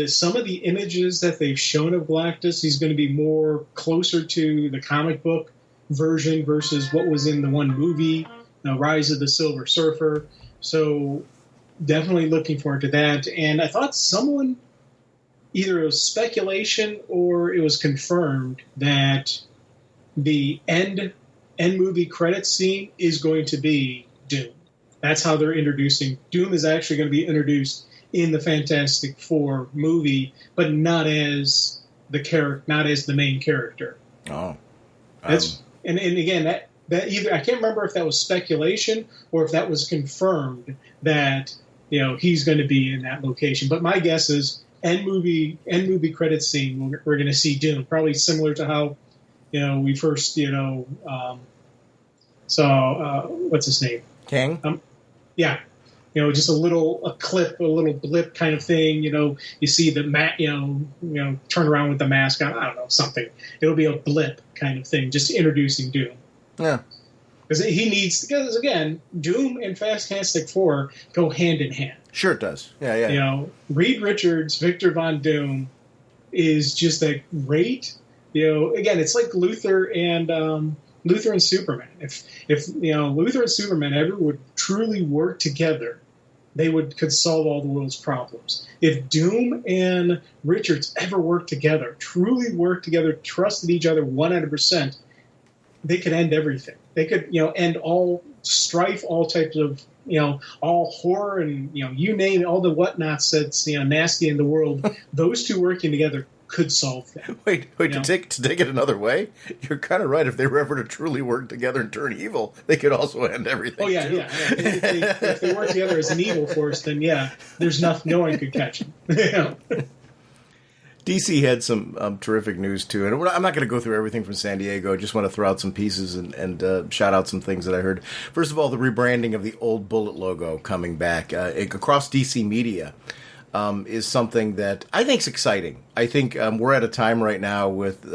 Some of the images that they've shown of Galactus, he's going to be more closer to the comic book version versus what was in the one movie, Rise of the Silver Surfer. So definitely looking forward to that. And I thought either it was speculation or it was confirmed that the end movie credit scene is going to be Doom. That's how they're introducing. Doom is actually going to be introduced in the Fantastic Four movie, but not as the main character. Oh, and again that either I can't remember if that was speculation or if that was confirmed that he's going to be in that location. But my guess is end movie credit scene we're going to see Doom, probably similar to how we first saw what's his name, Kang. Yeah. Just a little blip kind of thing. You see the turn around with the mask on. I don't know, something. It'll be a blip kind of thing, just introducing Doom. Yeah. Because again, Doom and Fantastic Four go hand in hand. Sure it does. Yeah. Reed Richards, Victor Von Doom is just a great, again, it's like Luther and Superman. If Luther and Superman ever would truly work together, they could solve all the world's problems. If Doom and Richards ever truly worked together, trusted each other 100%, they could end everything. They could end all strife, all types of all horror, and you name it, all the whatnots that's nasty in the world. Those two working together could solve that. Wait, to take it another way, you're kind of right. If they were ever to truly work together and turn evil, they could also end everything. Oh yeah, too. yeah. If they work together as an evil force, then there's nothing. No one could catch them. DC had some terrific news too, and I'm not going to go through everything from San Diego. I just want to throw out some pieces and shout out some things that I heard. First of all, the rebranding of the old Bullet logo coming back across DC Media. Is something that I think is exciting. I think we're at a time right now with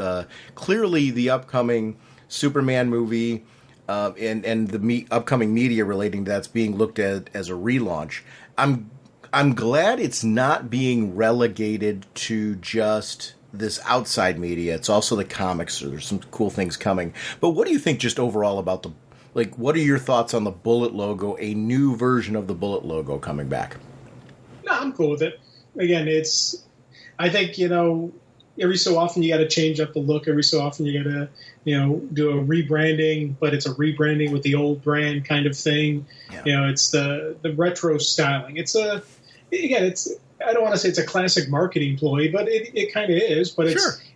clearly the upcoming Superman movie and the upcoming media relating to that's being looked at as a relaunch. I'm glad it's not being relegated to just this outside media. It's also the comics. So there's some cool things coming. But what do you think just overall about what are your thoughts on the Bullet logo, a new version of the Bullet logo coming back? No, I'm cool with it. Again, I think, every so often you got to change up the look. Every so often you got to, do a rebranding, but it's a rebranding with the old brand kind of thing. Yeah. It's the retro styling. I don't want to say it's a classic marketing ploy, but it kind of is. But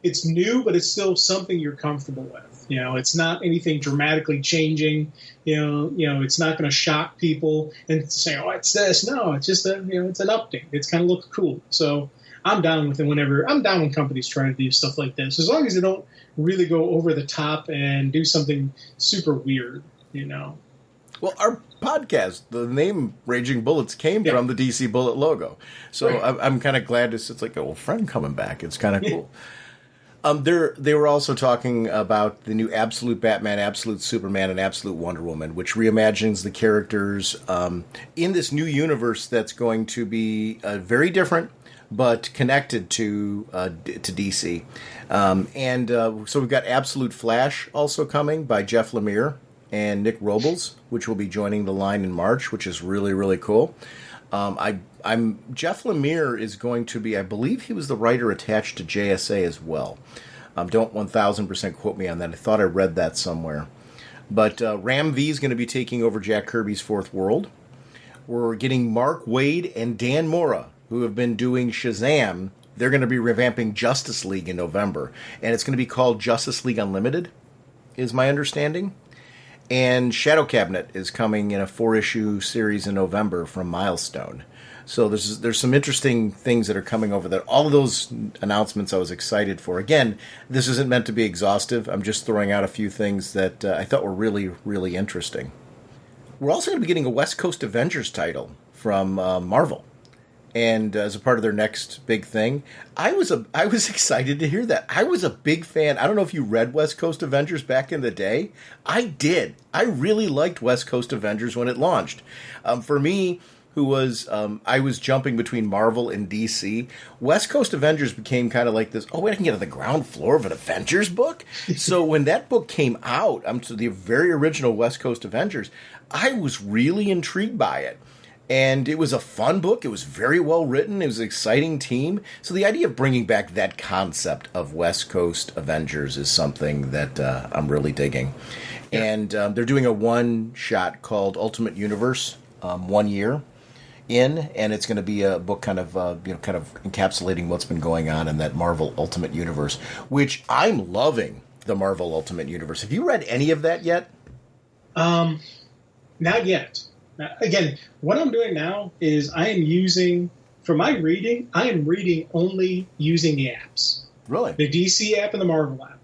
it's new, but it's still something you're comfortable with. It's not anything dramatically changing. It's not going to shock people and say, "Oh, it's this." No, it's just it's an update. It's kind of look cool. So I'm down with it I'm down when companies try to do stuff like this, as long as they don't really go over the top and do something super weird. Well, our podcast, the name Raging Bullets came from the DC Bullet logo. So right. I'm kind of glad it's like an old friend coming back. It's kind of cool. They were also talking about the new Absolute Batman, Absolute Superman, and Absolute Wonder Woman, which reimagines the characters in this new universe that's going to be very different, but connected to DC. So we've got Absolute Flash also coming by Jeff Lemire and Nick Robles, which will be joining the line in March, which is really, really cool. Jeff Lemire is going to be, I believe he was the writer attached to JSA as well. Don't 1,000% quote me on that. I thought I read that somewhere. But Ram V is going to be taking over Jack Kirby's Fourth World. We're getting Mark Waid and Dan Mora, who have been doing Shazam. They're going to be revamping Justice League in November. And it's going to be called Justice League Unlimited, is my understanding. And Shadow Cabinet is coming in a 4-issue series in November from Milestone. So there's some interesting things that are coming over there. All of those announcements I was excited for. Again, this isn't meant to be exhaustive. I'm just throwing out a few things that I thought were really, really interesting. We're also going to be getting a West Coast Avengers title from Marvel. And as a part of their next big thing, I was excited to hear that. I was a big fan. I don't know if you read West Coast Avengers back in the day. I did. I really liked West Coast Avengers when it launched. For me, I was jumping between Marvel and DC. West Coast Avengers became kind of like this, oh, wait, I can get on the ground floor of an Avengers book? So when that book came out, to the very original West Coast Avengers, I was really intrigued by it. And it was a fun book. It was very well written. It was an exciting team. So the idea of bringing back that concept of West Coast Avengers is something that I'm really digging. Yeah. And they're doing a one-shot called Ultimate Universe, 1 year in, and it's going to be a book kind of encapsulating what's been going on in that Marvel Ultimate Universe, which I'm loving. The Marvel Ultimate Universe. Have you read any of that yet? Not yet. Again, what I'm doing now is I am reading only using the apps. Really? The DC app and the Marvel app.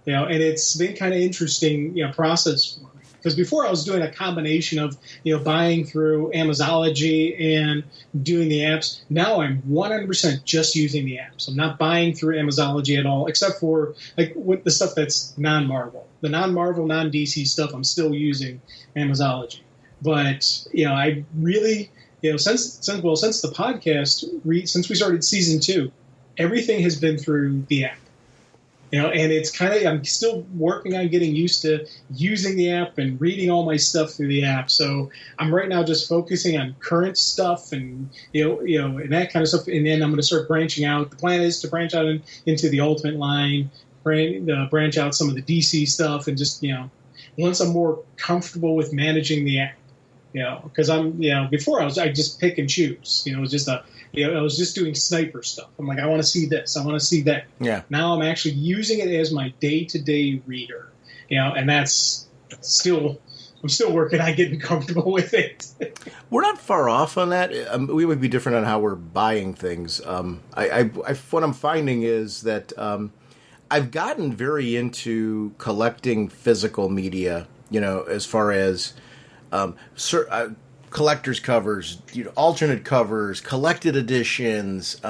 And it's been kind of interesting, process for me. Because before I was doing a combination of, buying through Amazology and doing the apps. Now I'm 100% just using the apps. I'm not buying through Amazology at all, except for with the stuff that's non-Marvel. The non-Marvel, non-DC stuff, I'm still using Amazology. But, I really, since the podcast, since we started season 2, everything has been through the app. And it's I'm still working on getting used to using the app and reading all my stuff through the app. So I'm right now just focusing on current stuff and, and that kind of stuff. And then I'm going to start branching out. The plan is to branch out into the Ultimate line, branch out some of the DC stuff, and just, once I'm more comfortable with managing the app. Because before I just pick and choose. It was just I was just doing sniper stuff. I'm like, I want to see this, I want to see that. Yeah. Now I'm actually using it as my day-to-day reader. And that's I'm still working on getting comfortable with it. We're not far off on that. We would be different on how we're buying things. What I'm finding is that I've gotten very into collecting physical media. As far as collector's covers, alternate covers, collected editions,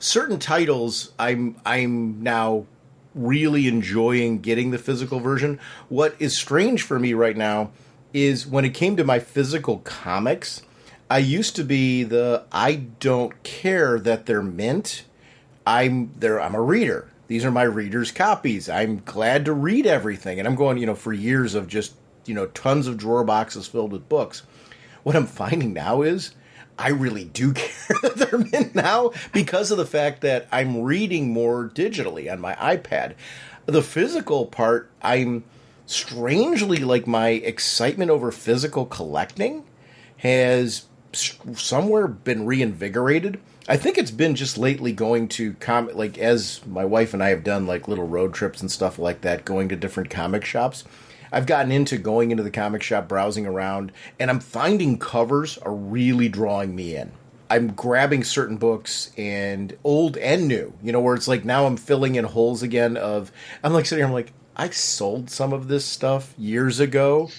certain titles. I'm now really enjoying getting the physical version. What is strange for me right now is when it came to my physical comics, I used to be I don't care that they're mint. I'm a reader. These are my reader's copies. I'm glad to read everything, and I'm going, for years of just tons of drawer boxes filled with books. What I'm finding now is I really do care that they're mint now because of the fact that I'm reading more digitally on my iPad. The physical part, I'm strangely my excitement over physical collecting has somewhere been reinvigorated. I think it's been just lately going to as my wife and I have done little road trips and stuff like that, going to different comic shops. I've gotten into going into the comic shop, browsing around, and I'm finding covers are really drawing me in. I'm grabbing certain books, and old and new, where it's now I'm filling in holes again I'm sitting here, I'm I sold some of this stuff years ago.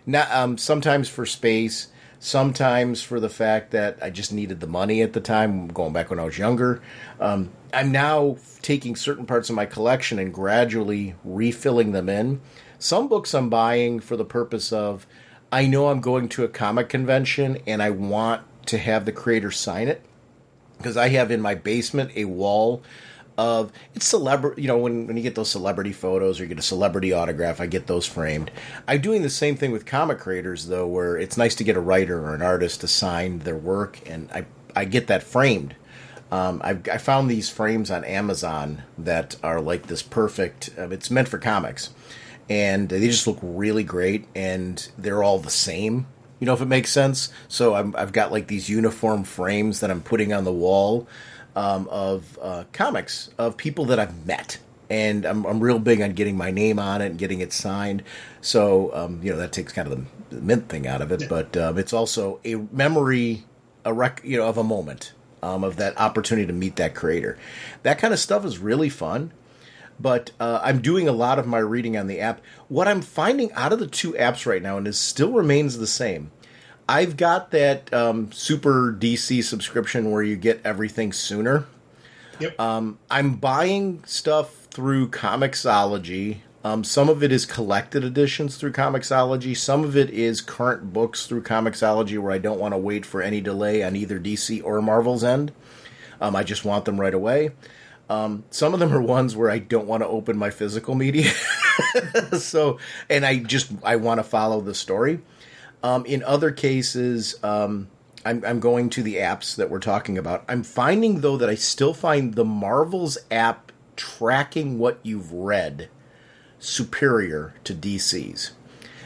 Now, sometimes for space, sometimes for the fact that I just needed the money at the time, going back when I was younger. I'm now taking certain parts of my collection and gradually refilling them in. Some books I'm buying for the purpose of, I know I'm going to a comic convention and I want to have the creator sign it. Because I have in my basement a wall of, it's celebrity, when you get those celebrity photos or you get a celebrity autograph, I get those framed. I'm doing the same thing with comic creators, though, where it's nice to get a writer or an artist to sign their work. And I get that framed. I found these frames on Amazon that are like this perfect. It's meant for comics, and they just look really great, and they're all the same. You know, if it makes sense. So I've got like these uniform frames that I'm putting on the wall of comics of people that I've met. And I'm real big on getting my name on it and getting it signed. So, that takes kind of the mint thing out of it. Yeah. But it's also a memory, of a moment, of that opportunity to meet that creator. That kind of stuff is really fun. But I'm doing a lot of my reading on the app. What I'm finding out of the two apps right now, and it still remains the same, I've got that Super DC subscription where you get everything sooner. Yep. I'm buying stuff through Comixology. Some of it is collected editions through Comixology. Some of it is current books through Comixology where I don't want to wait for any delay on either DC or Marvel's end. I just want them right away. Some of them are ones where I don't want to open my physical media. I want to follow the story. In other cases, I'm going to the apps that we're talking about. I'm finding, though, that I still find the Marvel's app tracking what you've read superior to DC's.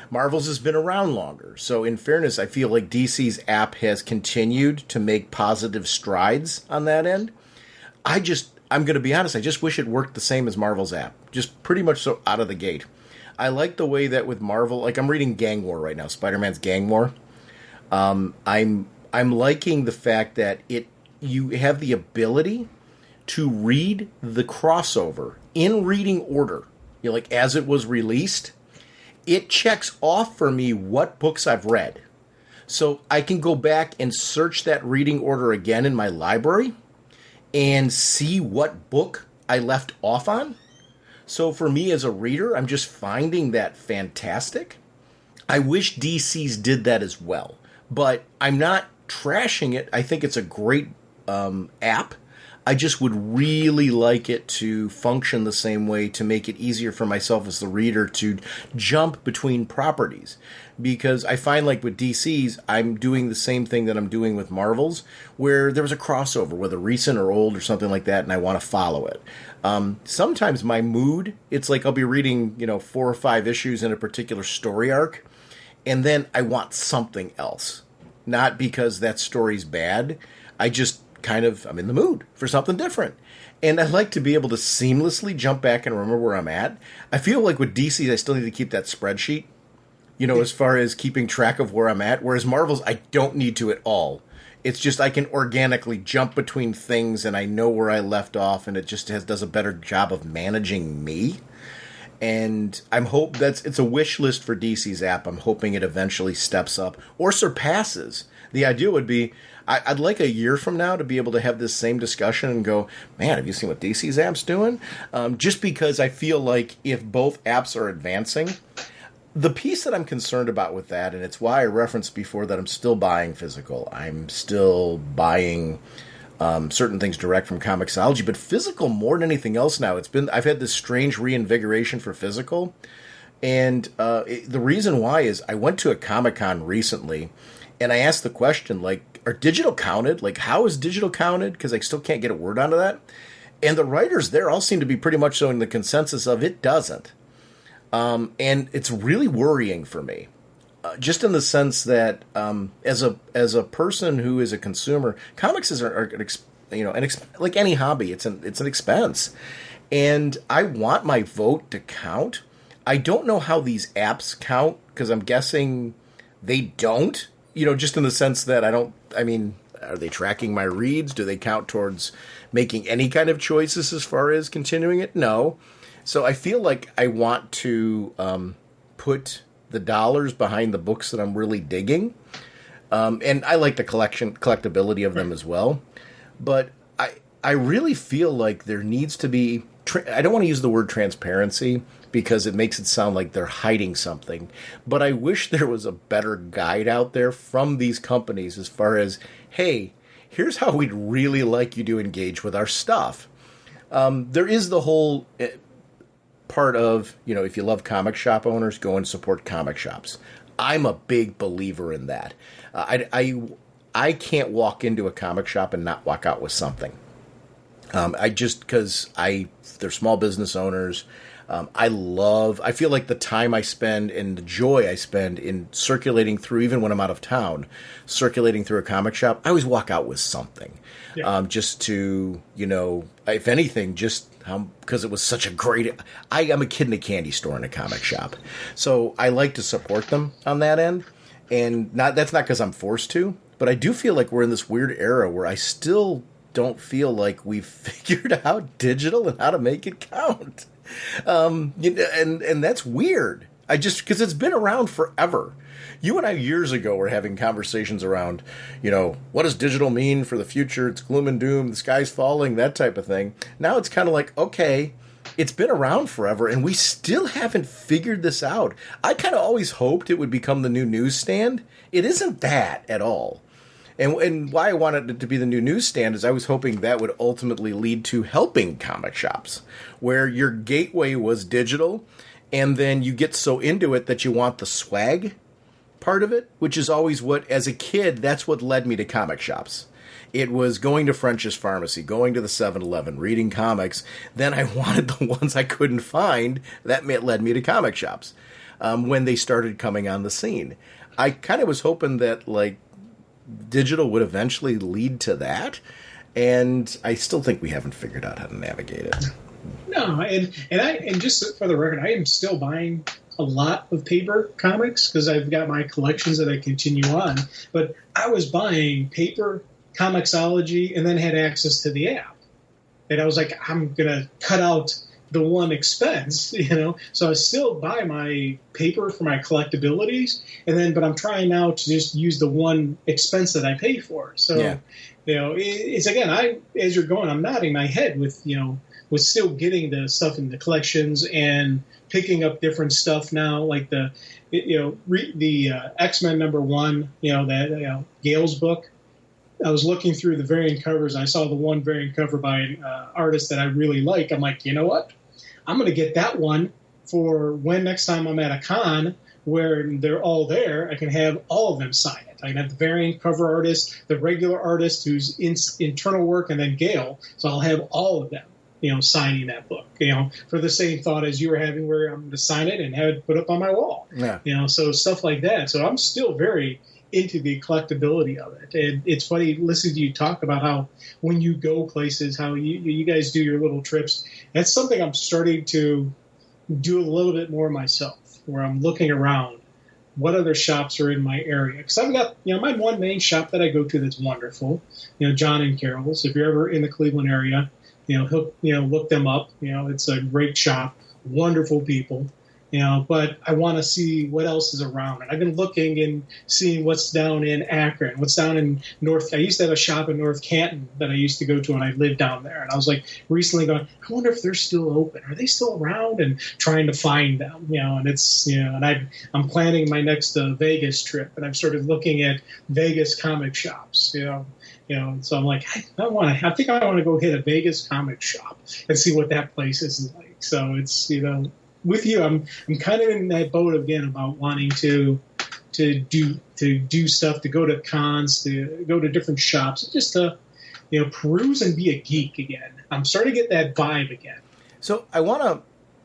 Marvel's has been around longer. So in fairness, I feel like DC's app has continued to make positive strides on that end. I'm going to be honest, I just wish it worked the same as Marvel's app. Just pretty much so out of the gate. I like the way that with Marvel, like I'm reading Gang War right now, Spider-Man's Gang War. I'm liking the fact that you have the ability to read the crossover in reading order. Like as it was released, it checks off for me what books I've read. So I can go back and search that reading order again in my library and see what book I left off on. So for me as a reader, I'm just finding that fantastic. I wish DC's did that as well, but I'm not trashing it. I think it's a great app. I just would really like it to function the same way to make it easier for myself as the reader to jump between properties. Because I find like with DC's, I'm doing the same thing that I'm doing with Marvel's, where there was a crossover, whether recent or old or something like that, and I want to follow it. Sometimes my mood, it's like I'll be reading, 4 or 5 issues in a particular story arc, and then I want something else. Not because that story's bad. I'm in the mood for something different. And I'd like to be able to seamlessly jump back and remember where I'm at. I feel like with DC, I still need to keep that spreadsheet, as far as keeping track of where I'm at. Whereas Marvel's, I don't need to at all. It's just I can organically jump between things and I know where I left off, and it just does a better job of managing me. And it's a wish list for DC's app. I'm hoping it eventually steps up or surpasses. The idea would be, I'd like a year from now to be able to have this same discussion and go, man, have you seen what DC's app's doing? Just because I feel like if both apps are advancing, the piece that I'm concerned about with that, and it's why I referenced before that I'm still buying physical. I'm still buying certain things direct from Comixology, but physical more than anything else now. I've had this strange reinvigoration for physical, and the reason why is I went to a Comic-Con recently, and I asked the question, like, are digital counted? Like, how is digital counted? Because I still can't get a word onto that. And the writers there all seem to be pretty much showing the consensus of it doesn't. And it's really worrying for me. Just in the sense that as a person who is a consumer, comics are like any hobby, it's an expense. And I want my vote to count. I don't know how these apps count, because I'm guessing they don't. Just in the sense that are they tracking my reads? Do they count towards making any kind of choices as far as continuing it? No. So I feel like I want to put the dollars behind the books that I'm really digging. And I like the collectability of them as well. But I really feel like there needs to be, I don't want to use the word transparency because it makes it sound like they're hiding something. But I wish there was a better guide out there from these companies as far as, hey, here's how we'd really like you to engage with our stuff. There is the whole part of, if you love comic shop owners, go and support comic shops. I'm a big believer in that. I I can't walk into a comic shop and not walk out with something. They're small business owners. I feel like the time I spend and the joy I spend in circulating through, even when I'm out of town, circulating through a comic shop, I always walk out with something. Yeah. Just to, if anything, because it was such a great, I'm a kid in a candy store in a comic shop. So I like to support them on that end. And that's not because I'm forced to, but I do feel like we're in this weird era where I still don't feel like we've figured out digital and how to make it count. And that's weird. Because it's been around forever. You and I years ago were having conversations around, what does digital mean for the future? It's gloom and doom, the sky's falling, that type of thing. Now it's kind of like, okay, it's been around forever and we still haven't figured this out. I kind of always hoped it would become the new newsstand. It isn't that at all. And why I wanted it to be the new newsstand is I was hoping that would ultimately lead to helping comic shops, where your gateway was digital, and then you get so into it that you want the swag part of it, which is always what, as a kid, that's what led me to comic shops. It was going to French's Pharmacy, going to the 7-Eleven, reading comics. Then I wanted the ones I couldn't find. That led me to comic shops when they started coming on the scene. I kind of was hoping that, digital would eventually lead to that, and I still think we haven't figured out how to navigate it. No, and just for the record, I am still buying a lot of paper comics because I've got my collections that I continue on. But I was buying paper Comixology and then had access to the app, and I was like, I'm gonna cut out the one expense, So I still buy my paper for my collectabilities, but I'm trying now to just use the one expense that I pay for. So, yeah. It's again, as you're going, I'm nodding my head with still getting the stuff in the collections and picking up different stuff now, like the X-Men #1, Gale's book. I was looking through the variant covers. And I saw the one variant cover by an artist that I really like. I'm like, you know what? I'm going to get that one for when next time I'm at a con where they're all there. I can have all of them sign it. I can have the variant cover artist, the regular artist who's internal work, and then Gale. So I'll have all of them, signing that book, for the same thought as you were having, where I'm going to sign it and have it put up on my wall. Yeah. So stuff like that. So I'm still very into the collectability of it. And it's funny listening to you talk about how when you go places, how you guys do your little trips. That's something I'm starting to do a little bit more myself, where I'm looking around what other shops are in my area. Because I've got, my one main shop that I go to that's wonderful, John and Carol's. If you're ever in the Cleveland area, look them up. It's a great shop, wonderful people. But I want to see what else is around. And I've been looking and seeing what's down in Akron, what's down in North. I used to have a shop in North Canton that I used to go to, and I lived down there. And I was recently going, I wonder if they're still open. Are they still around? And trying to find them, and it's, and I'm planning my next Vegas trip, and I've started looking at Vegas comic shops, so I'm like, I think I want to go hit a Vegas comic shop and see what that place is like. So it's, with you, I'm kind of in that boat again about wanting to do stuff, to go to cons, to go to different shops, just to peruse and be a geek again. I'm starting to get that vibe again. So I want to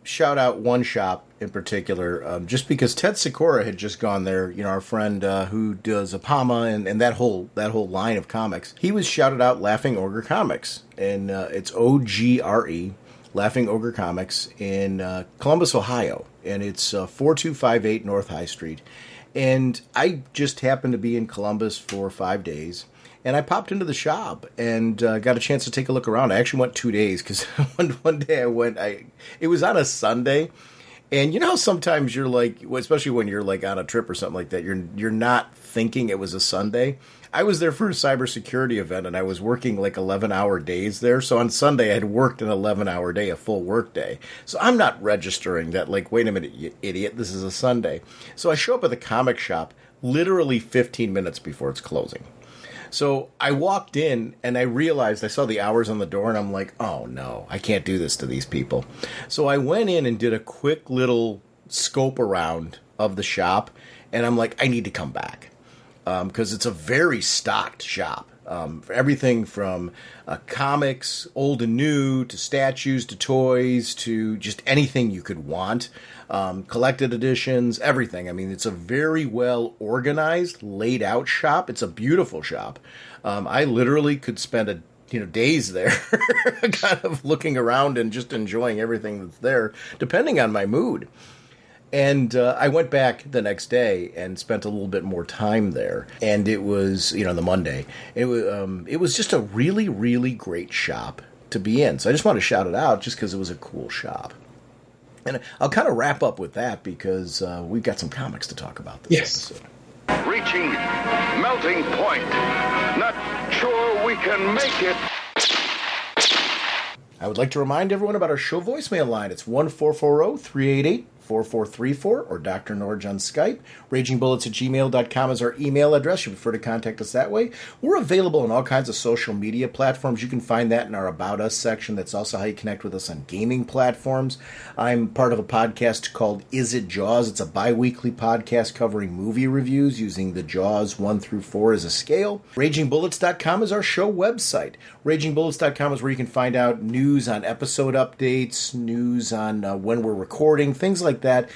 shout out one shop in particular, just because Ted Sikora had just gone there. Our friend who does Apama and that whole line of comics. He was shouted out Laughing Ogre Comics, and it's OGRE. Laughing Ogre Comics in Columbus, Ohio, and it's 4258 North High Street. And I just happened to be in Columbus for 5 days, and I popped into the shop and got a chance to take a look around. I actually went 2 days because one day I went. It was on a Sunday, and how sometimes you're like, especially when you're like on a trip or something like that, you're not thinking it was a Sunday. I was there for a cybersecurity event, and I was working 11-hour days there. So on Sunday, I had worked an 11-hour day, a full work day. So I'm not registering that, wait a minute, you idiot, this is a Sunday. So I show up at the comic shop literally 15 minutes before it's closing. So I walked in, and I realized, I saw the hours on the door, and I'm like, oh no, I can't do this to these people. So I went in and did a quick little scope around of the shop, and I'm like, I need to come back. because it's a very stocked shop. For everything from comics, old and new, to statues, to toys, to just anything you could want. Collected editions, everything. I mean, it's a very well organized, laid out shop. It's a beautiful shop. I literally could spend days there kind of looking around and just enjoying everything that's there, depending on my mood. And I went back the next day and spent a little bit more time there. And it was, the Monday. It was just a really, really great shop to be in. So I just want to shout it out just because it was a cool shop. And I'll kind of wrap up with that because we've got some comics to talk about this episode. Reaching melting point. Not sure we can make it. I would like to remind everyone about our show voicemail line. It's 1-440-388-4434 or Dr. Norge on Skype. RagingBullets@gmail.com is our email address. You prefer to contact us that way. We're available on all kinds of social media platforms. You can find that in our About Us section. That's also how you connect with us on gaming platforms. I'm part of a podcast called Is It Jaws? It's a bi-weekly podcast covering movie reviews using the Jaws 1 through 4 as a scale. RagingBullets.com is our show website. RagingBullets.com is where you can find out news on episode updates, news on when we're recording, things like that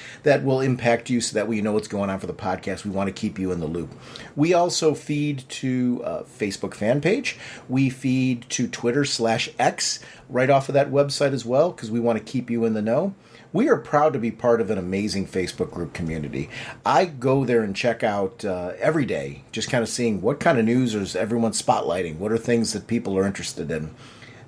will impact you so that way you know what's going on for the podcast. We want to keep you in the loop. We also feed to Facebook fan page. We feed to Twitter/X right off of that website as well because we want to keep you in the know. We are proud to be part of an amazing Facebook group community. I go there and check out every day, just kind of seeing what kind of news is everyone spotlighting, what are things that people are interested in.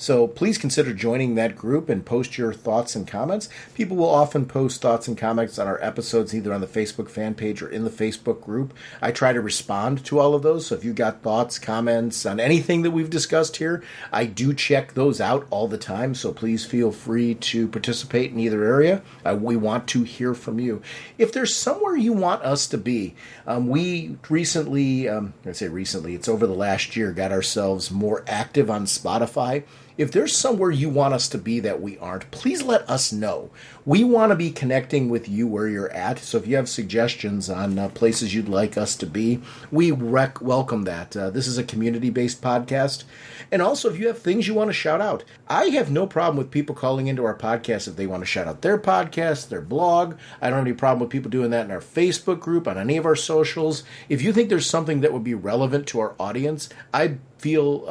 So please consider joining that group and post your thoughts and comments. People will often post thoughts and comments on our episodes either on the Facebook fan page or in the Facebook group. I try to respond to all of those. So if you've got thoughts, comments on anything that we've discussed here, I do check those out all the time. So please feel free to participate in either area. We want to hear from you. If there's somewhere you want us to be, we recently, it's over the last year, got ourselves more active on Spotify. If there's somewhere you want us to be that we aren't, please let us know. We want to be connecting with you where you're at. So if you have suggestions on places you'd like us to be, we welcome that. This is a community-based podcast. And also, if you have things you want to shout out, I have no problem with people calling into our podcast if they want to shout out their podcast, their blog. I don't have any problem with people doing that in our Facebook group, on any of our socials. If you think there's something that would be relevant to our audience, I feel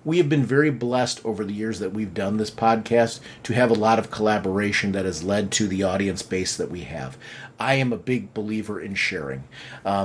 we have been very blessed over the years that we've done this podcast to have a lot of collaboration that has led to the audience base that we have. I am a big believer in sharing.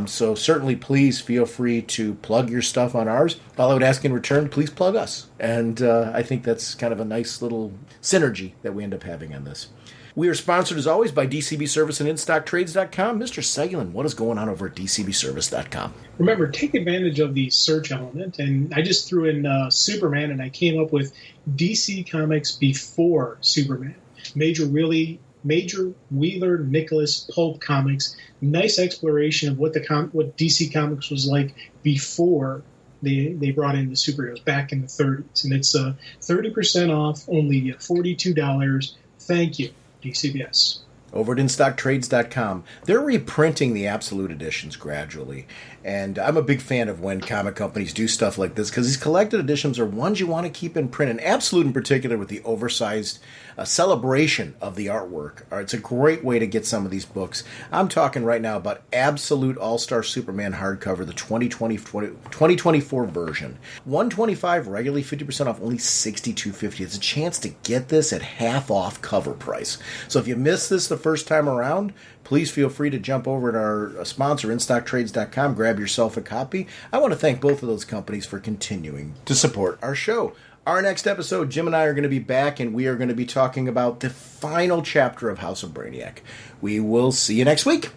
So certainly please feel free to plug your stuff on ours. All I would ask in return, please plug us. And I think that's kind of a nice little synergy that we end up having on this. We are sponsored, as always, by DCB Service and InStockTrades.com. Mr. Seguin, what is going on over at DCBService.com? Remember, take advantage of the search element. And I just threw in Superman, and I came up with DC Comics before Superman. Major Wheeler Nicholas pulp comics. Nice exploration of what DC Comics was like before they brought in the superheroes back in the 30s. And it's 30% off, only $42. Thank you, DCBS. Over at InStockTrades.com. They're reprinting the Absolute Editions gradually. And I'm a big fan of when comic companies do stuff like this because these collected editions are ones you want to keep in print. And Absolute in particular with the oversized celebration of the artwork. It's a great way to get some of these books. I'm talking right now about Absolute All-Star Superman hardcover, the 2024 version. $125 regularly, 50% off, only $62.50. It's a chance to get this at half off cover price. So if you missed this the first time around, please feel free to jump over to our sponsor, InStockTrades.com, grab yourself a copy. I want to thank both of those companies for continuing to support our show. Our next episode, Jim and I are going to be back, and we are going to be talking about the final chapter of House of Brainiac. We will see you next week.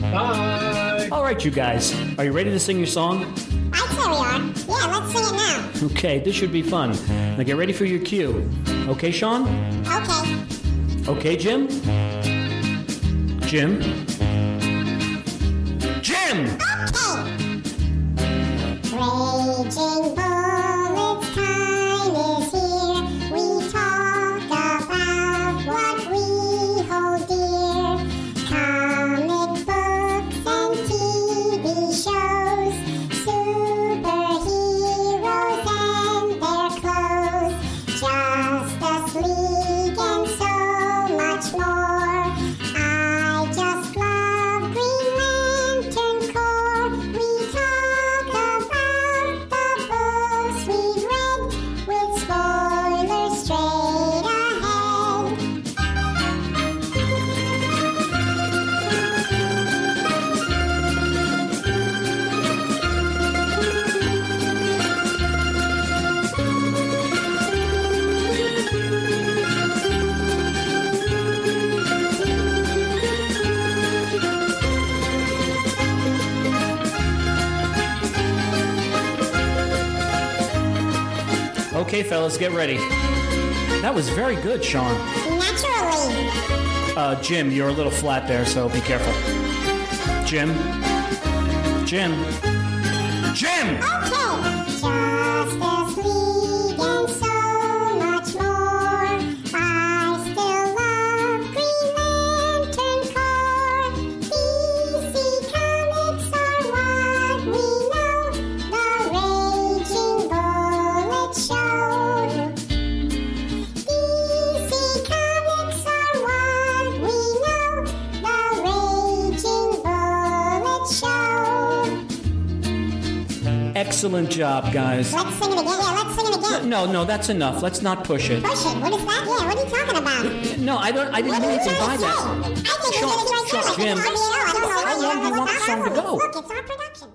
Bye! All right, you guys. Are you ready to sing your song? I'd say we are. Yeah, let's sing it now. Okay, this should be fun. Now get ready for your cue. Okay, Sean? Okay. Okay, Jim? Jim? Jim! Okay. Raging Bullets time is here. We talk about what we hold dear. Comic books and TV shows. Okay, fellas, get ready. That was very good, Sean. Naturally. Jim, you're a little flat there, so be careful. Jim. Okay. Justice League and so much more. I still love Green Lantern Corps. DC Comics are what we know. The Raging Bullet Show. DC Comics are what we know. The Raging Bullet Show. Excellent job, guys. Let's sing it again. Yeah, let's sing it again. No, that's enough. Let's not push it. Push it? What is that? Yeah, what are you talking about? No, I didn't mean anything by that. I think Jim, how long do you want the song to go? Look, it's our production.